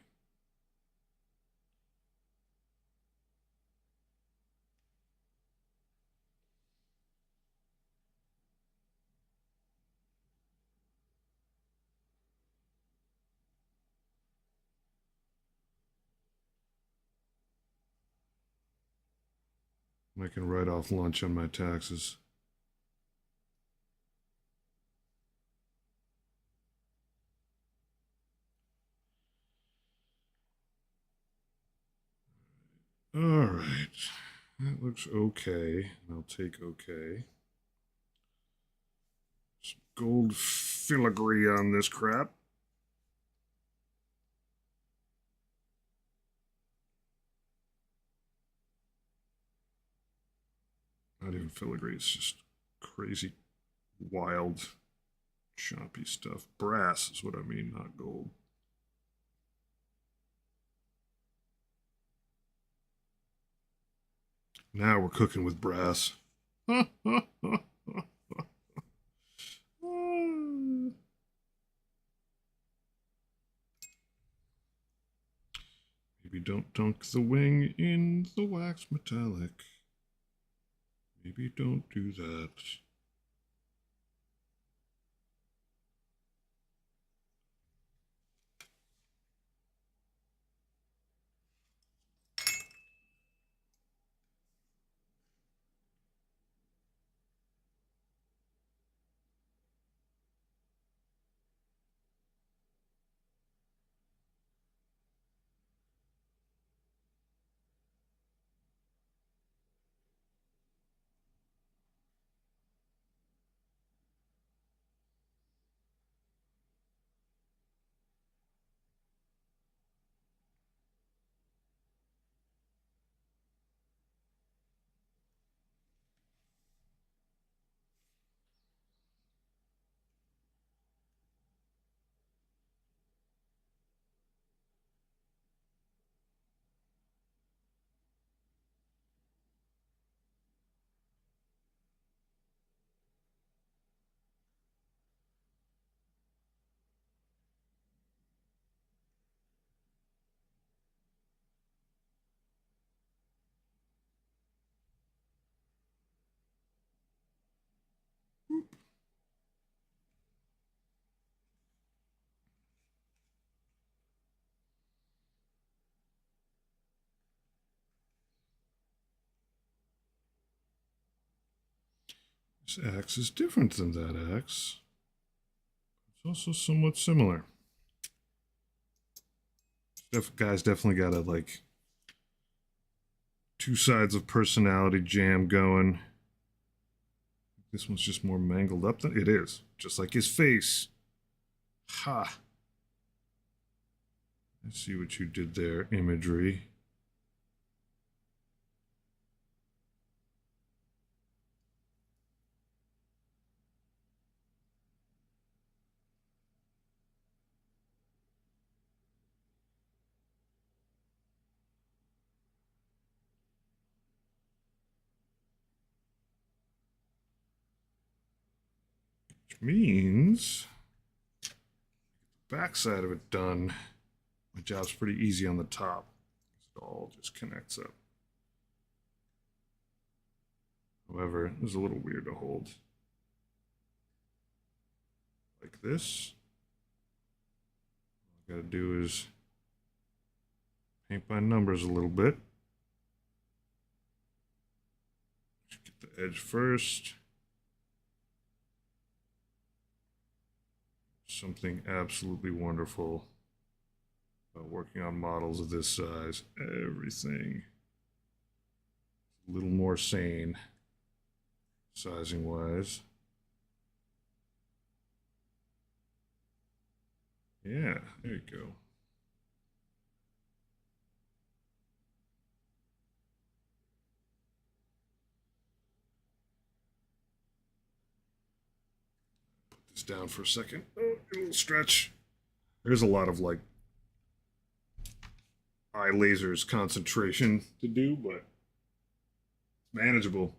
I can write off lunch on my taxes. All right. That looks okay. I'll take okay. Some gold filigree on this crap. Not even filigree, it's just crazy, wild, choppy stuff. Brass is what I mean, not gold. Now we're cooking with brass. Maybe don't dunk the wing in the wax metallic. Maybe don't do that. This axe is different than that axe. It's also somewhat similar. Guy's definitely got a like two sides of personality jam going. This one's just more mangled up than it is, just like his face. Ha! I see what you did there, imagery. Which means the backside of it done. My job's pretty easy on the top. It all just connects up. However, it was a little weird to hold. Like this. All I gotta do is paint by numbers a little bit. Get the edge first. Something absolutely wonderful about working on models of this size. Everything a little more sane, sizing wise. Yeah, there you go. Put this down for a second. Oh, a little stretch. There's a lot of like eye lasers concentration to do, but it's manageable.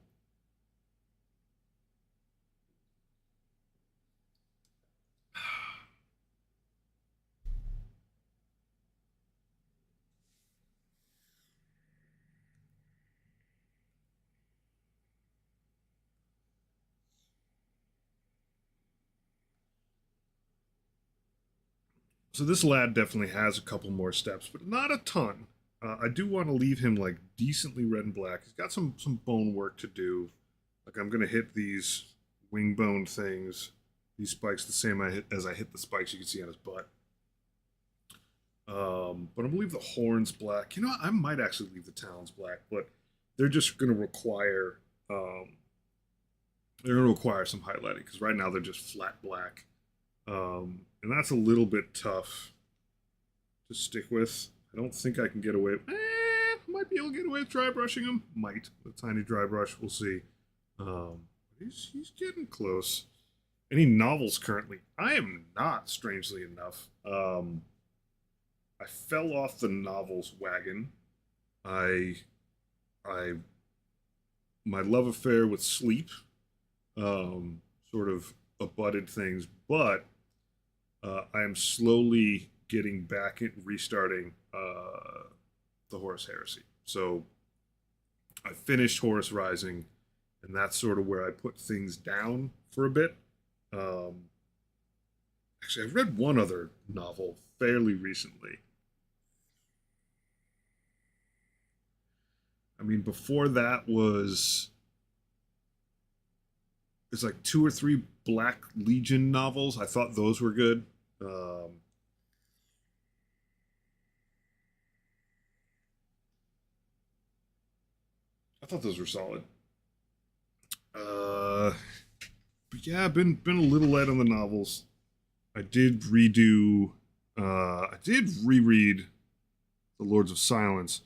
So this lad definitely has a couple more steps, but not a ton. I do want to leave him like decently red and black. He's got some bone work to do. Like I'm gonna hit these wing bone things, these spikes the same as I hit the spikes you can see on his butt. But I'm gonna leave the horns black. You know, I might actually leave the talons black, but they're just gonna require some highlighting because right now they're just flat black. And that's a little bit tough to stick with. I don't think I can get away. Might be able to get away with dry brushing them. Might. A tiny dry brush. We'll see. He's getting close. Any novels currently? I am not, strangely enough. I fell off the novels wagon. I my love affair with sleep sort of abutted things, but I am slowly getting back and restarting the Horus Heresy. So I finished Horus Rising, and that's sort of where I put things down for a bit. Actually, I've read one other novel fairly recently. I mean, before that was it's like two or three Black Legion novels. I thought those were good. I thought those were solid. But yeah, been a little light on the novels. I did redo. I did reread the Lords of Silence,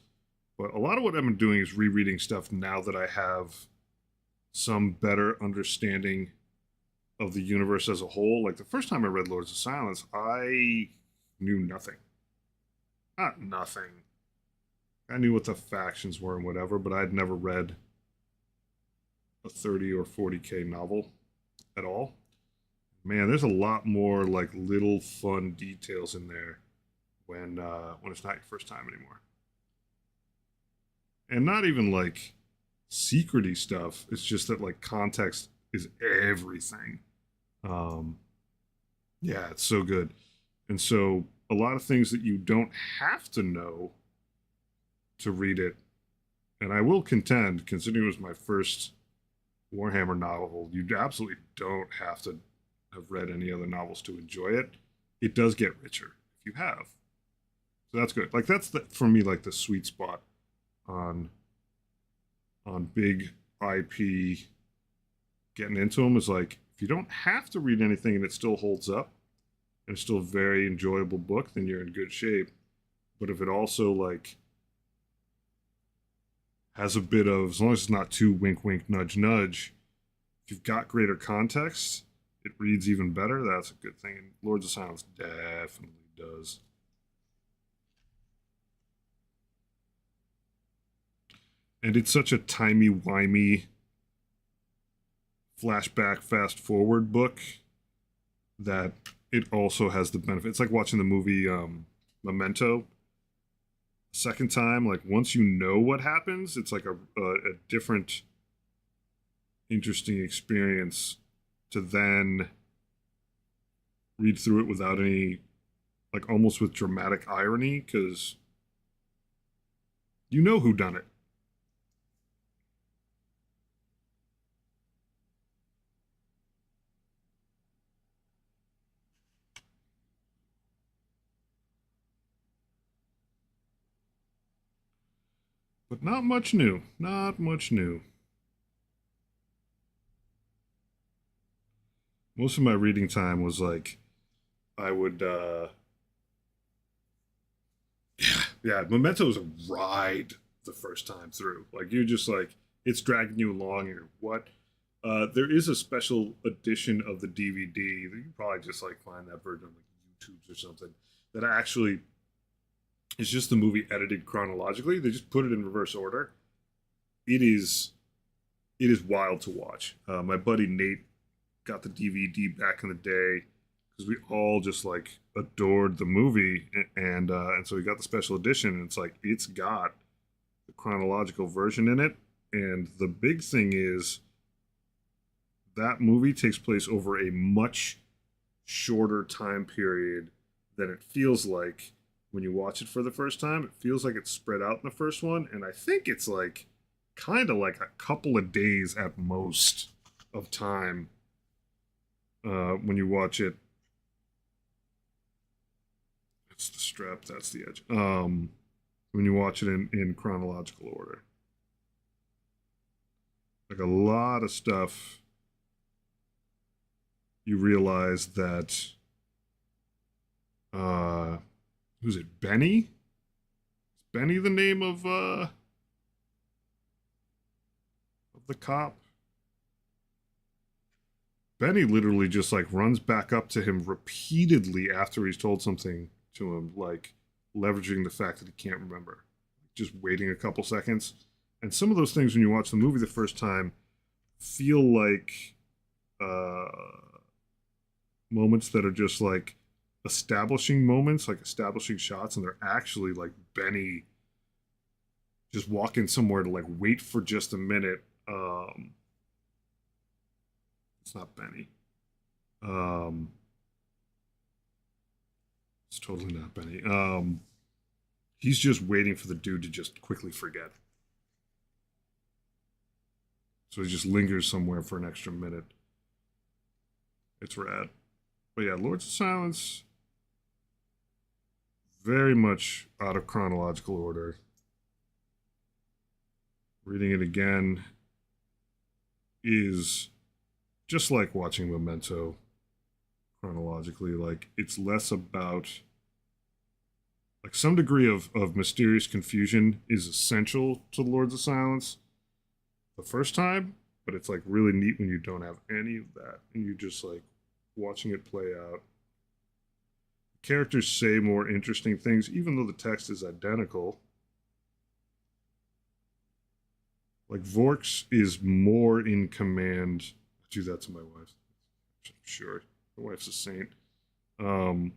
but a lot of what I've been doing is rereading stuff now that I have some better understanding of the universe as a whole. Like the first time I read Lords of Silence, I knew nothing. Not nothing. I knew what the factions were and whatever, but I'd never read a 30 or 40K novel at all. Man, there's a lot more like little fun details in there when it's not your first time anymore. And not even like secrety stuff. It's just that like context is everything. Um, yeah, it's so good. And so a lot of things that you don't have to know to read it. And I will contend, considering it was my first Warhammer novel, you absolutely don't have to have read any other novels to enjoy it. It does get richer if you have. So that's good. Like that's for me like the sweet spot on big IP getting into them is like if you don't have to read anything and it still holds up and it's still a very enjoyable book, then you're in good shape. But if it also like has a bit of, as long as it's not too wink wink nudge nudge, if you've got greater context, it reads even better. That's a good thing. And Lords of Silence definitely does. And it's such a timey-wimey flashback fast forward book that it also has the benefit. It's like watching the movie Memento second time. Like once you know what happens, it's like a different interesting experience to then read through it without any, like almost with dramatic irony, because you know who done it. but not much new. Not much new. Most of my reading time was like I would yeah, Memento was a ride the first time through. Like you're just like it's dragging you along. You're what? There is a special edition of the DVD. You can probably just like find that version on like YouTube or something. That actually is just the movie edited chronologically. They just put it in reverse order. It is it is wild to watch. My buddy Nate got the DVD back in the day because we all just like adored the movie, and so we got the special edition. And it's like it's got the chronological version in it, and the big thing is that movie takes place over a much shorter time period than it feels like when you watch it for the first time. It feels like it's spread out in the first one, and I think it's like kind of like a couple of days at most of time when you watch it. It's the strap, that's the edge. When you watch it in chronological order, like a lot of stuff, you realize that who's it? Benny? Is Benny the name of the cop? Benny literally just like runs back up to him repeatedly after he's told something to him, like leveraging the fact that he can't remember, just waiting a couple seconds. And some of those things, when you watch the movie the first time, feel like uh, moments that are just like establishing moments, like establishing shots, and they're actually like Benny just walking somewhere to like wait for just a minute. It's not Benny. Um, it's totally not Benny. He's just waiting for the dude to just quickly forget. So he just lingers somewhere for an extra minute. It's rad. But yeah, Lords of Silence, very much out of chronological order. Reading it again is just like watching Memento chronologically. Like it's less about like some degree of mysterious confusion is essential to Lords of Silence the first time, but it's like really neat when you don't have any of that and you just like watching it play out. Characters say more interesting things, even though the text is identical. Like Vorks is more in command. I do that to my wife. I'm sure my wife's a saint. Um,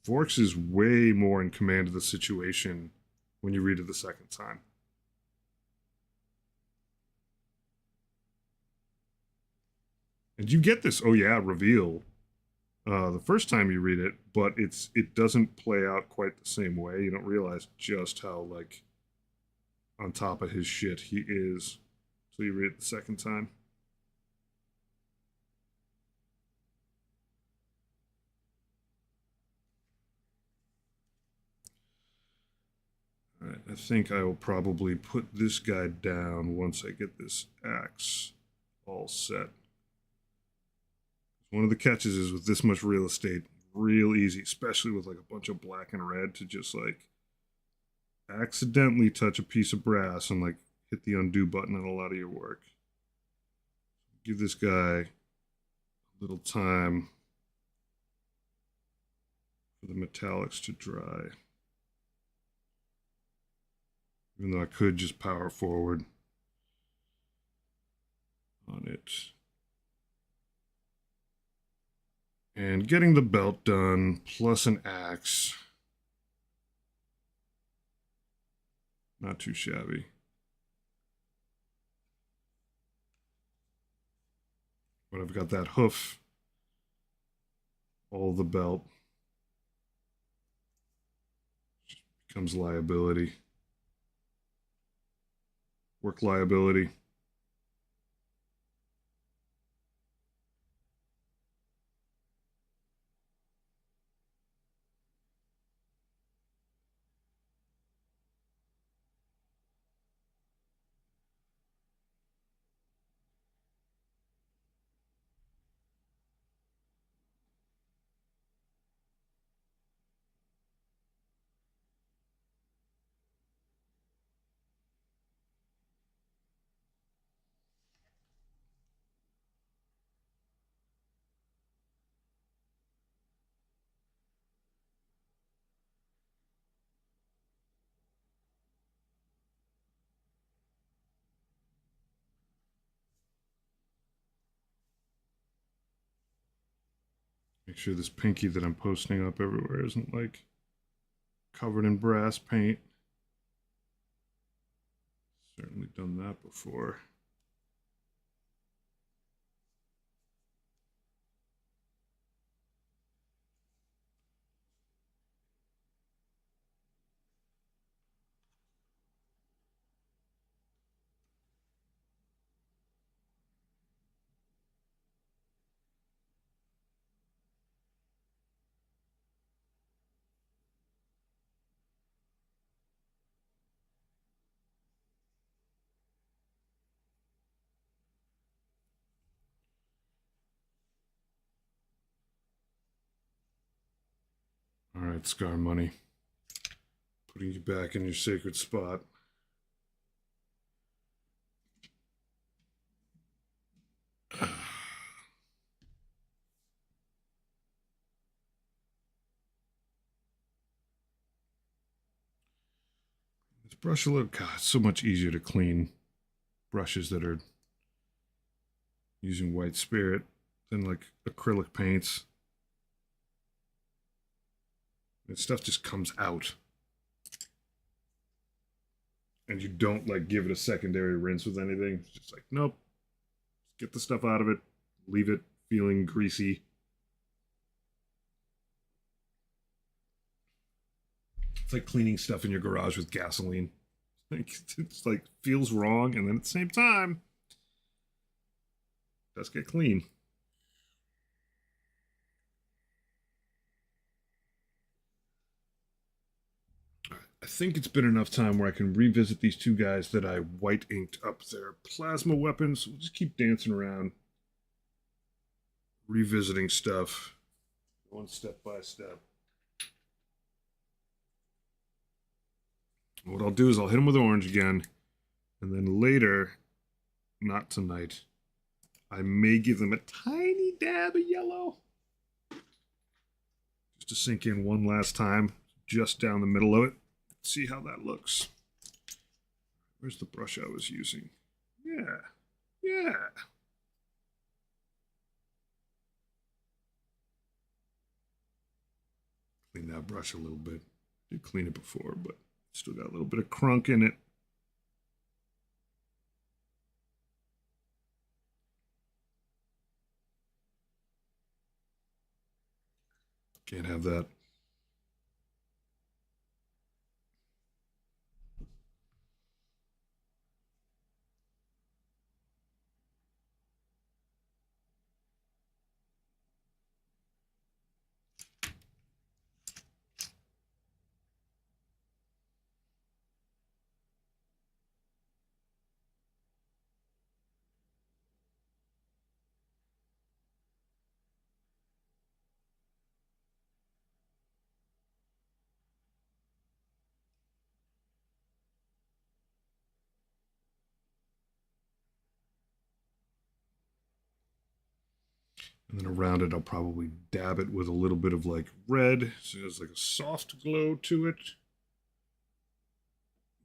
Vorks is way more in command of the situation when you read it the second time. And you get this, oh yeah, reveal the first time you read it, but it doesn't play out quite the same way. You don't realize just how like on top of his shit he is until you read it the second time. All right, I think I will probably put this guy down once I get this axe all set. One of the catches is with this much real estate, real easy, especially with like a bunch of black and red, to just like accidentally touch a piece of brass and like hit the undo button on a lot of your work. Give this guy a little time for the metallics to dry. Even though I could just power forward on it. And getting the belt done, plus an axe. Not too shabby. But I've got that hoof, all the belt. Just becomes liability. Work liability. Make sure this pinky that I'm posting up everywhere isn't like covered in brass paint. Certainly done that before. All right, Scar Money. Putting you back in your sacred spot. This brush a little, God, it's so much easier to clean brushes that are using white spirit than like acrylic paints. And stuff just comes out. And you don't like give it a secondary rinse with anything. It's just like, nope. Get the stuff out of it. Leave it feeling greasy. It's like cleaning stuff in your garage with gasoline. Like, it's like feels wrong, and then at the same time, it does get clean. I think it's been enough time where I can revisit these two guys that I white inked up their plasma weapons. We'll just keep dancing around, revisiting stuff, one step by step. What I'll do is I'll hit them with orange again, and then later, not tonight, I may give them a tiny dab of yellow. Just to sink in one last time, just down the middle of it. See how that looks. Where's the brush I was using? Yeah. Clean that brush a little bit. Did clean it before, but still got a little bit of crunk in it. Can't have that. And then around it, I'll probably dab it with a little bit of like red, so there's like a soft glow to it.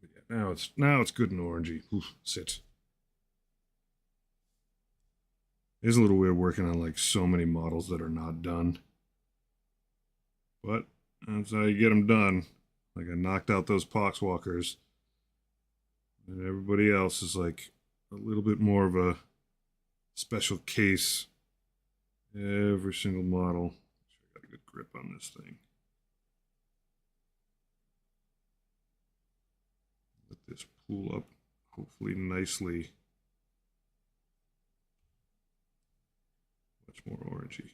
But yeah, now it's good and orangey. Oof, sit. It is a little weird working on like so many models that are not done, but that's how you get them done. Like I knocked out those poxwalkers, and everybody else is like a little bit more of a special case. Every single model. Make sure I got a good grip on this thing. Let this pool up, hopefully nicely. Much more orangey.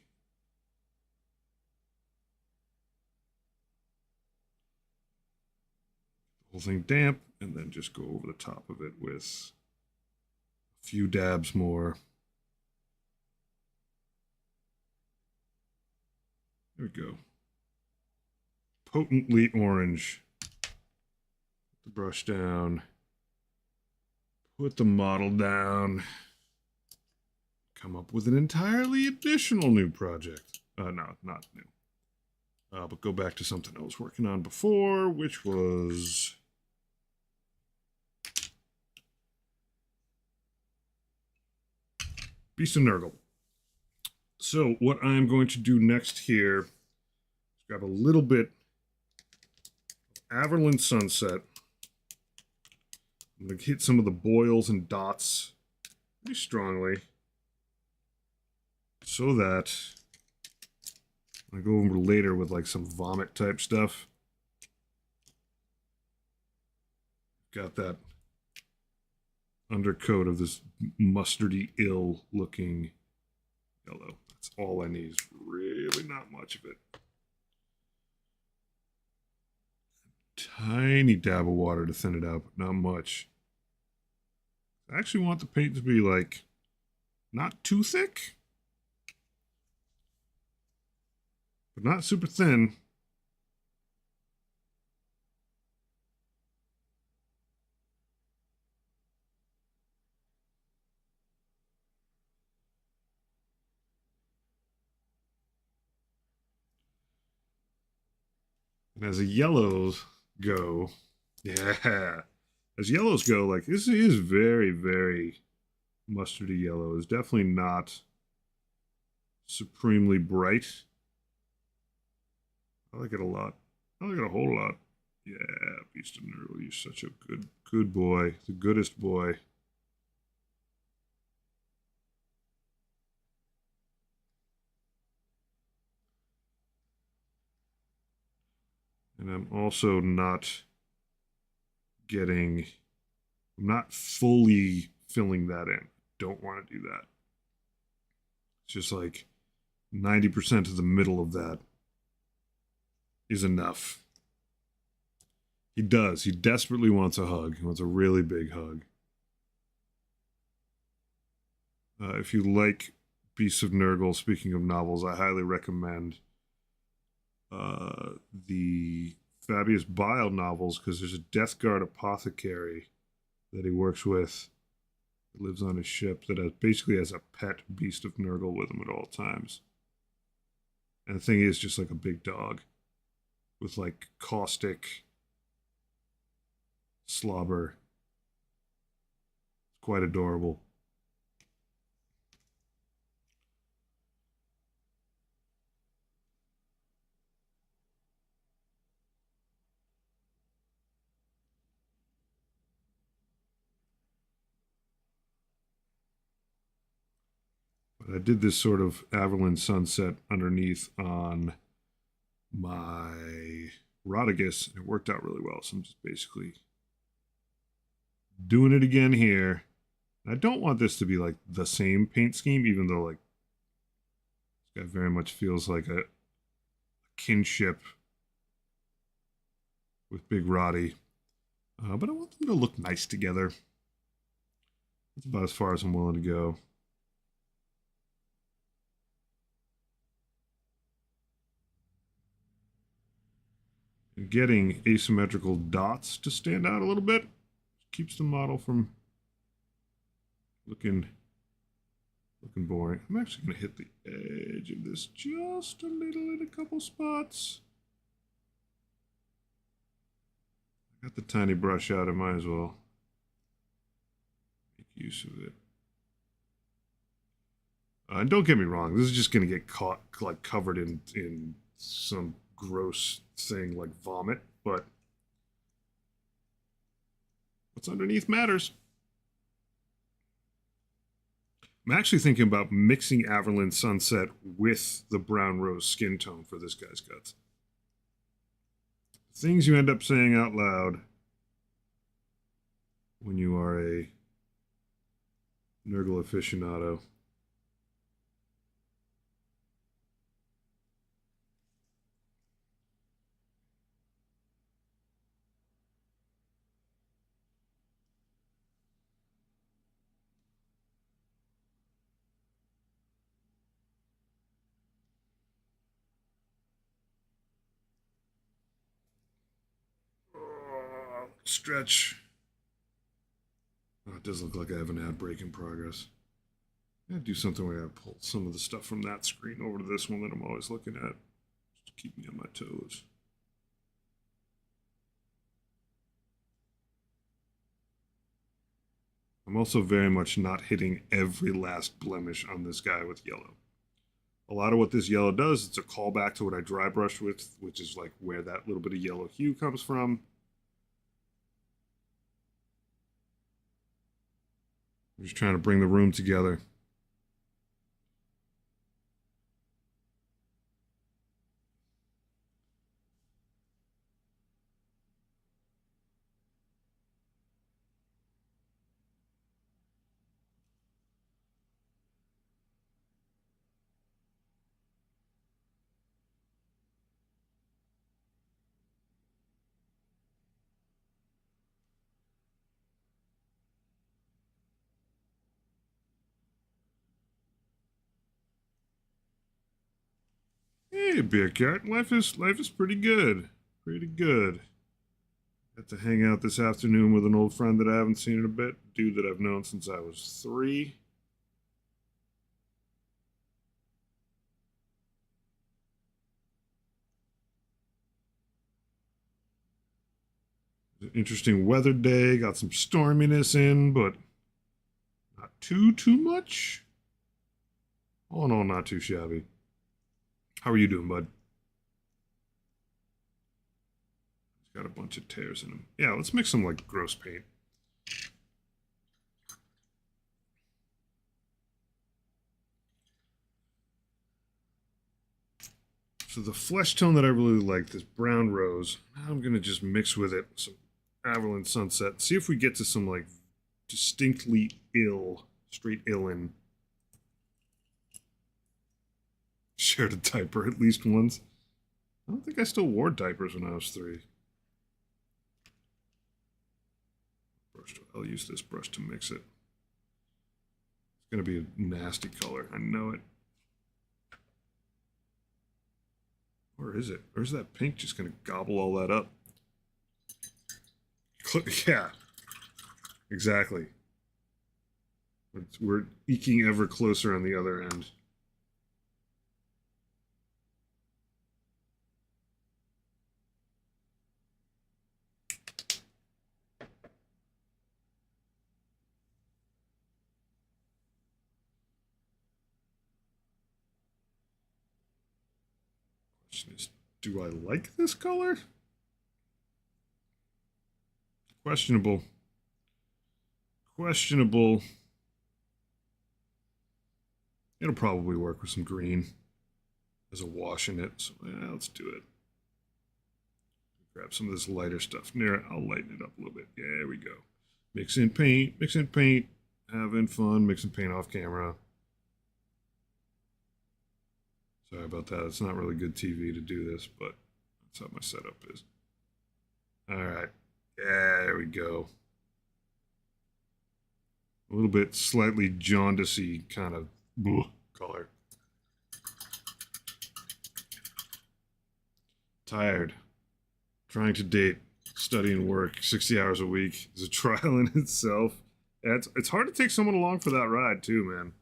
The whole thing damp, and then just go over the top of it with a few dabs more. There we go. Potently orange. Put the brush down. Put the model down. Come up with an entirely additional new project. No, not new. But go back to something I was working on before, which was Beast of Nurgle. So what I'm going to do next here is grab a little bit of Averland Sunset. I'm going to hit some of the boils and dots pretty strongly so that I go over later with like some vomit type stuff. Got that undercoat of this mustardy ill looking yellow. That's all I need. Is really not much of it. Tiny dab of water to thin it out, but not much. I actually want the paint to be like not too thick, but not super thin. And as the yellows go, yeah, as yellows go, like this is very, very mustardy yellow. It's definitely not supremely bright. I like it a lot. I like it a whole lot. Yeah, Beast of Nurgle, you're such a good boy. The goodest boy. And I'm also not getting, I'm not fully filling that in. Don't want to do that. It's just like 90% of the middle of that is enough. He does. He desperately wants a hug. He wants a really big hug. If you like Beasts of Nurgle, speaking of novels, I highly recommend the Fabius Bile novels because there's a Death Guard apothecary that he works with that lives on his ship that basically has a pet Beast of Nurgle with him at all times. And the thing is just like a big dog with like caustic slobber. It's quite adorable. But I did this sort of Averland Sunset underneath on my Rotigus, and it worked out really well. So I'm just basically doing it again here. I don't want this to be like the same paint scheme, even though like this guy very much feels like a kinship with Big Roddy. But I want them to look nice together. That's about as far as I'm willing to go. And getting asymmetrical dots to stand out a little bit keeps the model from looking boring. I'm actually going to hit the edge of this just a little in a couple spots. I got the tiny brush out, I might as well make use of it. And don't get me wrong, this is just going to get caught, like covered in some gross thing like vomit, but what's underneath matters. I'm actually thinking about mixing Averland Sunset with the brown rose skin tone for this guy's guts. Things you end up saying out loud when you are a Nurgle aficionado. Stretch. Oh, it does look like I have an ad break in progress. I'm going to do something where I pull some of the stuff from that screen over to this one that I'm always looking at. Just to keep me on my toes. I'm also very much not hitting every last blemish on this guy with yellow. A lot of what this yellow does, it's a callback to what I dry brushed with, which is like where that little bit of yellow hue comes from. I'm just trying to bring the room together. Hey, Beer Cat, life is pretty good. Pretty good. Got to hang out this afternoon with an old friend that I haven't seen in a bit, dude that I've known since I was 3. An interesting weather day, got some storminess in, but not too much. All in all, not too shabby. How are you doing, bud? It's got a bunch of tears in him. Yeah, let's mix some like gross paint. So the flesh tone that I really like, this brown rose, I'm gonna just mix with it some Averland Sunset. See if we get to some like distinctly ill, straight illin. Shared a diaper at least once. I don't think I still wore diapers when I was 3. I'll use this brush to mix it. It's gonna be a nasty color. I know it. Or is it? Or is that pink just gonna gobble all that up? Yeah, exactly. We're eking ever closer on the other end. Question is, do I like this color? Questionable. Questionable. It'll probably work with some green as a wash in it. So yeah, let's do it. Grab some of this lighter stuff near it. I'll lighten it up a little bit. There we go. Mix in paint, having fun, mixing paint off camera. Sorry about that. It's not really good TV to do this, but that's how my setup is. All right. Yeah, there we go. A little bit slightly jaundicey kind of color. Tired. Trying to date, study and work 60 hours a week is a trial in itself. It's hard to take someone along for that ride too, man.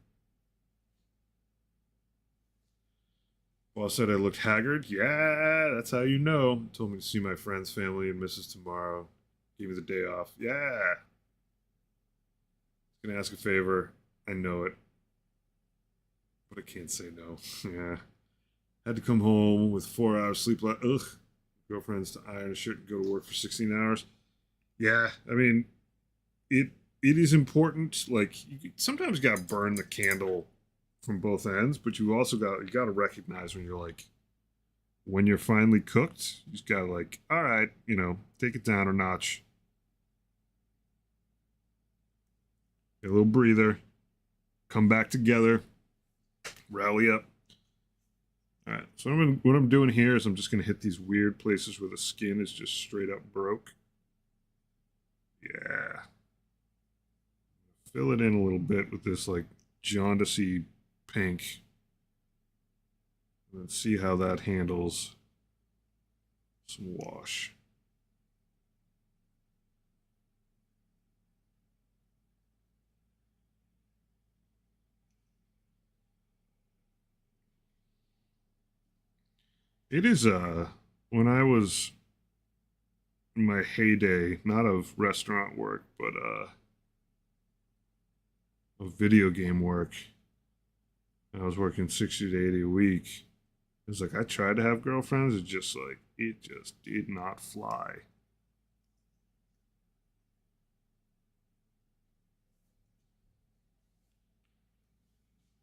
Boss said I looked haggard. Yeah, that's how you know. Told me to see my friends, family, and missus tomorrow. Gave me the day off. Yeah. Gonna ask a favor. I know it. But I can't say no. Yeah. Had to come home with 4 hours sleep. Ugh. Girlfriend's to iron a shirt and go to work for 16 hours. Yeah, I mean, it is important. Like, you sometimes got to burn the candle from both ends, but you also got to recognize when you're like, when you're finally cooked, you just got to like, all right, take it down a notch. Get a little breather, come back together, rally up. All right, so what I'm doing here is I'm just going to hit these weird places where the skin is just straight up broke. Yeah. Fill it in a little bit with this like jaundicey pink. Let's see how that handles some wash. It is when I was in my heyday, not of restaurant work, but of video game work. I was working 60 to 80 a week. It was like I tried to have girlfriends. It just like it just did not fly.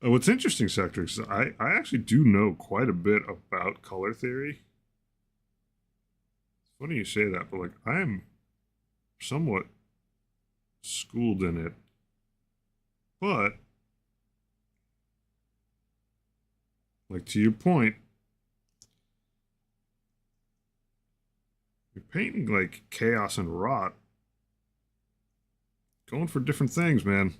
What's interesting, Sector, is I actually do know quite a bit about color theory. It's funny you say that, but like I am somewhat schooled in it. But like to your point, you're painting like chaos and rot, going for different things, man.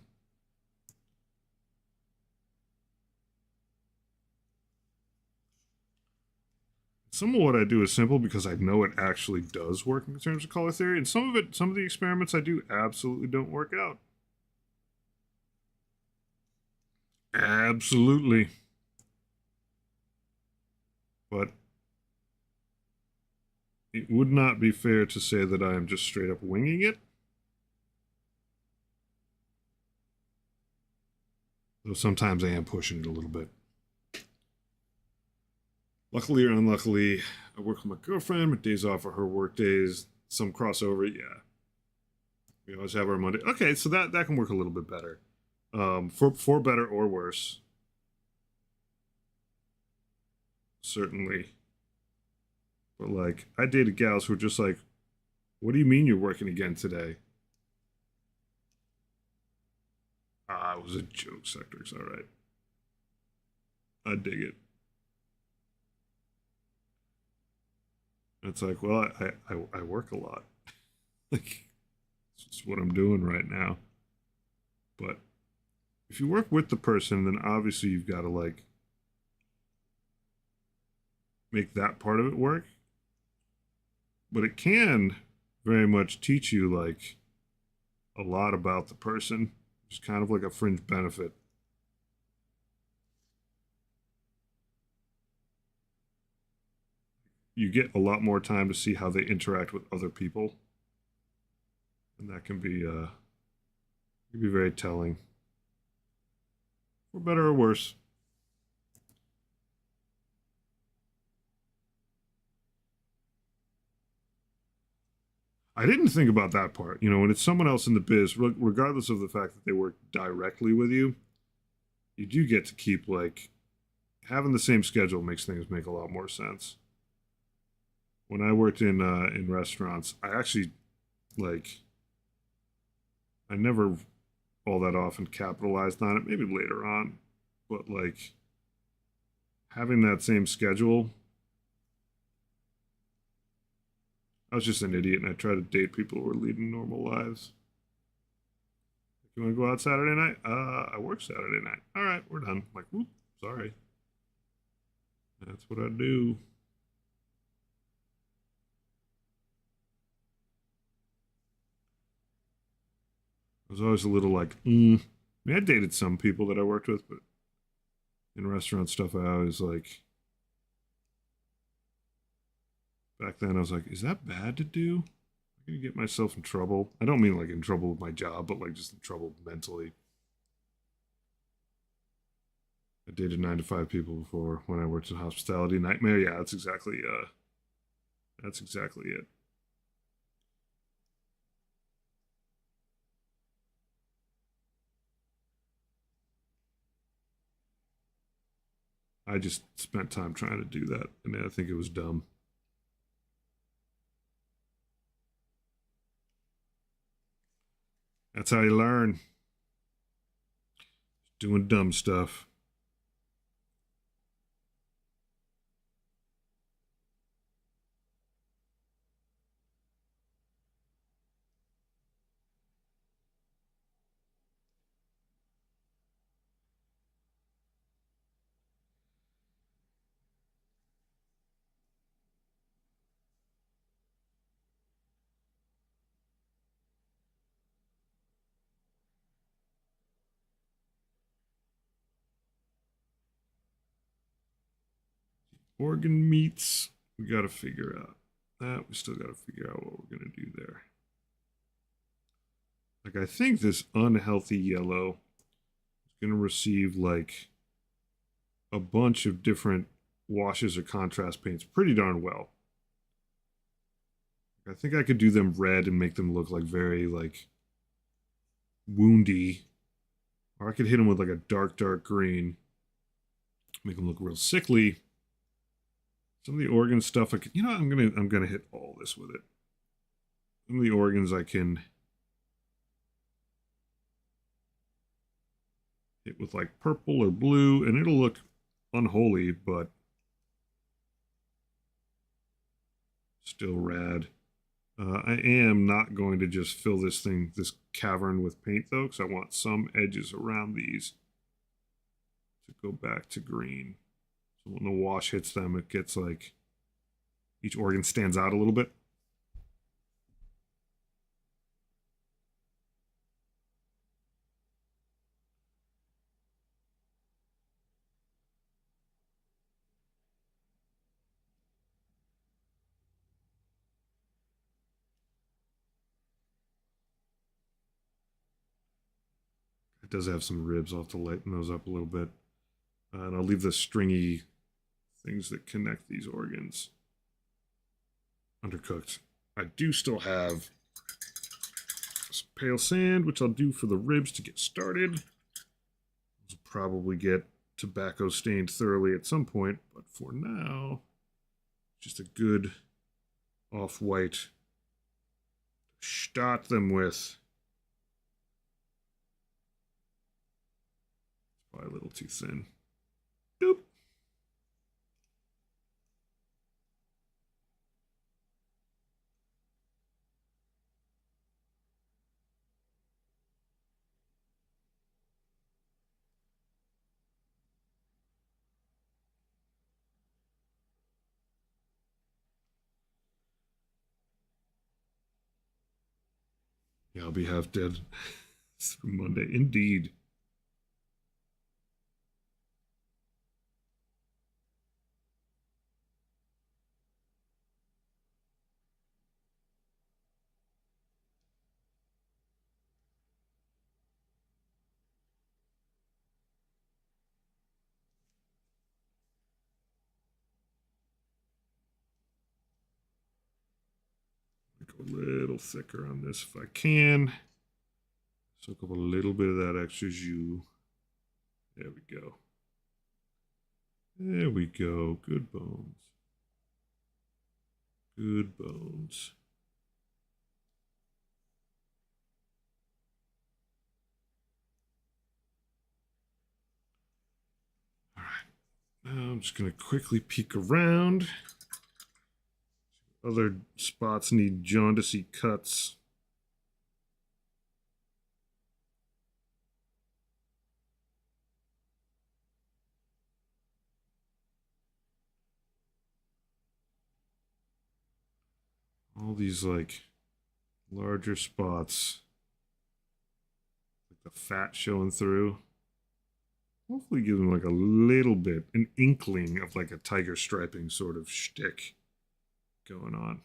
Some of what I do is simple because I know it actually does work in terms of color theory, and some of the experiments I do absolutely don't work out. Absolutely. But it would not be fair to say that I am just straight up winging it. Though sometimes I am pushing it a little bit. Luckily or unluckily, I work with my girlfriend. My days off are her work days. Some crossover, yeah. We always have our Monday. Okay, so that can work a little bit better. For better or worse, certainly. But like, I dated gals who were just like, "What do you mean you're working again today?" Ah, it was a joke, Sectrix. All right, I dig it. It's like, well, I work a lot. Like, it's just what I'm doing right now. But if you work with the person, then obviously you've got to like make that part of it work. But it can very much teach you like a lot about the person. It's kind of like a fringe benefit. You get a lot more time to see how they interact with other people, and that can be very telling, for better or worse. I didn't think about that part. You know, when it's someone else in the biz, regardless of the fact that they work directly with you do get to keep like having the same schedule makes things make a lot more sense. When I worked in restaurants, I actually like I never all that often capitalized on it. Maybe later on, but like having that same schedule, I was just an idiot, and I tried to date people who were leading normal lives. You want to go out Saturday night? I work Saturday night. All right, we're done. I'm like, whoop, sorry. That's what I do. I was always a little like, I mean, I dated some people that I worked with, but in restaurant stuff, I always like, back then, I was like, is that bad to do? I'm going to get myself in trouble. I don't mean like in trouble with my job, but like just in trouble mentally. I dated 9 to 5 people before when I worked in hospitality. Nightmare, yeah, that's exactly it. I just spent time trying to do that, and I think it was dumb. That's how you learn, doing dumb stuff. Organ meats, we got to figure out. That we still got to figure out what we're gonna do there. Like I think this unhealthy yellow is gonna receive like a bunch of different washes or contrast paints pretty darn well. I think I could do them red and make them look like very like woundy. Or I could hit them with like a dark green, make them look real sickly. Some of the organ stuff I could, you know, I'm gonna hit all this with it. Some of the organs I can hit with like purple or blue, and it'll look unholy, but still rad. I am not going to just fill this cavern with paint though, because I want some edges around these to go back to green. So when the wash hits them, it gets like each organ stands out a little bit. It does have some ribs. I'll have to lighten those up a little bit. And I'll leave the stringy things that connect these organs undercooked. I do still have some pale sand, which I'll do for the ribs to get started. I'll probably get tobacco stained thoroughly at some point, but for now, just a good off-white to start them with. Probably a little too thin. Doop. Yeah, I'll be half dead through Monday. Indeed. Go a little thicker on this if I can. Soak up a little bit of that extra jus. There we go. There we go. Good bones. Good bones. All right. Now I'm just going to quickly peek around. Other spots need jaundicey cuts. All these like larger spots, like the fat showing through. Hopefully give them like a little bit, an inkling of like a tiger striping sort of shtick going on.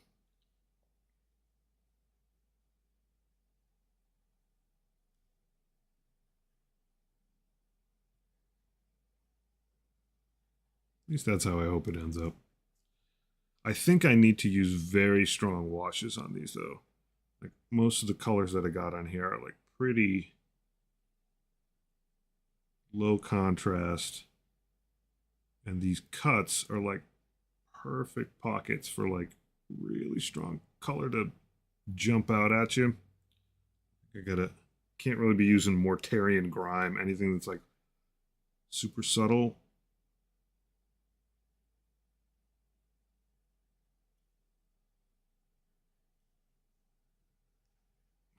At least that's how I hope it ends up. I think I need to use very strong washes on these though. Like most of the colors that I got on here are like pretty low contrast. And these cuts are like perfect pockets for like really strong color to jump out at you. Can't really be using Mortarian grime, anything that's like super subtle.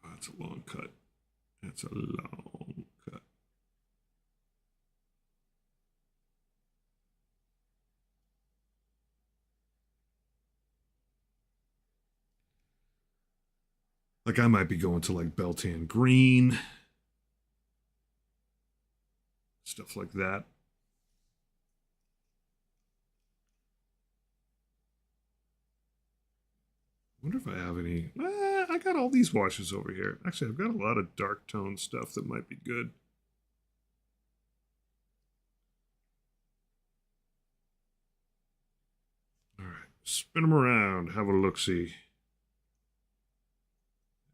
Oh, that's a long cut. That's a long cut. Like I might be going to like Beltane green, stuff like that. I wonder if I have any. I got all these washes over here. Actually, I've got a lot of dark tone stuff that might be good. spin them around, have a look-see.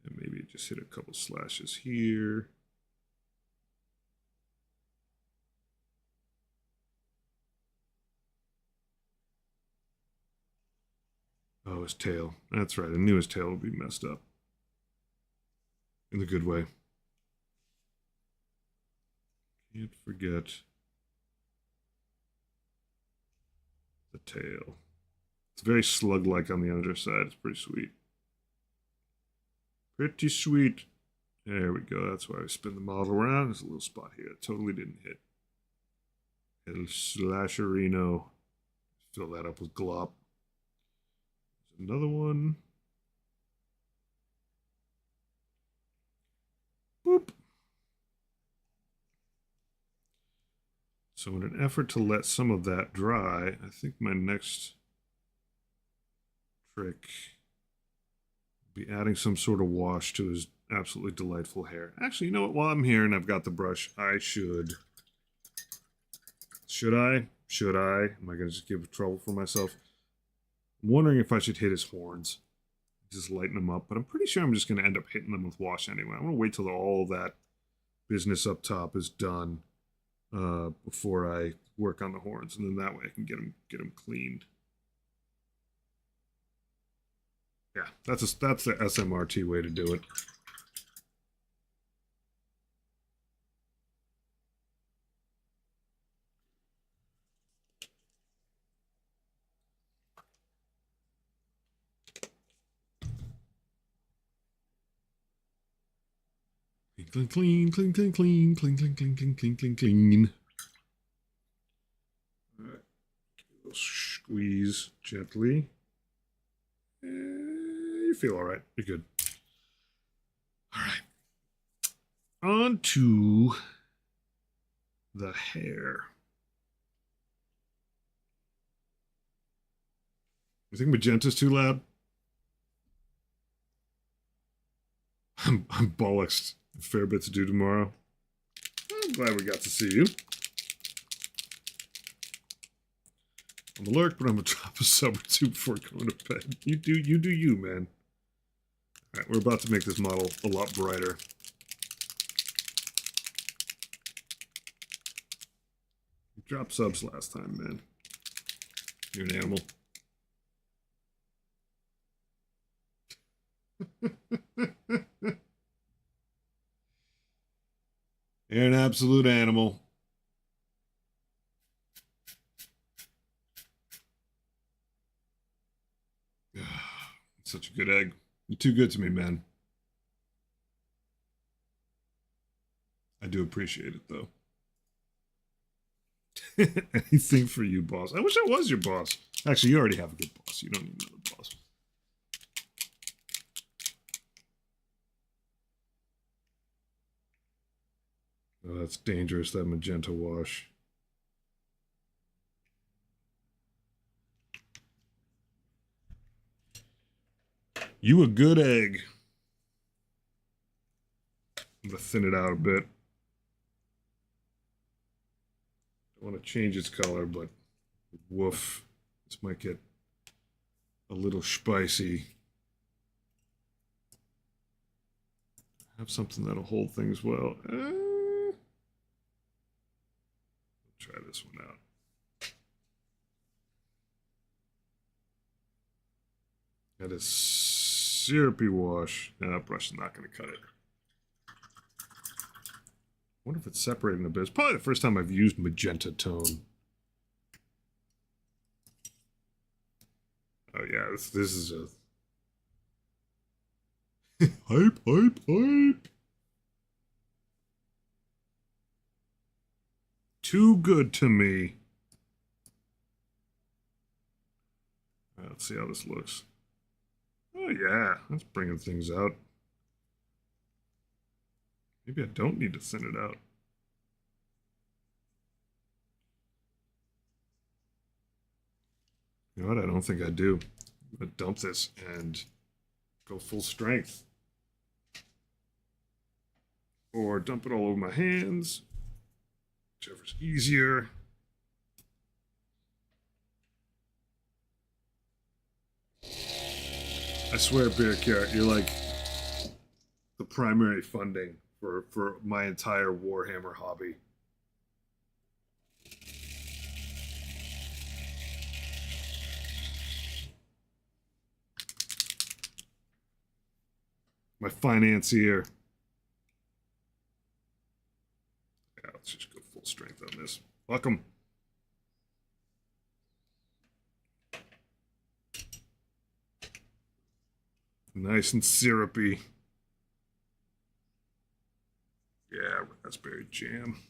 And maybe just hit a couple slashes here. Oh, his tail. That's right. I knew his tail would be messed up. In the good way. Can't forget the tail. It's very slug-like on the underside. It's pretty sweet. Pretty sweet. There we go. That's why I spin the model around. There's a little spot here. It totally didn't hit. El Slasherino. Fill that up with glop. There's another one. Boop. So in an effort to let some of that dry, I think my next trick will be adding some sort of wash to his absolutely delightful hair. Actually, you know what? While I'm here and I've got the brush, I should... Should I? Should I? Am I going to just give trouble for myself? I'm wondering if I should hit his horns. Just lighten them up. But I'm pretty sure I'm just going to end up hitting them with wash anyway. I'm going to wait till all that business up top is done before I work on the horns. And then that way I can get them cleaned. Yeah, that's the SMRT way to do it. Clean, clean, clean, clean, clean, clean, clean, clean, clean, clean, clean, clean. All right. Squeeze gently. You feel all right. You're good. All right. On to the hair. You think magenta's too loud? I'm bollocksed. A fair bit to do tomorrow. I'm glad we got to see you. I'm a lurk, but I'm gonna drop a sub or two before going to bed. You do you, man. All right, we're about to make this model a lot brighter. You dropped subs last time, man. You're an animal. You're an absolute animal. Such a good egg. You're too good to me, man. I do appreciate it, though. Anything for you, boss. I wish I was your boss. Actually, you already have a good boss. You don't need another boss. Oh, that's dangerous, that magenta wash. You a good egg. I'm going to thin it out a bit. I want to change its color, but woof. This might get a little spicy. Have something that'll hold things well. Try this one out. That is syrupy wash. Nah, that brush is not going to cut it. I wonder if it's separating a bit. It's probably the first time I've used magenta tone. Oh yeah, this is a hype, hype, hype. Too good to me. Let's see how this looks. Oh yeah, that's bringing things out. Maybe I don't need to thin it out. You know what? I don't think I do. I'm gonna dump this and go full strength. Or dump it all over my hands. Whichever's easier. I swear, Beer Carrot, you're like the primary funding for my entire Warhammer hobby. My financier. Yeah, let's just go full strength on this. Fuck 'em. Nice and syrupy. Yeah, raspberry jam.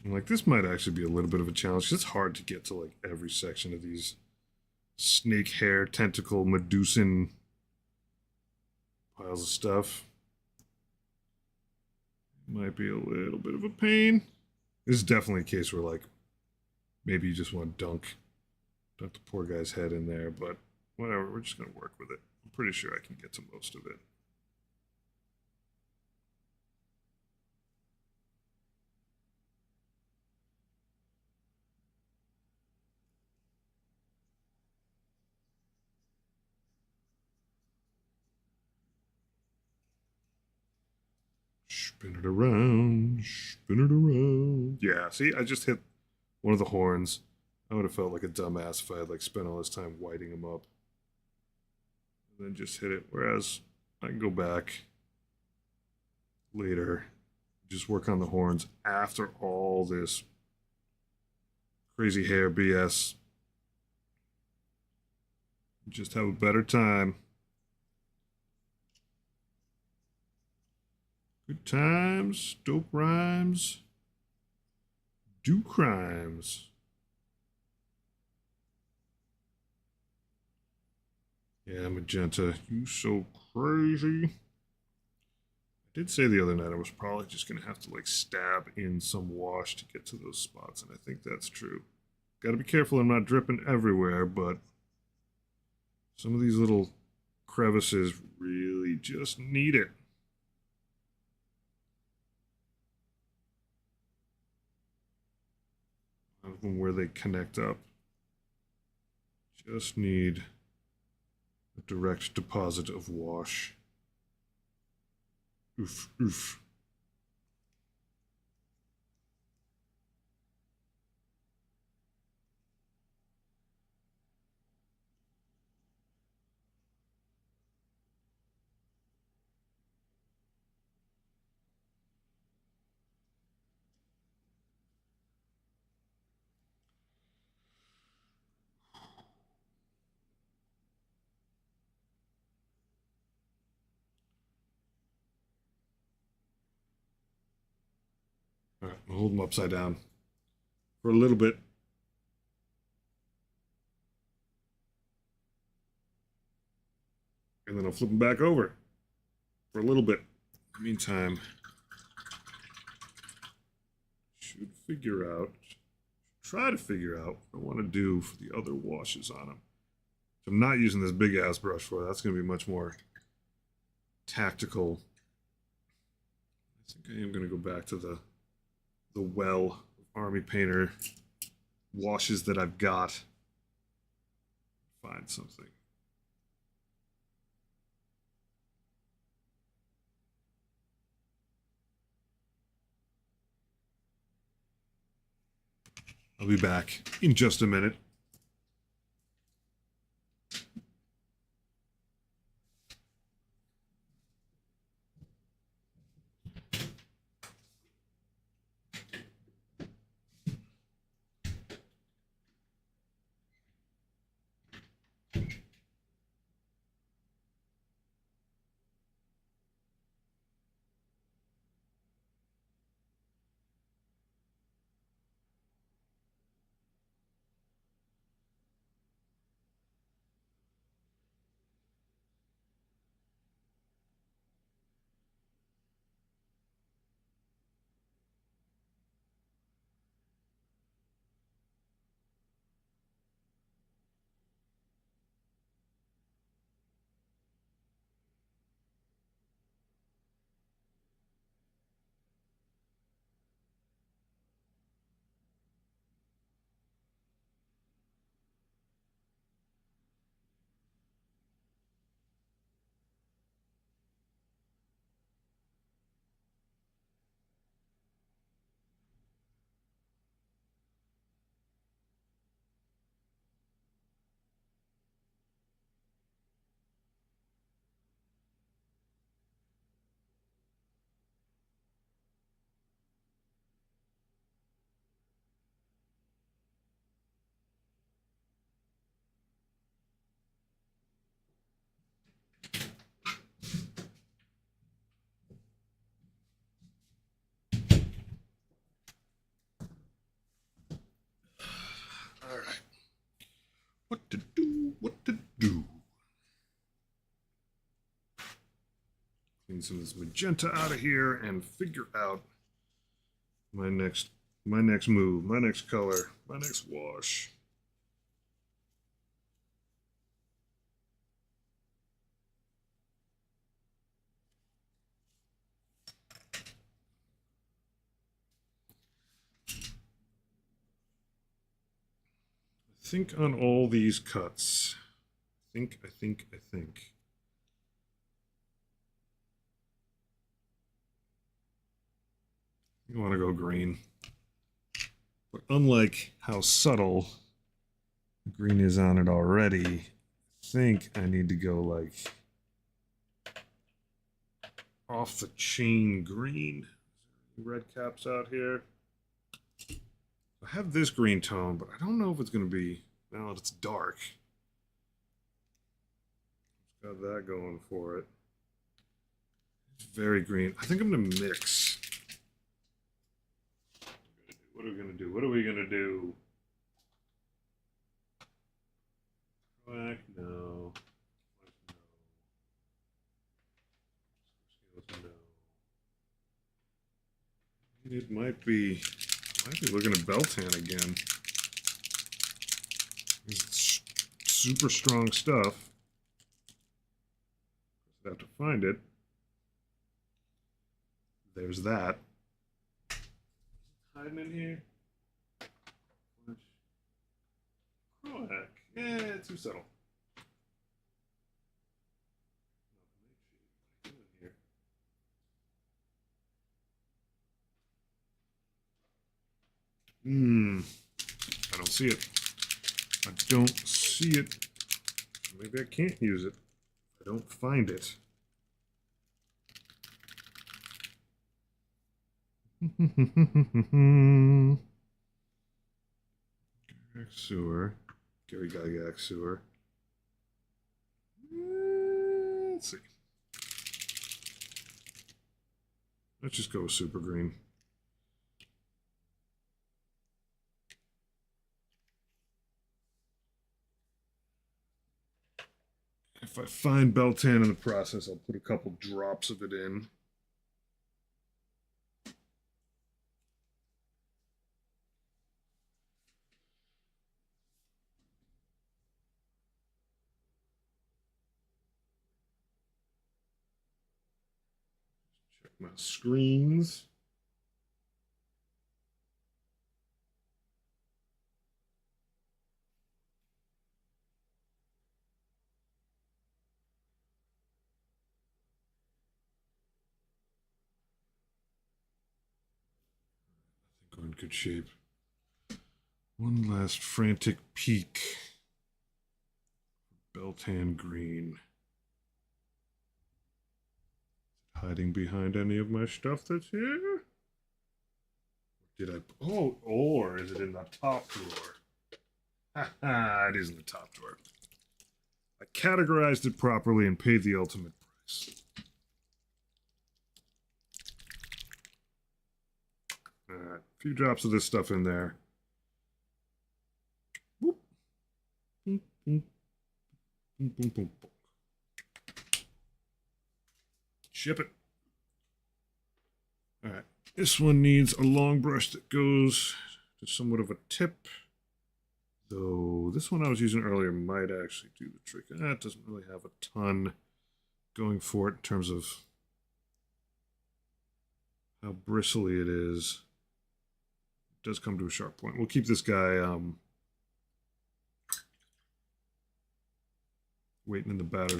Like, this might actually be a little bit of a challenge 'cause it's hard to get to like every section of these snake hair tentacle Medusan piles of stuff. Might be a little bit of a pain. This is definitely a case where like maybe you just want to dunk the poor guy's head in there, but whatever, we're just gonna work with it. I'm pretty sure I can get to most of it. Spin it around, spin it around. Yeah, see, I just hit one of the horns. I would have felt like a dumbass if I had like spent all this time whiting him up and then just hit it. Whereas I can go back later, just work on the horns after all this crazy hair BS. Just have a better time. Good times, dope rhymes, do crimes. Yeah, Magenta, you so crazy. I did say the other night I was probably just gonna have to like stab in some wash to get to those spots, and I think that's true. Gotta be careful I'm not dripping everywhere, but some of these little crevices really just need it. Of them where they connect up. Just need a direct deposit of wash. Oof, oof. All right, I'll hold them upside down for a little bit. And then I'll flip them back over for a little bit. In the meantime, should try to figure out what I want to do for the other washes on them. So I'm not using this big ass brush for that's going to be much more tactical. I think I am going to go back to the well Army Painter washes that I've got. Find something. I'll be back in just a minute. clean some of this magenta out of here and figure out my next move, my next color, my next wash. I think on all these cuts, I think. You want to go green. But unlike how subtle the green is on it already, I think I need to go like off the chain green. Red caps out here. I have this green tone, but I don't know if it's going to be, now that it's dark. It's got that going for it. It's very green. I think I'm going to mix. What are we going to do? What are we going to do? Black? No. No. It might be looking at Beltan again. It's super strong stuff. I have to find it. There's that. Hiding in here. Croak. Yeah, too subtle. I don't see it. I don't see it. Maybe I can't use it. I don't find it. Sewer. Gary Gygax sewer. Let's see. Let's just go with super green. If I find Beltan in the process, I'll put a couple drops of it in. Check my screens. I think we're in good shape. One last frantic peek. Beltan green. Hiding behind any of my stuff that's here? Did I? Oh, or is it in the top drawer? It is in the top drawer. I categorized it properly and paid the ultimate price. Alright, a few drops of this stuff in there. Boop. Boop, boop. Boop, boop, boop, boop. Ship it. Alright, this one needs a long brush that goes to somewhat of a tip. Though this one I was using earlier might actually do the trick. It doesn't really have a ton going for it in terms of how bristly it is. It does come to a sharp point. We'll keep this guy waiting in the batter,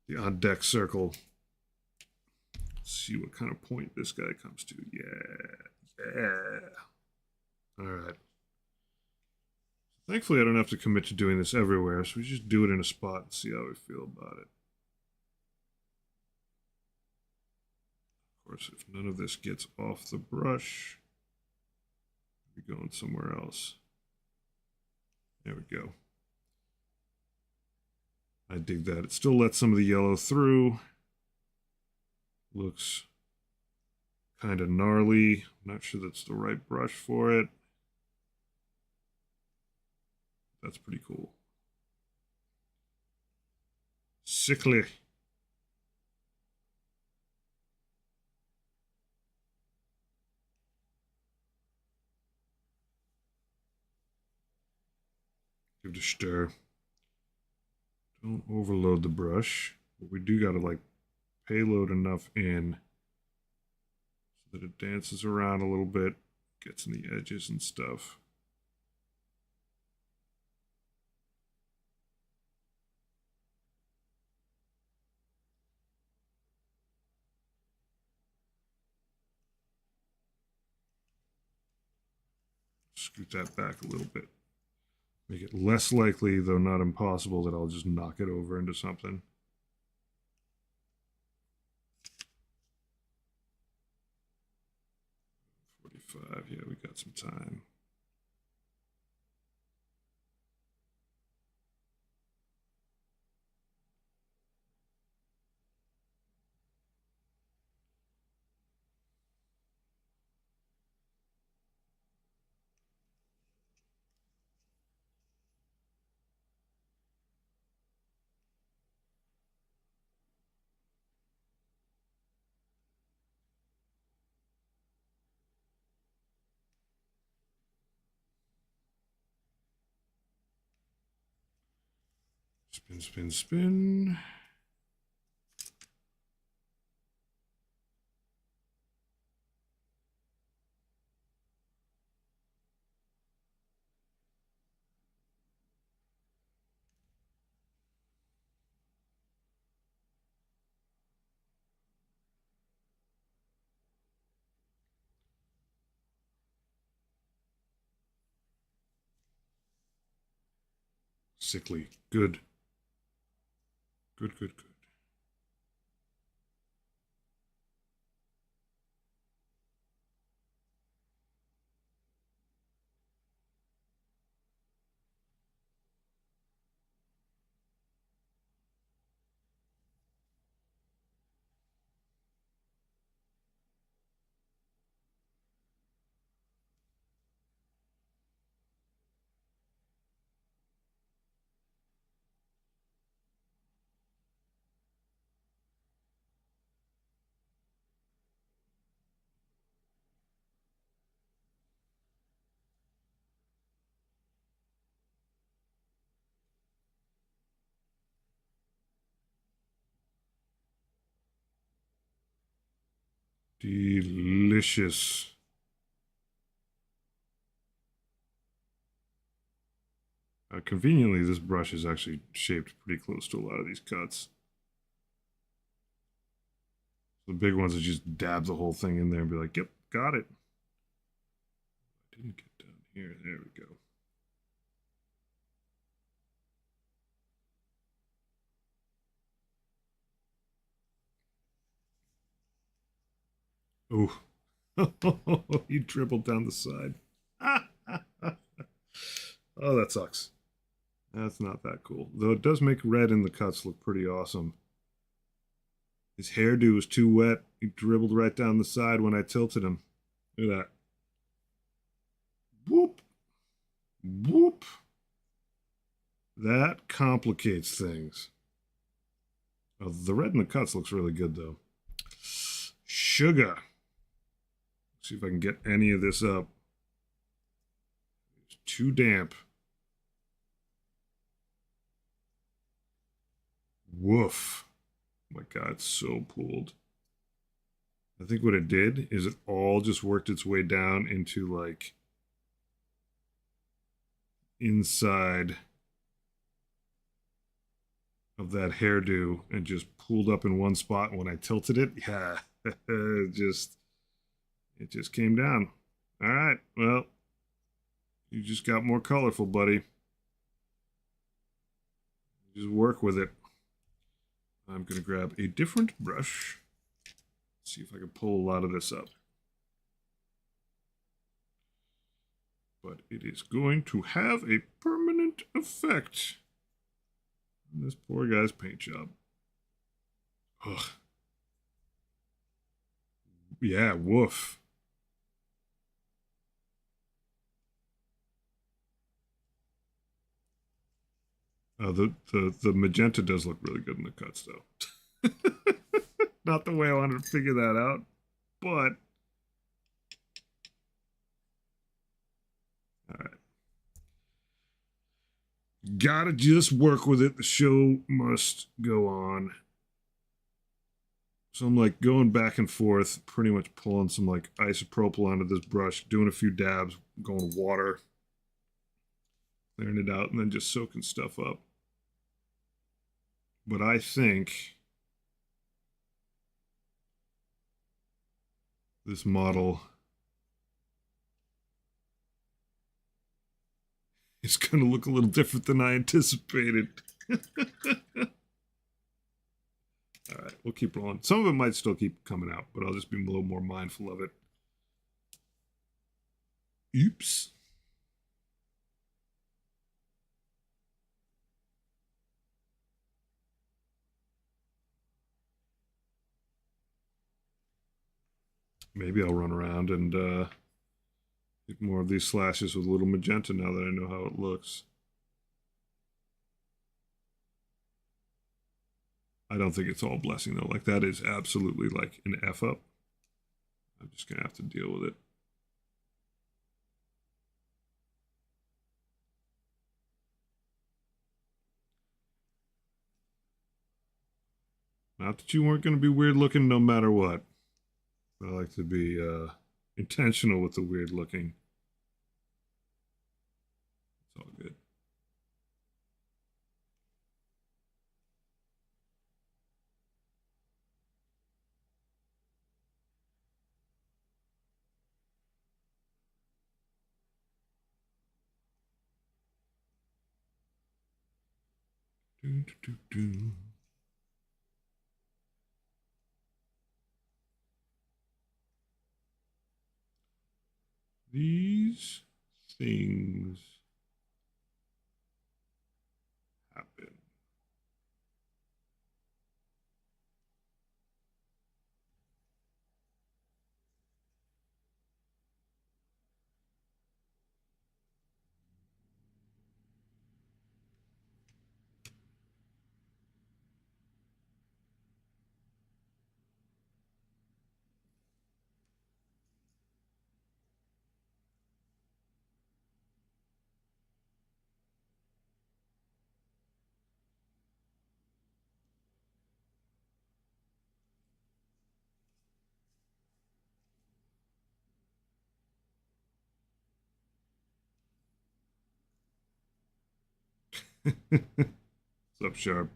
the on deck circle. Let's see what kind of point this guy comes to. Yeah. All right. Thankfully, I don't have to commit to doing this everywhere, so we just do it in a spot and see how we feel about it. Of course, if none of this gets off the brush, we're going somewhere else. There we go. I dig that. It still lets some of the yellow through. Looks kind of gnarly. I'm not sure that's the right brush for it. That's pretty cool. Sickly. Give it a stir. Don't overload the brush, but we do got to like payload enough in so that it dances around a little bit, gets in the edges and stuff. Scoot that back a little bit. Make it less likely, though not impossible, that I'll just knock it over into something. Yeah, we got some time. Spin, spin, spin. Sickly. Good. Good, good, good. Delicious. Conveniently, this brush is actually shaped pretty close to a lot of these cuts. The big ones that just dab the whole thing in there and be like, yep, got it. Didn't get down here. There we go. Oh, you dribbled down the side. Oh, that sucks. That's not that cool. Though it does make red in the cuts look pretty awesome. His hairdo was too wet. He dribbled right down the side when I tilted him. Look at that. Whoop. Whoop. That complicates things. Oh, the red in the cuts looks really good, though. Sugar. See if I can get any of this up. It's too damp. Woof. Oh my God, it's so pooled. I think what it did is it all just worked its way down into like inside of that hairdo and just pooled up in one spot. And when I tilted it, yeah, it just came down. All right, well, you just got more colorful, buddy. Just work with it. I'm going to grab a different brush. See if I can pull a lot of this up. But it is going to have a permanent effect on this poor guy's paint job. Ugh. Yeah, woof. The magenta does look really good in the cuts, though. Not the way I wanted to figure that out, but all right. gotta just work with it. The show must go on. So I'm like going back and forth, pretty much pulling some like isopropyl onto this brush, doing a few dabs, going water, clearing it out, and then just soaking stuff up. But I think this model is going to look a little different than I anticipated. All right, we'll keep rolling. Some of it might still keep coming out, but I'll just be a little more mindful of it. Oops. Maybe I'll run around and get more of these slashes with a little magenta now that I know how it looks. I don't think it's all blessing though. Like that is absolutely like an F up. I'm just gonna have to deal with it. Not that you weren't gonna be weird looking no matter what. I like to be intentional with the weird looking. It's all good. Do, do, do, do. These things happen. What's up, Sharp?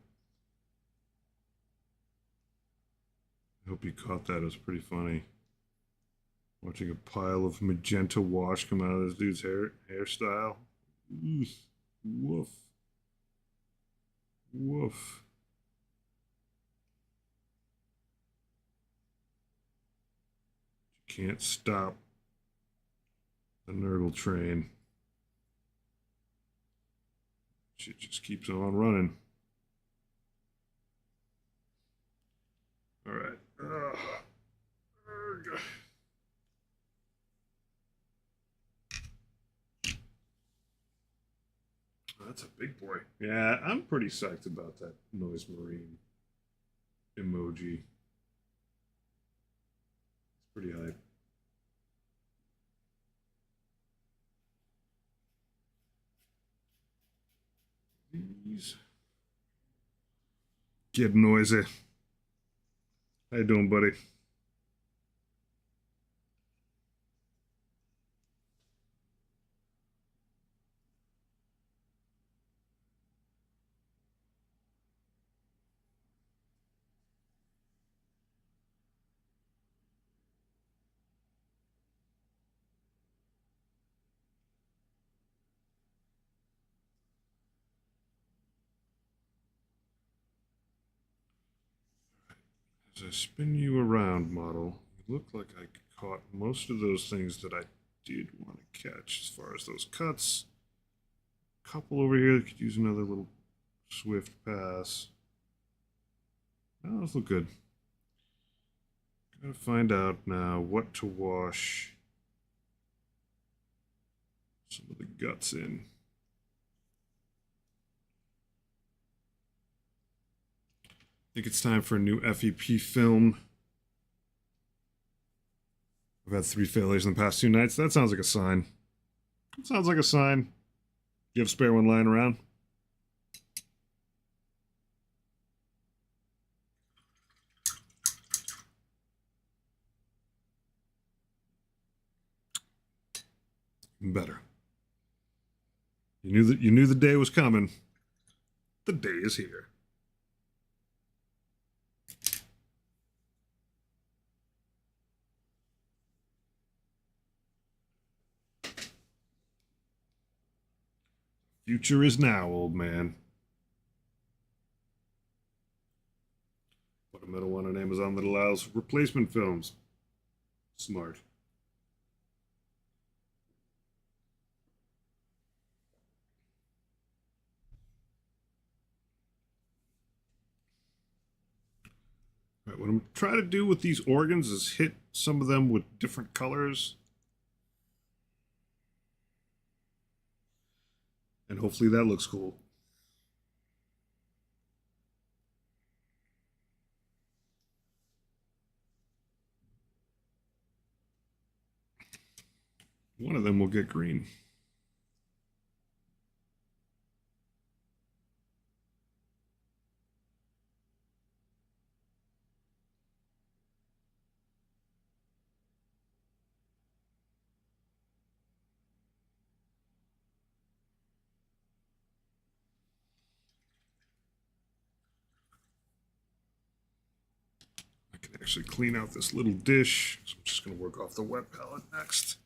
I hope you caught that. It was pretty funny. Watching a pile of magenta wash come out of this dude's hairstyle. Woof. Woof. You can't stop the Nurgle train. Shit just keeps on running. All right. That's a big boy. Yeah, I'm pretty psyched about that Noise Marine emoji. It's pretty hype. These get noisy. How you doing, buddy? As I spin you around, model, you look like I caught most of those things that I did want to catch as far as those cuts. A couple over here that could use another little swift pass. Oh, those look good. Gotta find out now what to wash some of the guts in. I think it's time for a new FEP film. I've had 3 failures in the past 2 nights. That sounds like a sign. It sounds like a sign. You have a spare one lying around? Better. You knew the day was coming. The day is here. Future is now, old man. Put a metal one on Amazon that allows replacement films. Smart. All right, what I'm trying to do with these organs is hit some of them with different colors. And hopefully that looks cool. One of them will get green. I can actually clean out this little dish. So I'm just going to work off the wet palette next.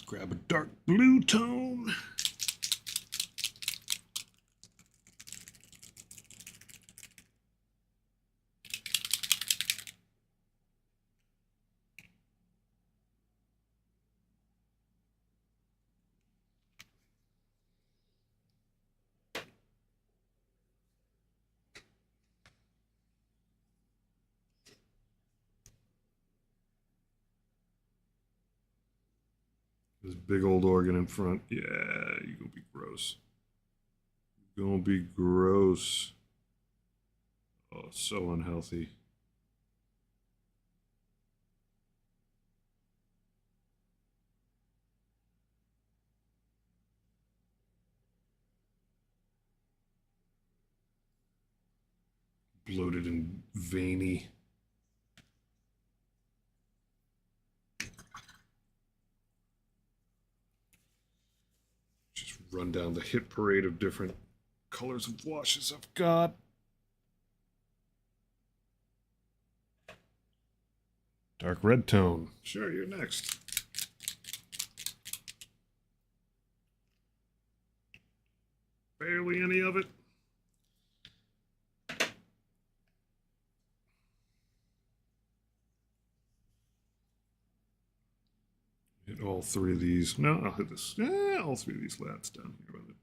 Grab a dark blue tone. This big old organ in front. Yeah, you're gonna be gross. You're gonna be gross. Oh, so unhealthy. Bloated and veiny. Just run down the hit parade of different colors of washes I've got. Dark red tone. Sure, you're next. Barely any of it. Hit all three of these. No, I'll hit this. Yeah, all three of these lats down here with it.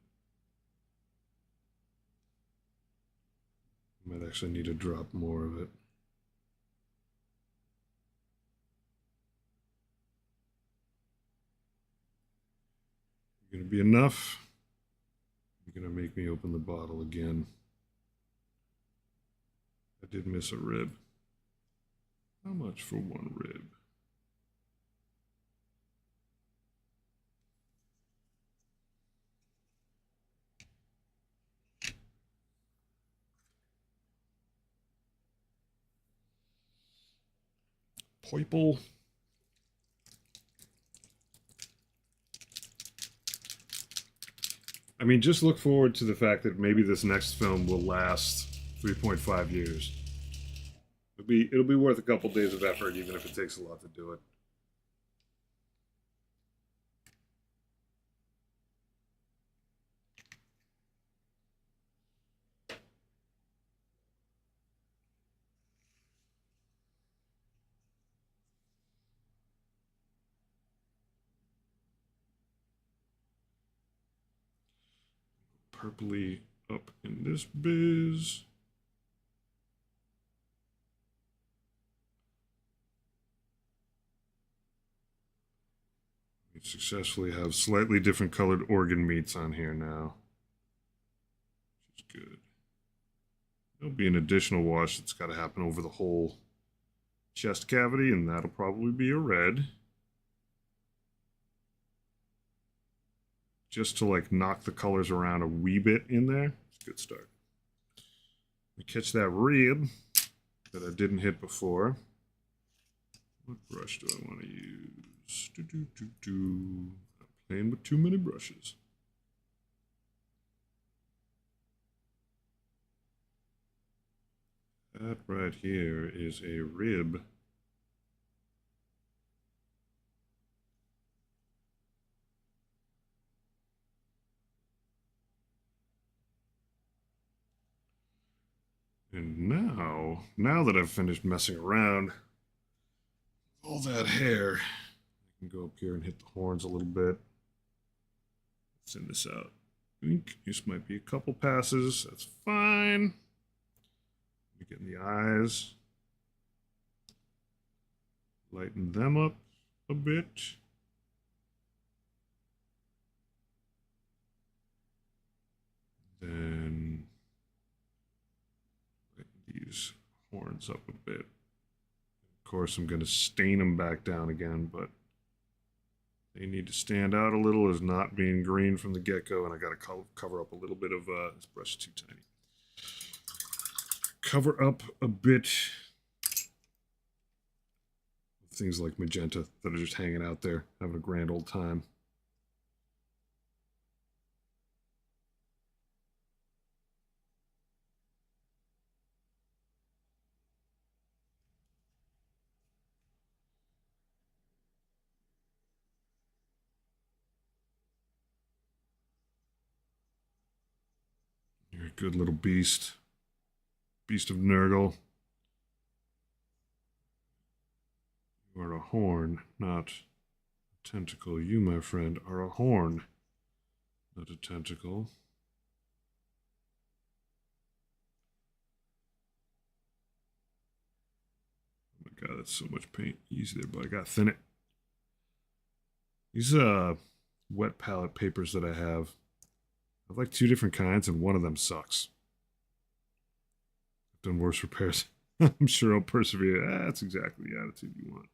Might actually need to drop more of it. Gonna be enough. You're gonna make me open the bottle again. I did miss a rib. How much for one rib? Purple. I mean, just look forward to the fact that maybe this next film will last 3.5 years. It'll be worth a couple days of effort, even if it takes a lot to do it. Purpley up in this biz. We successfully have slightly different colored organ meats on here now, which is good. There'll be an additional wash that's got to happen over the whole chest cavity, and that'll probably be a red. Just to like knock the colors around a wee bit in there. It's a good start. We catch that rib that I didn't hit before. What brush do I want to use? I'm playing with too many brushes. That right here is a rib. And now that I've finished messing around, all that hair, I can go up here and hit the horns a little bit. Send this out. This might be a couple passes. That's fine. We get in the eyes. Lighten them up a bit. Then lighten these horns up a bit. Of course, I'm going to stain them back down again, but they need to stand out a little as not being green from the get-go, and I got to cover up a little bit of this brush is too tiny. Cover up a bit of things like magenta that are just hanging out there, having a grand old time. You're a good little beast. Beast of Nurgle. You are a horn, not a tentacle. You, my friend, are a horn, not a tentacle. Oh my god, that's so much paint. Easy there, but I gotta thin it. These wet palette papers that I have like 2 different kinds, and one of them sucks. I've done worse repairs. I'm sure I'll persevere. That's exactly the attitude you want.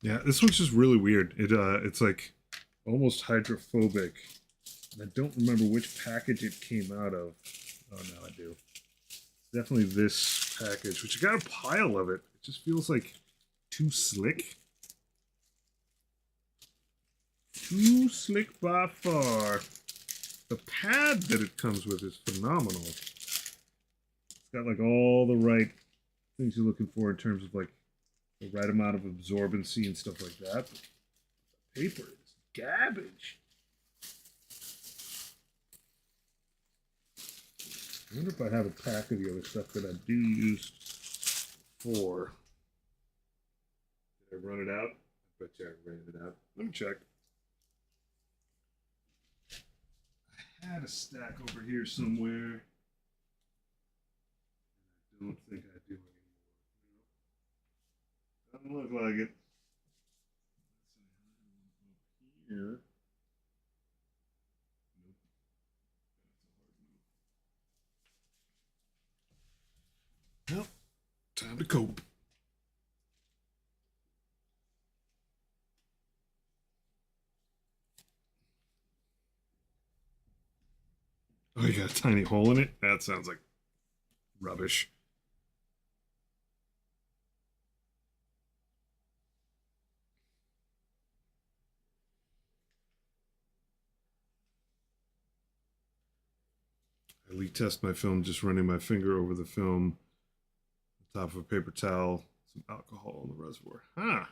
Yeah, this one's just really weird. It's like almost hydrophobic. And I don't remember which package it came out of. Oh no, I do. Definitely this package, which I got a pile of it. It just feels like too slick. Too slick by far. The pad that it comes with is phenomenal. It's got like all the right things you're looking for in terms of like the right amount of absorbency and stuff like that. But the paper is garbage. I wonder if I have a pack of the other stuff that I do use for. Did I run it out? I bet you I ran it out. Let me check. I had a stack over here somewhere. I don't think I do anymore. Doesn't look like it. Here. Well, time to cope. Oh, you got a tiny hole in it? That sounds like rubbish. I leak test my film just running my finger over the film, on top of a paper towel, some alcohol in the reservoir. Huh.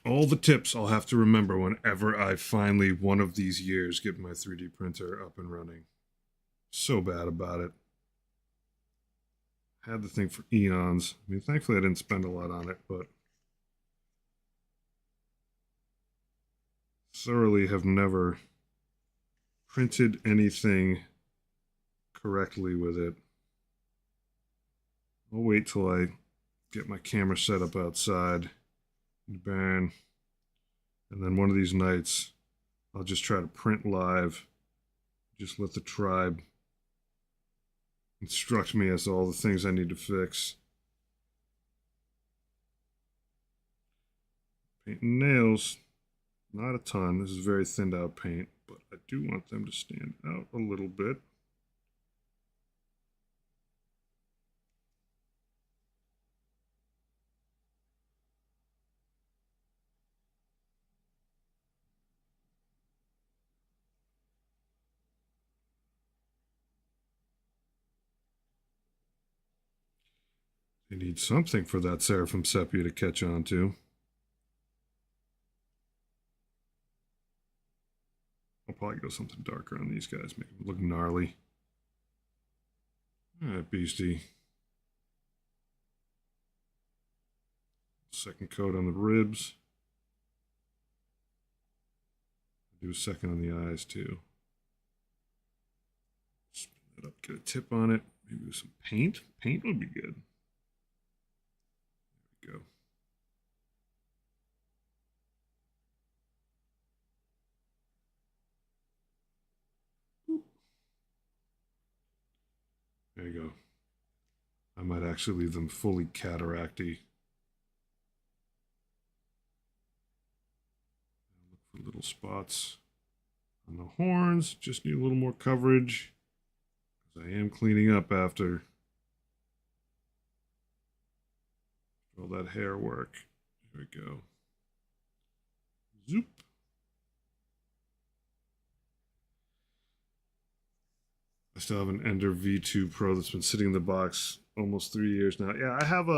All the tips I'll have to remember whenever I finally, one of these years, get my 3D printer up and running. So bad about it. Had the thing for eons. I mean, thankfully I didn't spend a lot on it, but thoroughly have never printed anything correctly with it. I'll wait till I get my camera set up outside in the barn, and then one of these nights I'll just try to print live. Just let the tribe instruct me as to all the things I need to fix. Paint and nails, not a ton. This is very thinned out paint, but I do want them to stand out a little bit. They need something for that Seraphim Sepia to catch on to. I'll probably go something darker on these guys, make them look gnarly. Alright, beastie. Second coat on the ribs. Do a second on the eyes too. Spin that up, get a tip on it. Maybe with some paint. Paint would be good. There we go. There you go. I might actually leave them fully cataracty. Look for little spots on the horns. Just need a little more coverage, because I am cleaning up after all that hair work. Here we go. Zoop. I still have an Ender V2 Pro that's been sitting in the box almost 3 years now. Yeah, I have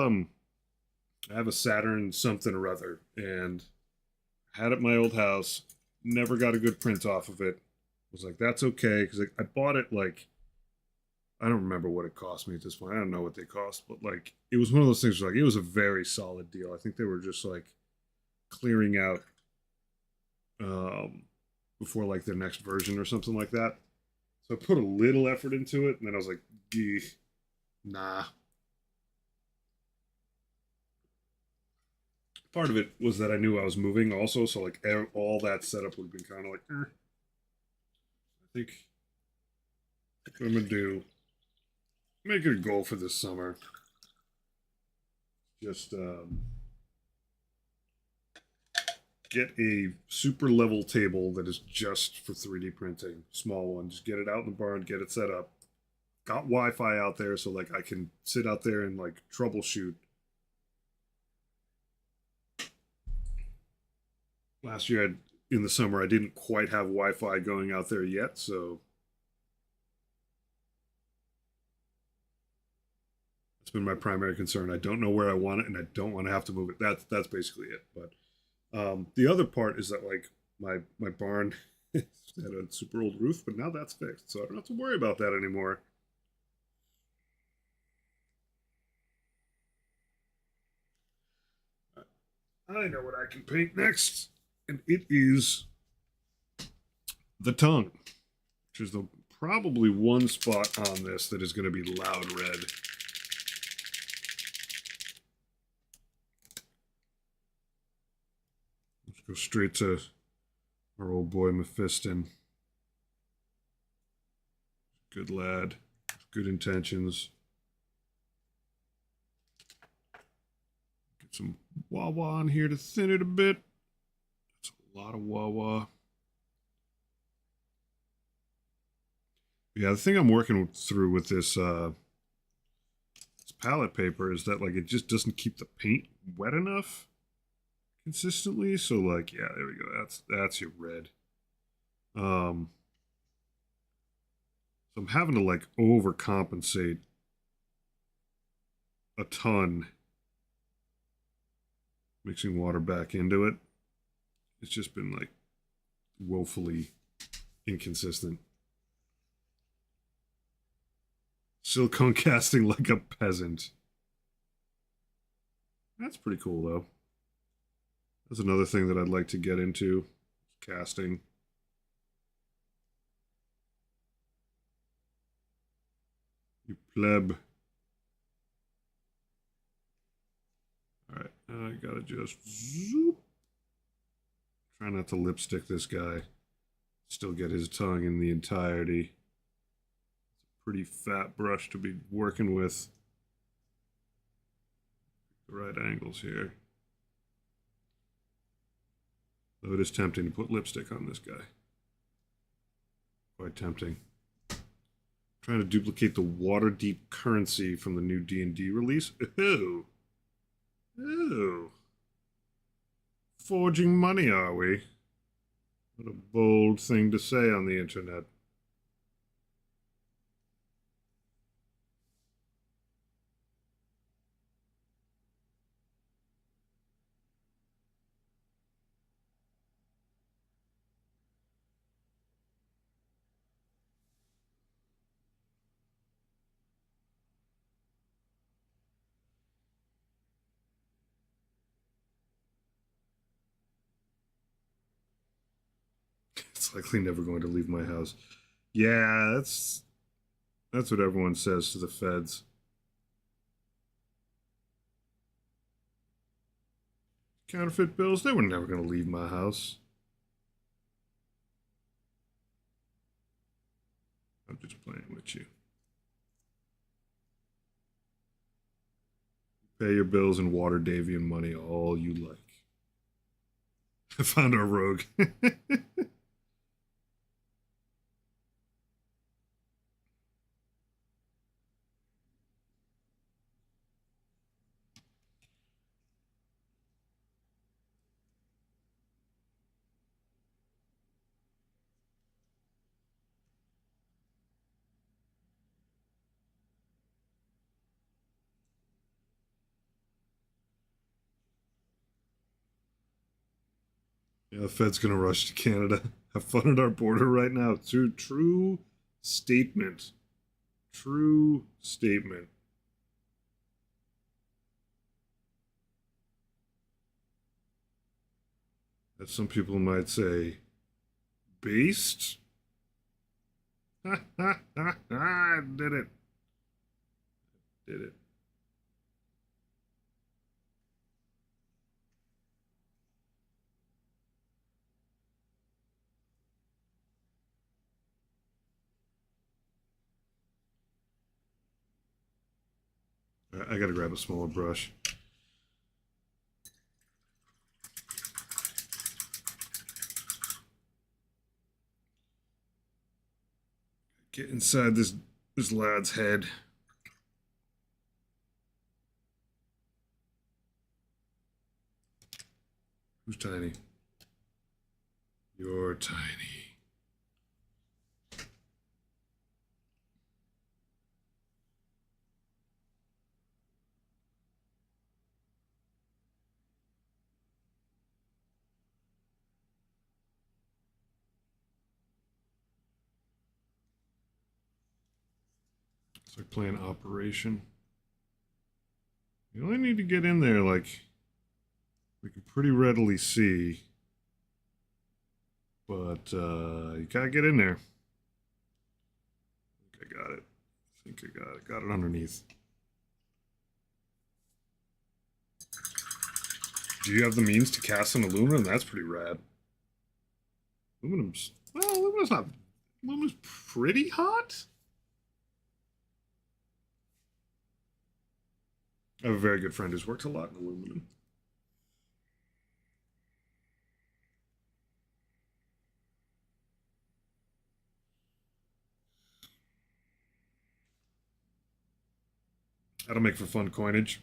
a Saturn something or other, and had it at my old house. Never got a good print off of it. Was like, that's okay, because I bought it like, I don't remember what it cost me at this point. I don't know what they cost, but like, it was one of those things where, like, it was a very solid deal. I think they were just like clearing out before like their next version or something like that. So I put a little effort into it, and then I was like, nah. Part of it was that I knew I was moving also, so like all that setup would have been kind of like, I think what I'm gonna do, make it a goal for this summer. Just get a super level table that is just for 3D printing, small one. Just get it out in the barn, get it set up. Got Wi-Fi out there, so like I can sit out there and like troubleshoot. Last year, in the summer, I didn't quite have Wi-Fi going out there yet, so it's been my primary concern. I don't know where I want it, and I don't want to have to move it. That's basically it. But the other part is that like my barn had a super old roof, but now that's fixed, so I don't have to worry about that anymore. I know what I can paint next, and it is the tongue, which is the probably one spot on this that is going to be loud red. Go straight to our old boy Mephiston. Good lad. Good intentions. Get some Wawa on here to thin it a bit. That's a lot of Wawa. Yeah, the thing I'm working through with this palette paper is that like it just doesn't keep the paint wet enough consistently. So like, yeah, there we go. That's your red. So I'm having to like overcompensate a ton, mixing water back into it. It's just been like woefully inconsistent. Silicone casting like a peasant. That's pretty cool though. That's another thing that I'd like to get into, casting. You pleb. Alright, I gotta just zoop. Try not to lipstick this guy. Still get his tongue in the entirety. Pretty fat brush to be working with. The right angles here. Though it is tempting to put lipstick on this guy. Quite tempting. Trying to duplicate the water-deep currency from the new D&D release. Ooh. Ooh. Forging money, are we? What a bold thing to say on the internet. It's likely never going to leave my house. Yeah, that's what everyone says to the feds. Counterfeit bills, they were never going to leave my house. I'm just playing with you. Pay your bills in water Davian money all you like. I found our rogue. Yeah, the Fed's gonna rush to Canada. Have fun at our border right now. True statement. True statement. As some people might say, based? I did it. Did it. I gotta grab a smaller brush. Get inside this lad's head. Who's tiny? You're tiny. It's like playing Operation. You only need to get in there, like, we can pretty readily see. But you gotta get in there. I think I got it. I think I got it. Got it underneath. Do you have the means to cast an aluminum? That's pretty rad. Aluminum's well, aluminum's pretty hot. I have a very good friend who's worked a lot in aluminum. That'll make for fun coinage.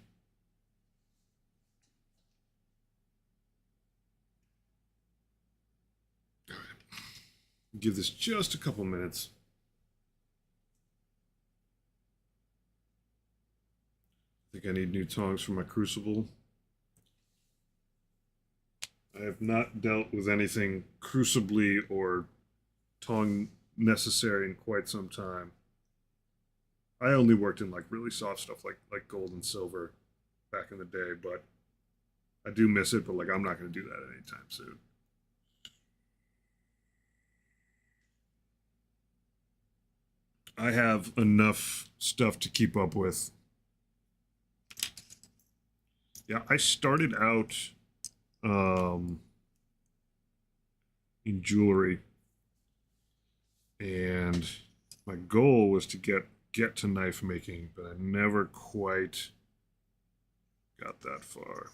All right. Give this just a couple minutes. I think I need new tongs for my crucible. I have not dealt with anything crucibly or tong necessary in quite some time. I only worked in like really soft stuff like gold and silver back in the day, but I do miss it, but like I'm not going to do that anytime soon. I have enough stuff to keep up with. Yeah, I started out in jewelry, and my goal was to get to knife making, but I never quite got that far.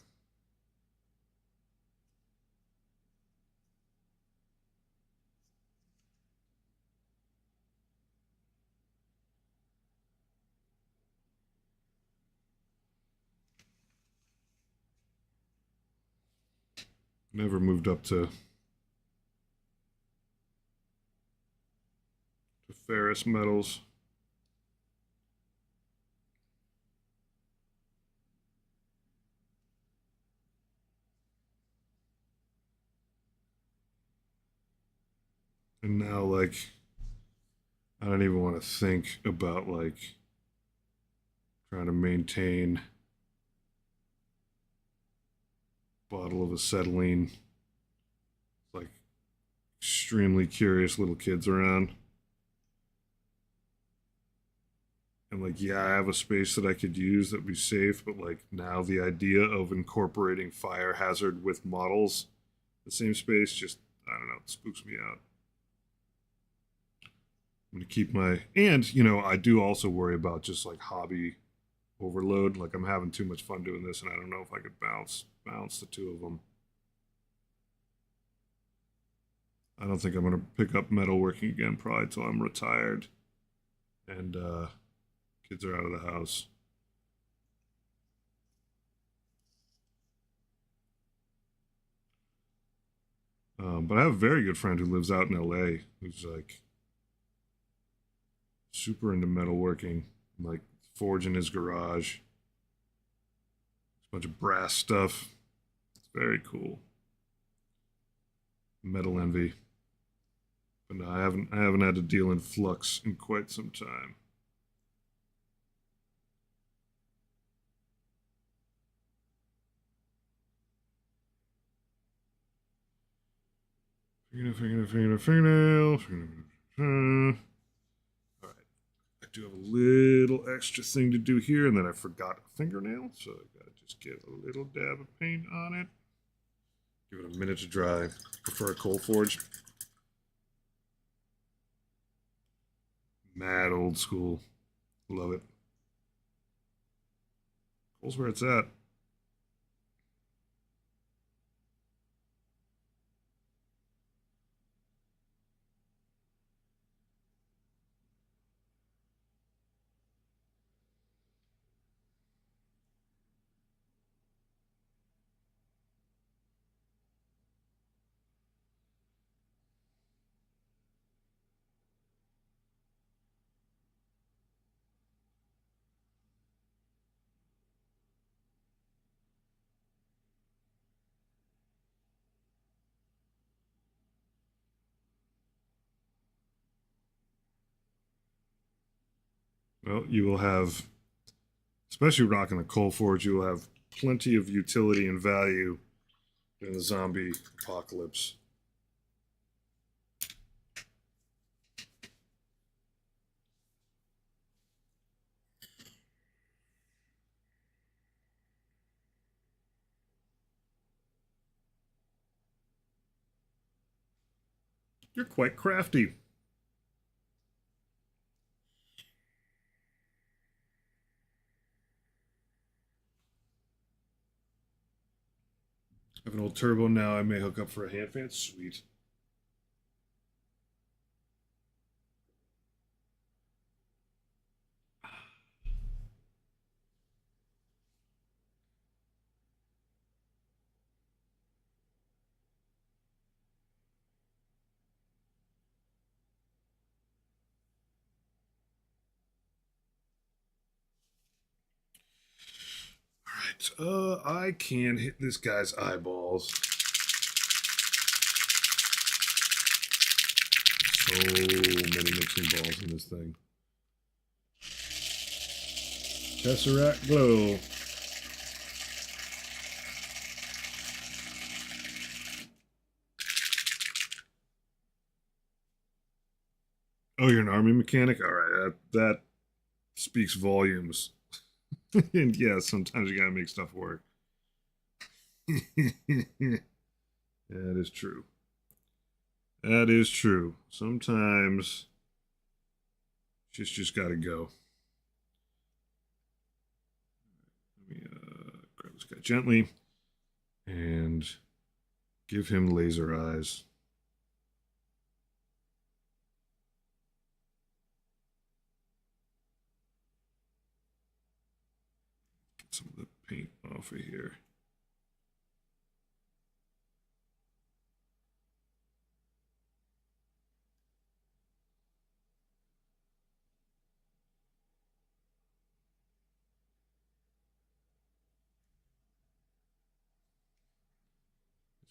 Never moved up to ferrous metals. And now, like, I don't even want to think about, like, trying to maintain a bottle of acetylene. Like, extremely curious little kids around. And, like, yeah, I have a space that I could use that would be safe, but, like, now the idea of incorporating fire hazard with models, the same space, just, I don't know, it spooks me out. I'm gonna keep my and I do also worry about just like hobby overload. Like I'm having too much fun doing this, and I don't know if I could balance the two of them. I don't think I'm gonna pick up metalworking again probably till I'm retired and kids are out of the house. But I have a very good friend who lives out in LA who's like super into metalworking, like forge in his garage. A bunch of brass stuff. It's very cool. Metal envy. But no, I haven't had to deal in flux in quite some time. Fingernail. All right. I do have a little extra thing to do here, and then I forgot a fingernail, so I gotta just get a little dab of paint on it. Give it a minute to dry. Prefer a coal forge. Mad old school. Love it. Coal's where it's at. Well, you will have, especially rocking a coal forge, you will have plenty of utility and value in the zombie apocalypse. You're quite crafty. I have an old turbo now. I may hook up for a hand fan. Sweet. All right. I can hit this guy's eyeballs. So many mixing balls in this thing. Tesseract glow. Oh, you're an army mechanic? All right, that speaks volumes. And yeah, sometimes you gotta make stuff work. That is true. That is true. Sometimes shit's just gotta go. Let me grab this guy gently and give him laser eyes. Get some of the paint off of here.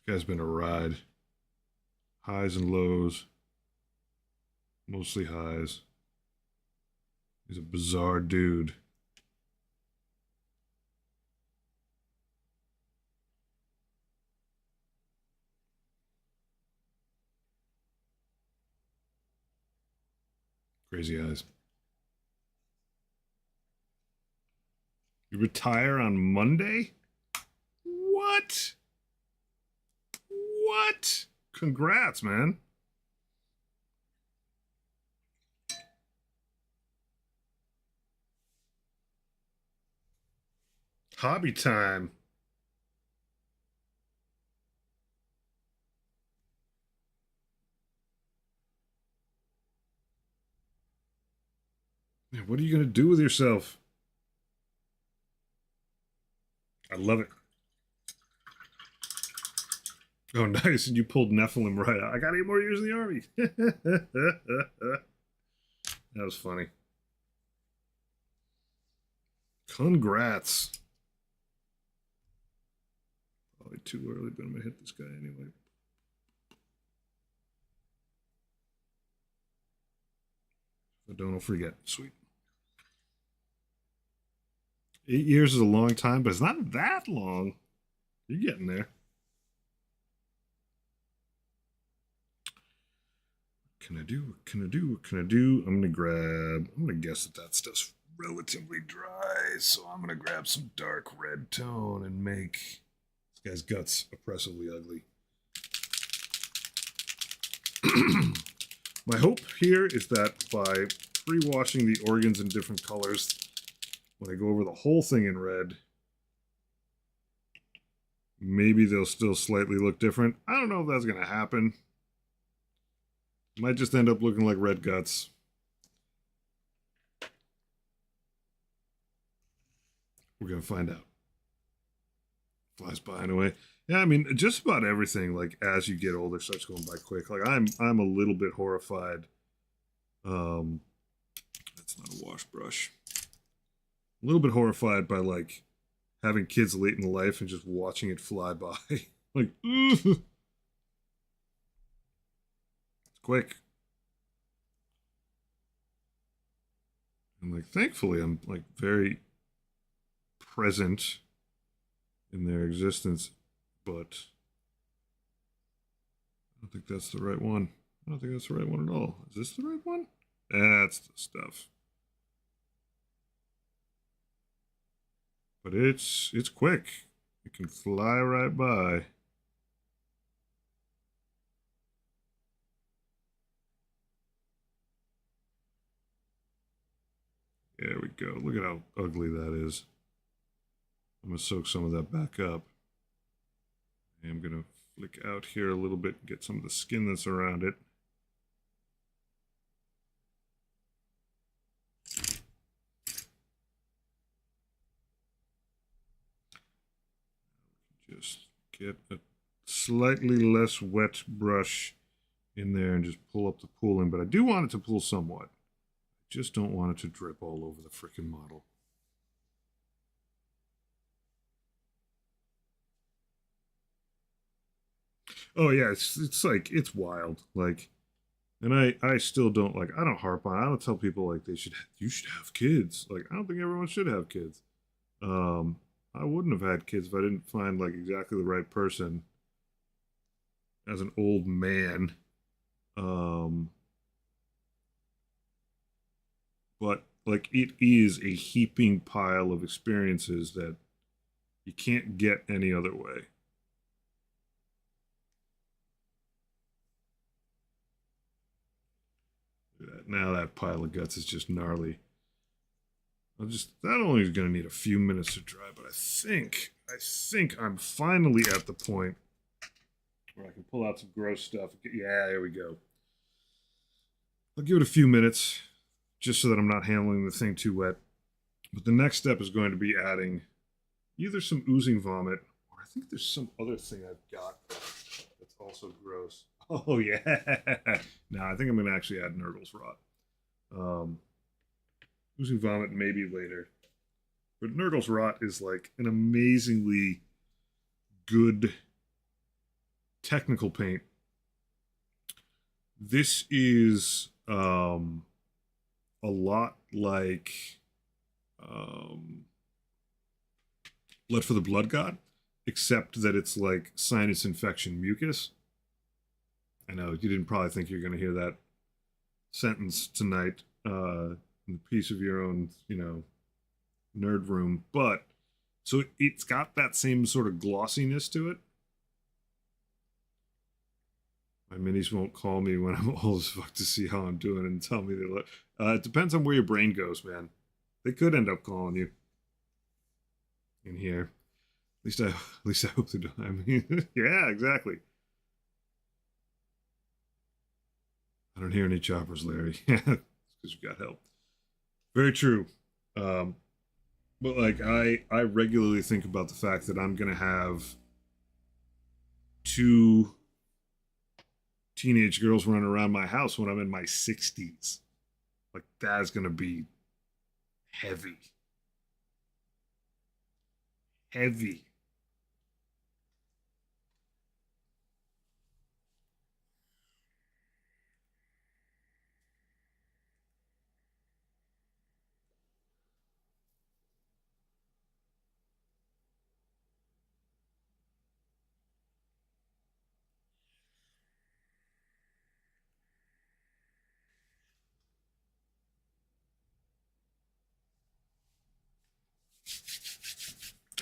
This guy's been a ride. Highs and lows. Mostly highs. He's a bizarre dude. Crazy eyes. You retire on Monday? What? What? Congrats, man. Hobby time. Man, what are you going to do with yourself? I love it. Oh, nice. And you pulled Nephilim right out. I got 8 more years in the army. That was funny. Congrats. Probably too early, but I'm going to hit this guy anyway. If I don't, I'll forget. Sweet. 8 years is a long time, but it's not that long. You're getting there. Can I do? What can I do? What can I do? I'm gonna guess that stuff's relatively dry, so I'm gonna grab some dark red tone and make this guy's guts oppressively ugly. My hope here is that by pre-washing the organs in different colors, when I go over the whole thing in red, maybe they'll still slightly look different. I don't know if that's gonna happen. Might just end up looking like red guts. We're gonna find out. Flies by anyway. Yeah, I mean, just about everything, like as you get older, starts going by quick. Like I'm a little bit horrified. That's not a wash brush. A little bit horrified by like having kids late in life and just watching it fly by. Like, it's quick. And like, thankfully, I'm like very present in their existence, but I don't think that's the right one. I don't think that's the right one at all. Is this the right one? That's the stuff. But it's quick. It can fly right by. There we go. Look at how ugly that is. I'm going to soak some of that back up. I'm going to flick out here a little bit and get some of the skin that's around it. Just get a slightly less wet brush in there and just pull up the pooling. But I do want it to pool somewhat. I just don't want it to drip all over the frickin' model. Oh yeah, it's like it's wild. Like, and I still don't like. I don't harp on. I don't tell people like you should have kids. Like, I don't think everyone should have kids. Um, I wouldn't have had kids if I didn't find like exactly the right person as an old man. Um, but like it is a heaping pile of experiences that you can't get any other way. Now that pile of guts is just gnarly. That only is going to need a few minutes to dry, but I think I'm finally at the point where I can pull out some gross stuff. Yeah, there we go. I'll give it a few minutes just so that I'm not handling the thing too wet. But the next step is going to be adding either some oozing vomit, or I think there's some other thing I've got that's also gross. Oh, yeah. No, I think I'm going to actually add Nurgle's Rot. Oozing vomit maybe later. But Nurgle's Rot is like an amazingly good technical paint. This is a lot like Blood for the Blood God, except that it's like sinus infection mucus. I know you didn't probably think you're going to hear that sentence tonight in the piece of your own, nerd room, but so it's got that same sort of glossiness to it. My minis won't call me when I'm old as fuck to see how I'm doing and tell me they look. It depends on where your brain goes, man. They could end up calling you in here. At least I hope they don't. I mean, yeah, exactly. I don't hear any choppers, Larry. Yeah, because you got help. Very true. But like I regularly think about the fact that I'm gonna have two teenage girls running around my house when I'm in my 60s. Like that's gonna be heavy. Heavy.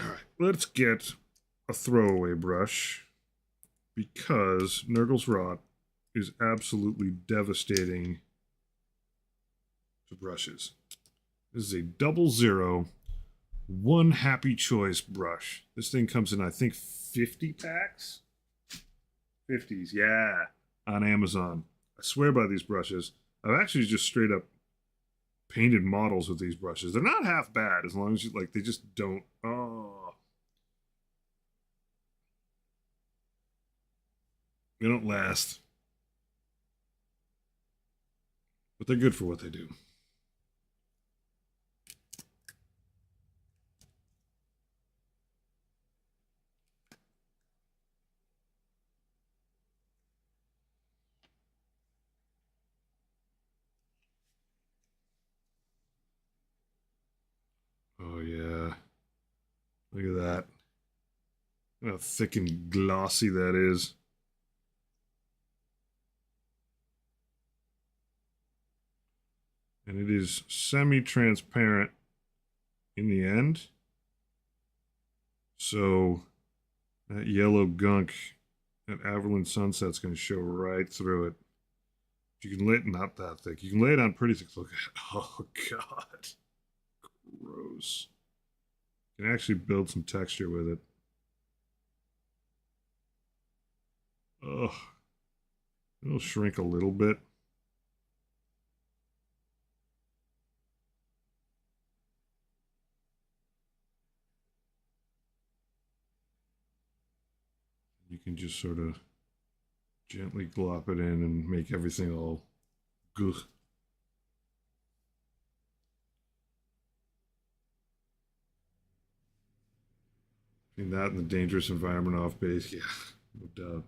All right, let's get a throwaway brush because Nurgle's Rot is absolutely devastating to brushes. This is a 00 one happy choice brush. This thing comes in, I think, 50 packs? 50s, yeah, on Amazon. I swear by these brushes. I've actually just straight up painted models with these brushes. They're not half bad as long as you like, they just don't. Oh. They don't last. But they're good for what they do. Oh, yeah. Look at that. Look how thick and glossy that is. And it is semi-transparent in the end. So that yellow gunk at Averland Sunset's going to show right through it. You can lay it not that thick. You can lay it on pretty thick. Look at it. Oh, God. Gross. Can actually build some texture with it. Ugh. It'll shrink a little bit. You can just sort of gently glop it in and make everything all good. Between that and the dangerous environment off base, yeah, no doubt.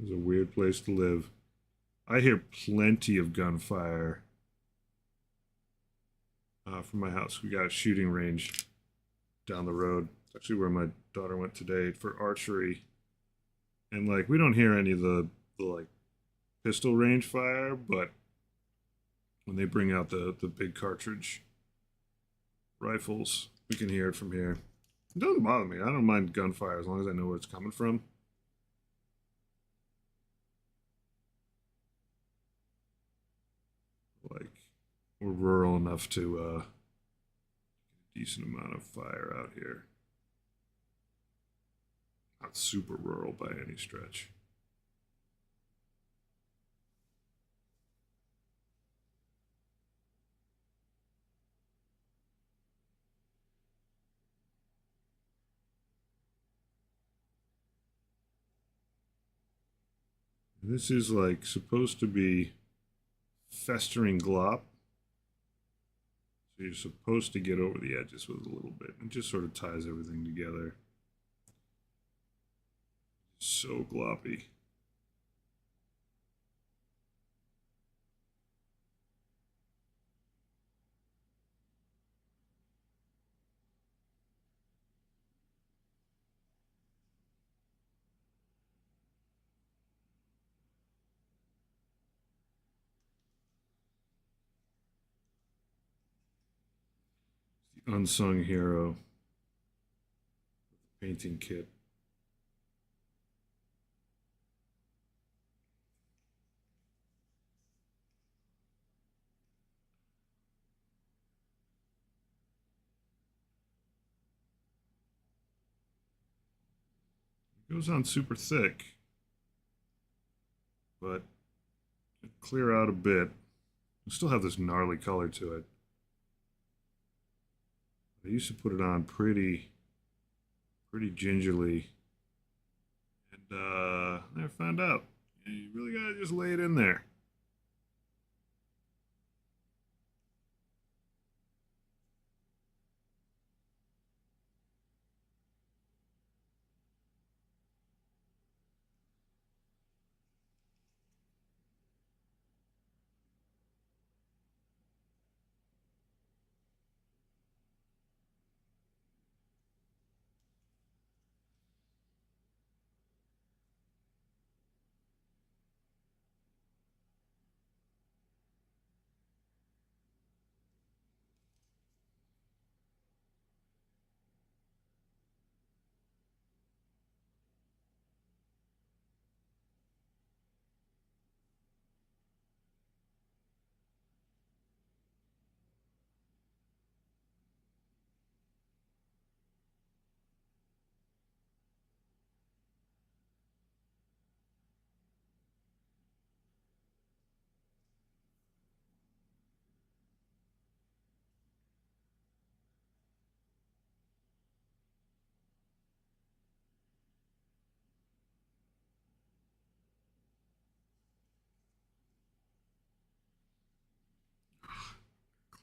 It's a weird place to live. I hear plenty of gunfire from my house. We got a shooting range down the road. It's actually where my daughter went today for archery. And like we don't hear any of the like pistol range fire, but when they bring out the big cartridge rifles, we can hear it from here. It doesn't bother me. I don't mind gunfire as long as I know where it's coming from. Like we're rural enough to get a decent amount of fire out here. Not super rural by any stretch. This is like supposed to be festering glop. So you're supposed to get over the edges with a little bit. It just sort of ties everything together. So gloppy. The unsung hero. Painting kit. It goes on super thick, but clear out a bit. We still have this gnarly color to it. I used to put it on pretty gingerly, and I found out you really gotta just lay it in there.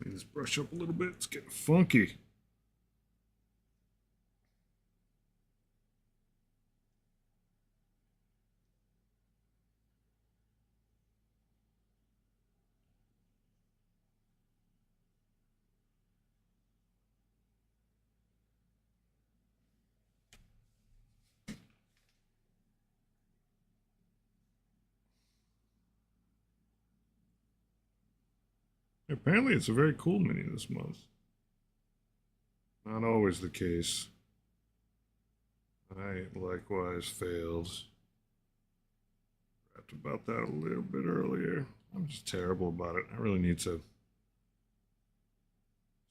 Clean this brush up a little bit. It's getting funky. Apparently, it's a very cool mini this month. Not always the case. I likewise failed. Rapped about that a little bit earlier. I'm just terrible about it. I really need to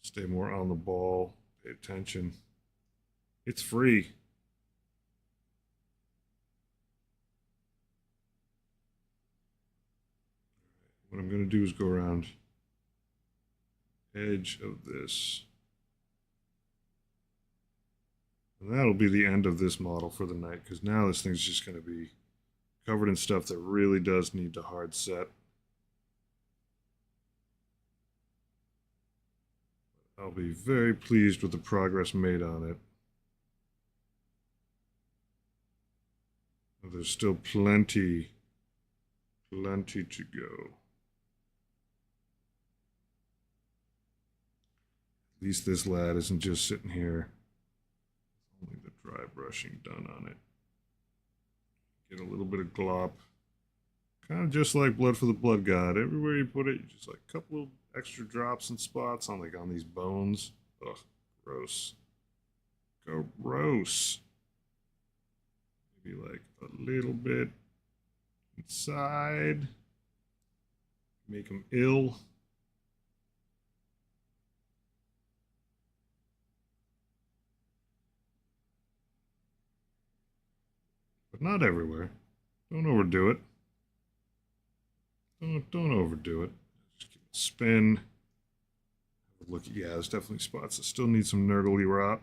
stay more on the ball, pay attention. It's free. What I'm going to do is go around edge of this. And that'll be the end of this model for the night, because now this thing's just going to be covered in stuff that really does need to hard set. I'll be very pleased with the progress made on it. There's still plenty to go. At least this lad isn't just sitting here. Only the dry brushing done on it. Get a little bit of glop. Kind of just like Blood for the Blood God. Everywhere you put it, you just like a couple of extra drops and spots on on these bones. Ugh, gross. Gross. Maybe like a little bit inside. Make them ill. But not everywhere. Don't overdo it. Don't overdo it. Just give it a spin. Look, yeah, there's definitely spots that still need some nerdly rot.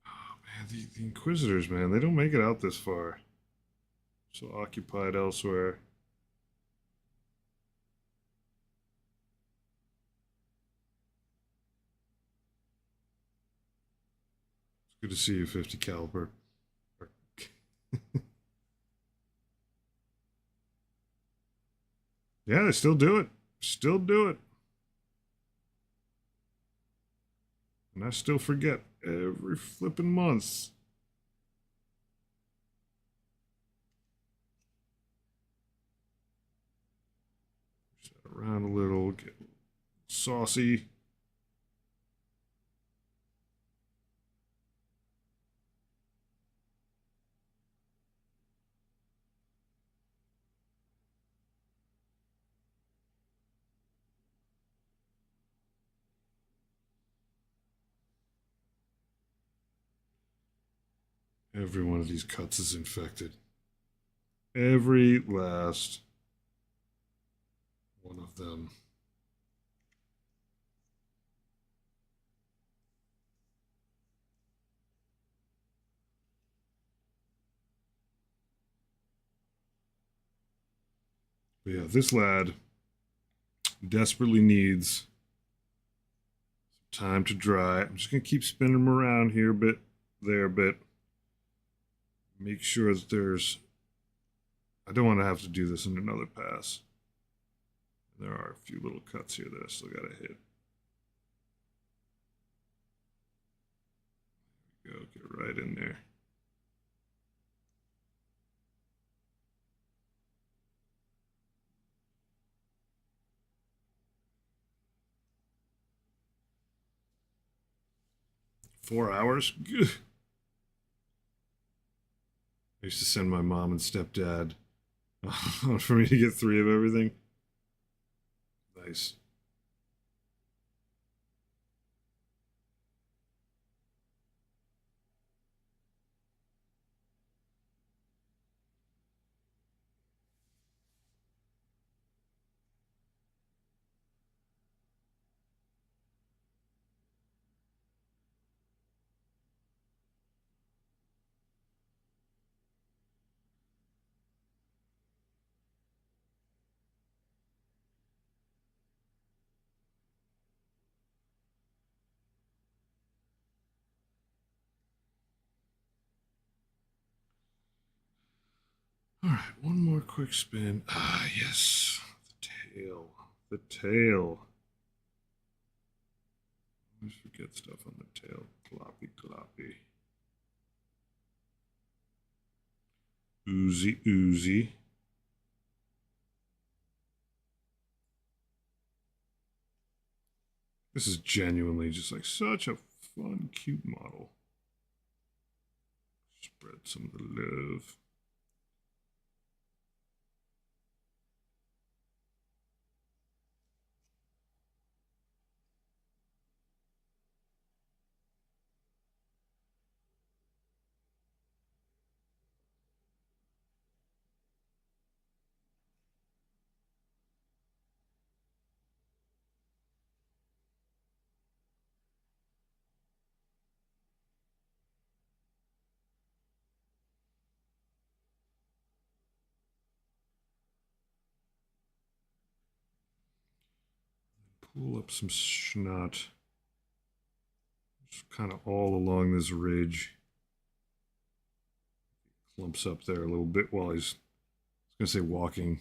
Oh man, the Inquisitors, man, they don't make it out this far. So occupied elsewhere. It's good to see you, 50 caliber. Yeah, they still do it. Still do it. And I still forget every flipping month. Push that around a little, get saucy. Every one of these cuts is infected. Every last one of them. But yeah, this lad desperately needs some time to dry. I'm just going to keep spinning him around here a bit, there a bit. Make sure that there's... I don't want to have to do this in another pass. There are a few little cuts here that I still got to hit. There we go, get right in there. Four hours? Good. I used to send my mom and stepdad for me to get 3 of everything. Nice. All right, one more quick spin. Ah, yes. The tail. The tail. I always forget stuff on the tail. Gloppy, gloppy. Oozy, oozy. This is genuinely just like such a fun, cute model. Spread some of the love. Pull up some schnot. Just kind of all along this ridge. Clumps up there a little bit while he's, I was going to say walking.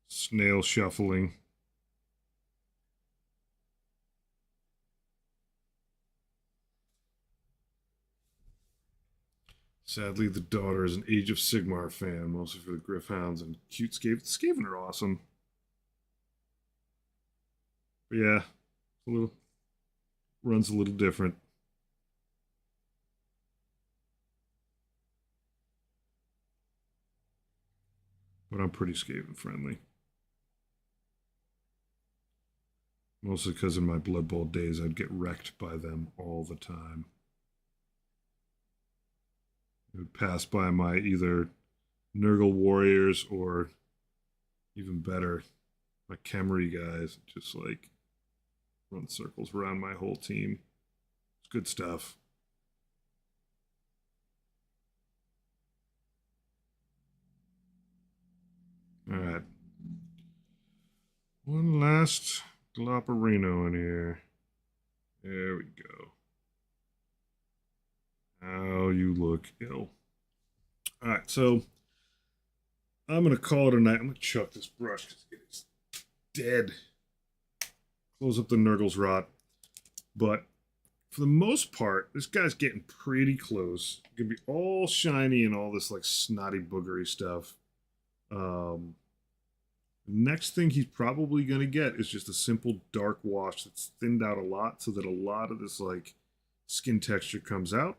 Snail shuffling. Sadly, the daughter is an Age of Sigmar fan, mostly for the Gryph-hounds and cute Skaven are awesome. But yeah, runs a little different. But I'm pretty Skaven friendly. Mostly because in my Blood Bowl days, I'd get wrecked by them all the time. It would pass by my either Nurgle warriors or even better, my Khemri guys. Just like run circles around my whole team. It's good stuff. All right. One last Glopperino in here. There we go. How you look ill. All right, so I'm going to call it a night. I'm going to chuck this brush because it's dead. Close up the Nurgle's Rot. But for the most part, this guy's getting pretty close. It's going to be all shiny and all this like snotty boogery stuff. Next thing he's probably going to get is just a simple dark wash that's thinned out a lot so that a lot of this like skin texture comes out.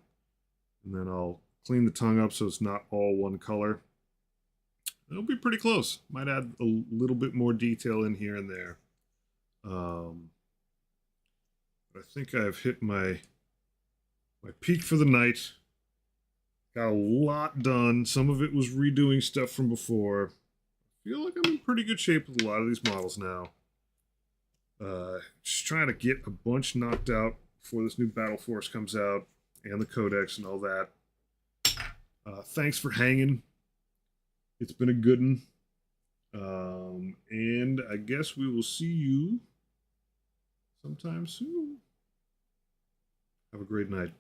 And then I'll clean the tongue up so it's not all one color. It'll be pretty close. Might add a little bit more detail in here and there. But I think I've hit my peak for the night. Got a lot done. Some of it was redoing stuff from before. I feel like I'm in pretty good shape with a lot of these models now. Just trying to get a bunch knocked out before this new Battle Force comes out and the Codex and all that. Thanks for hanging. It's been a good one. And I guess we will see you sometime soon. Have a great night.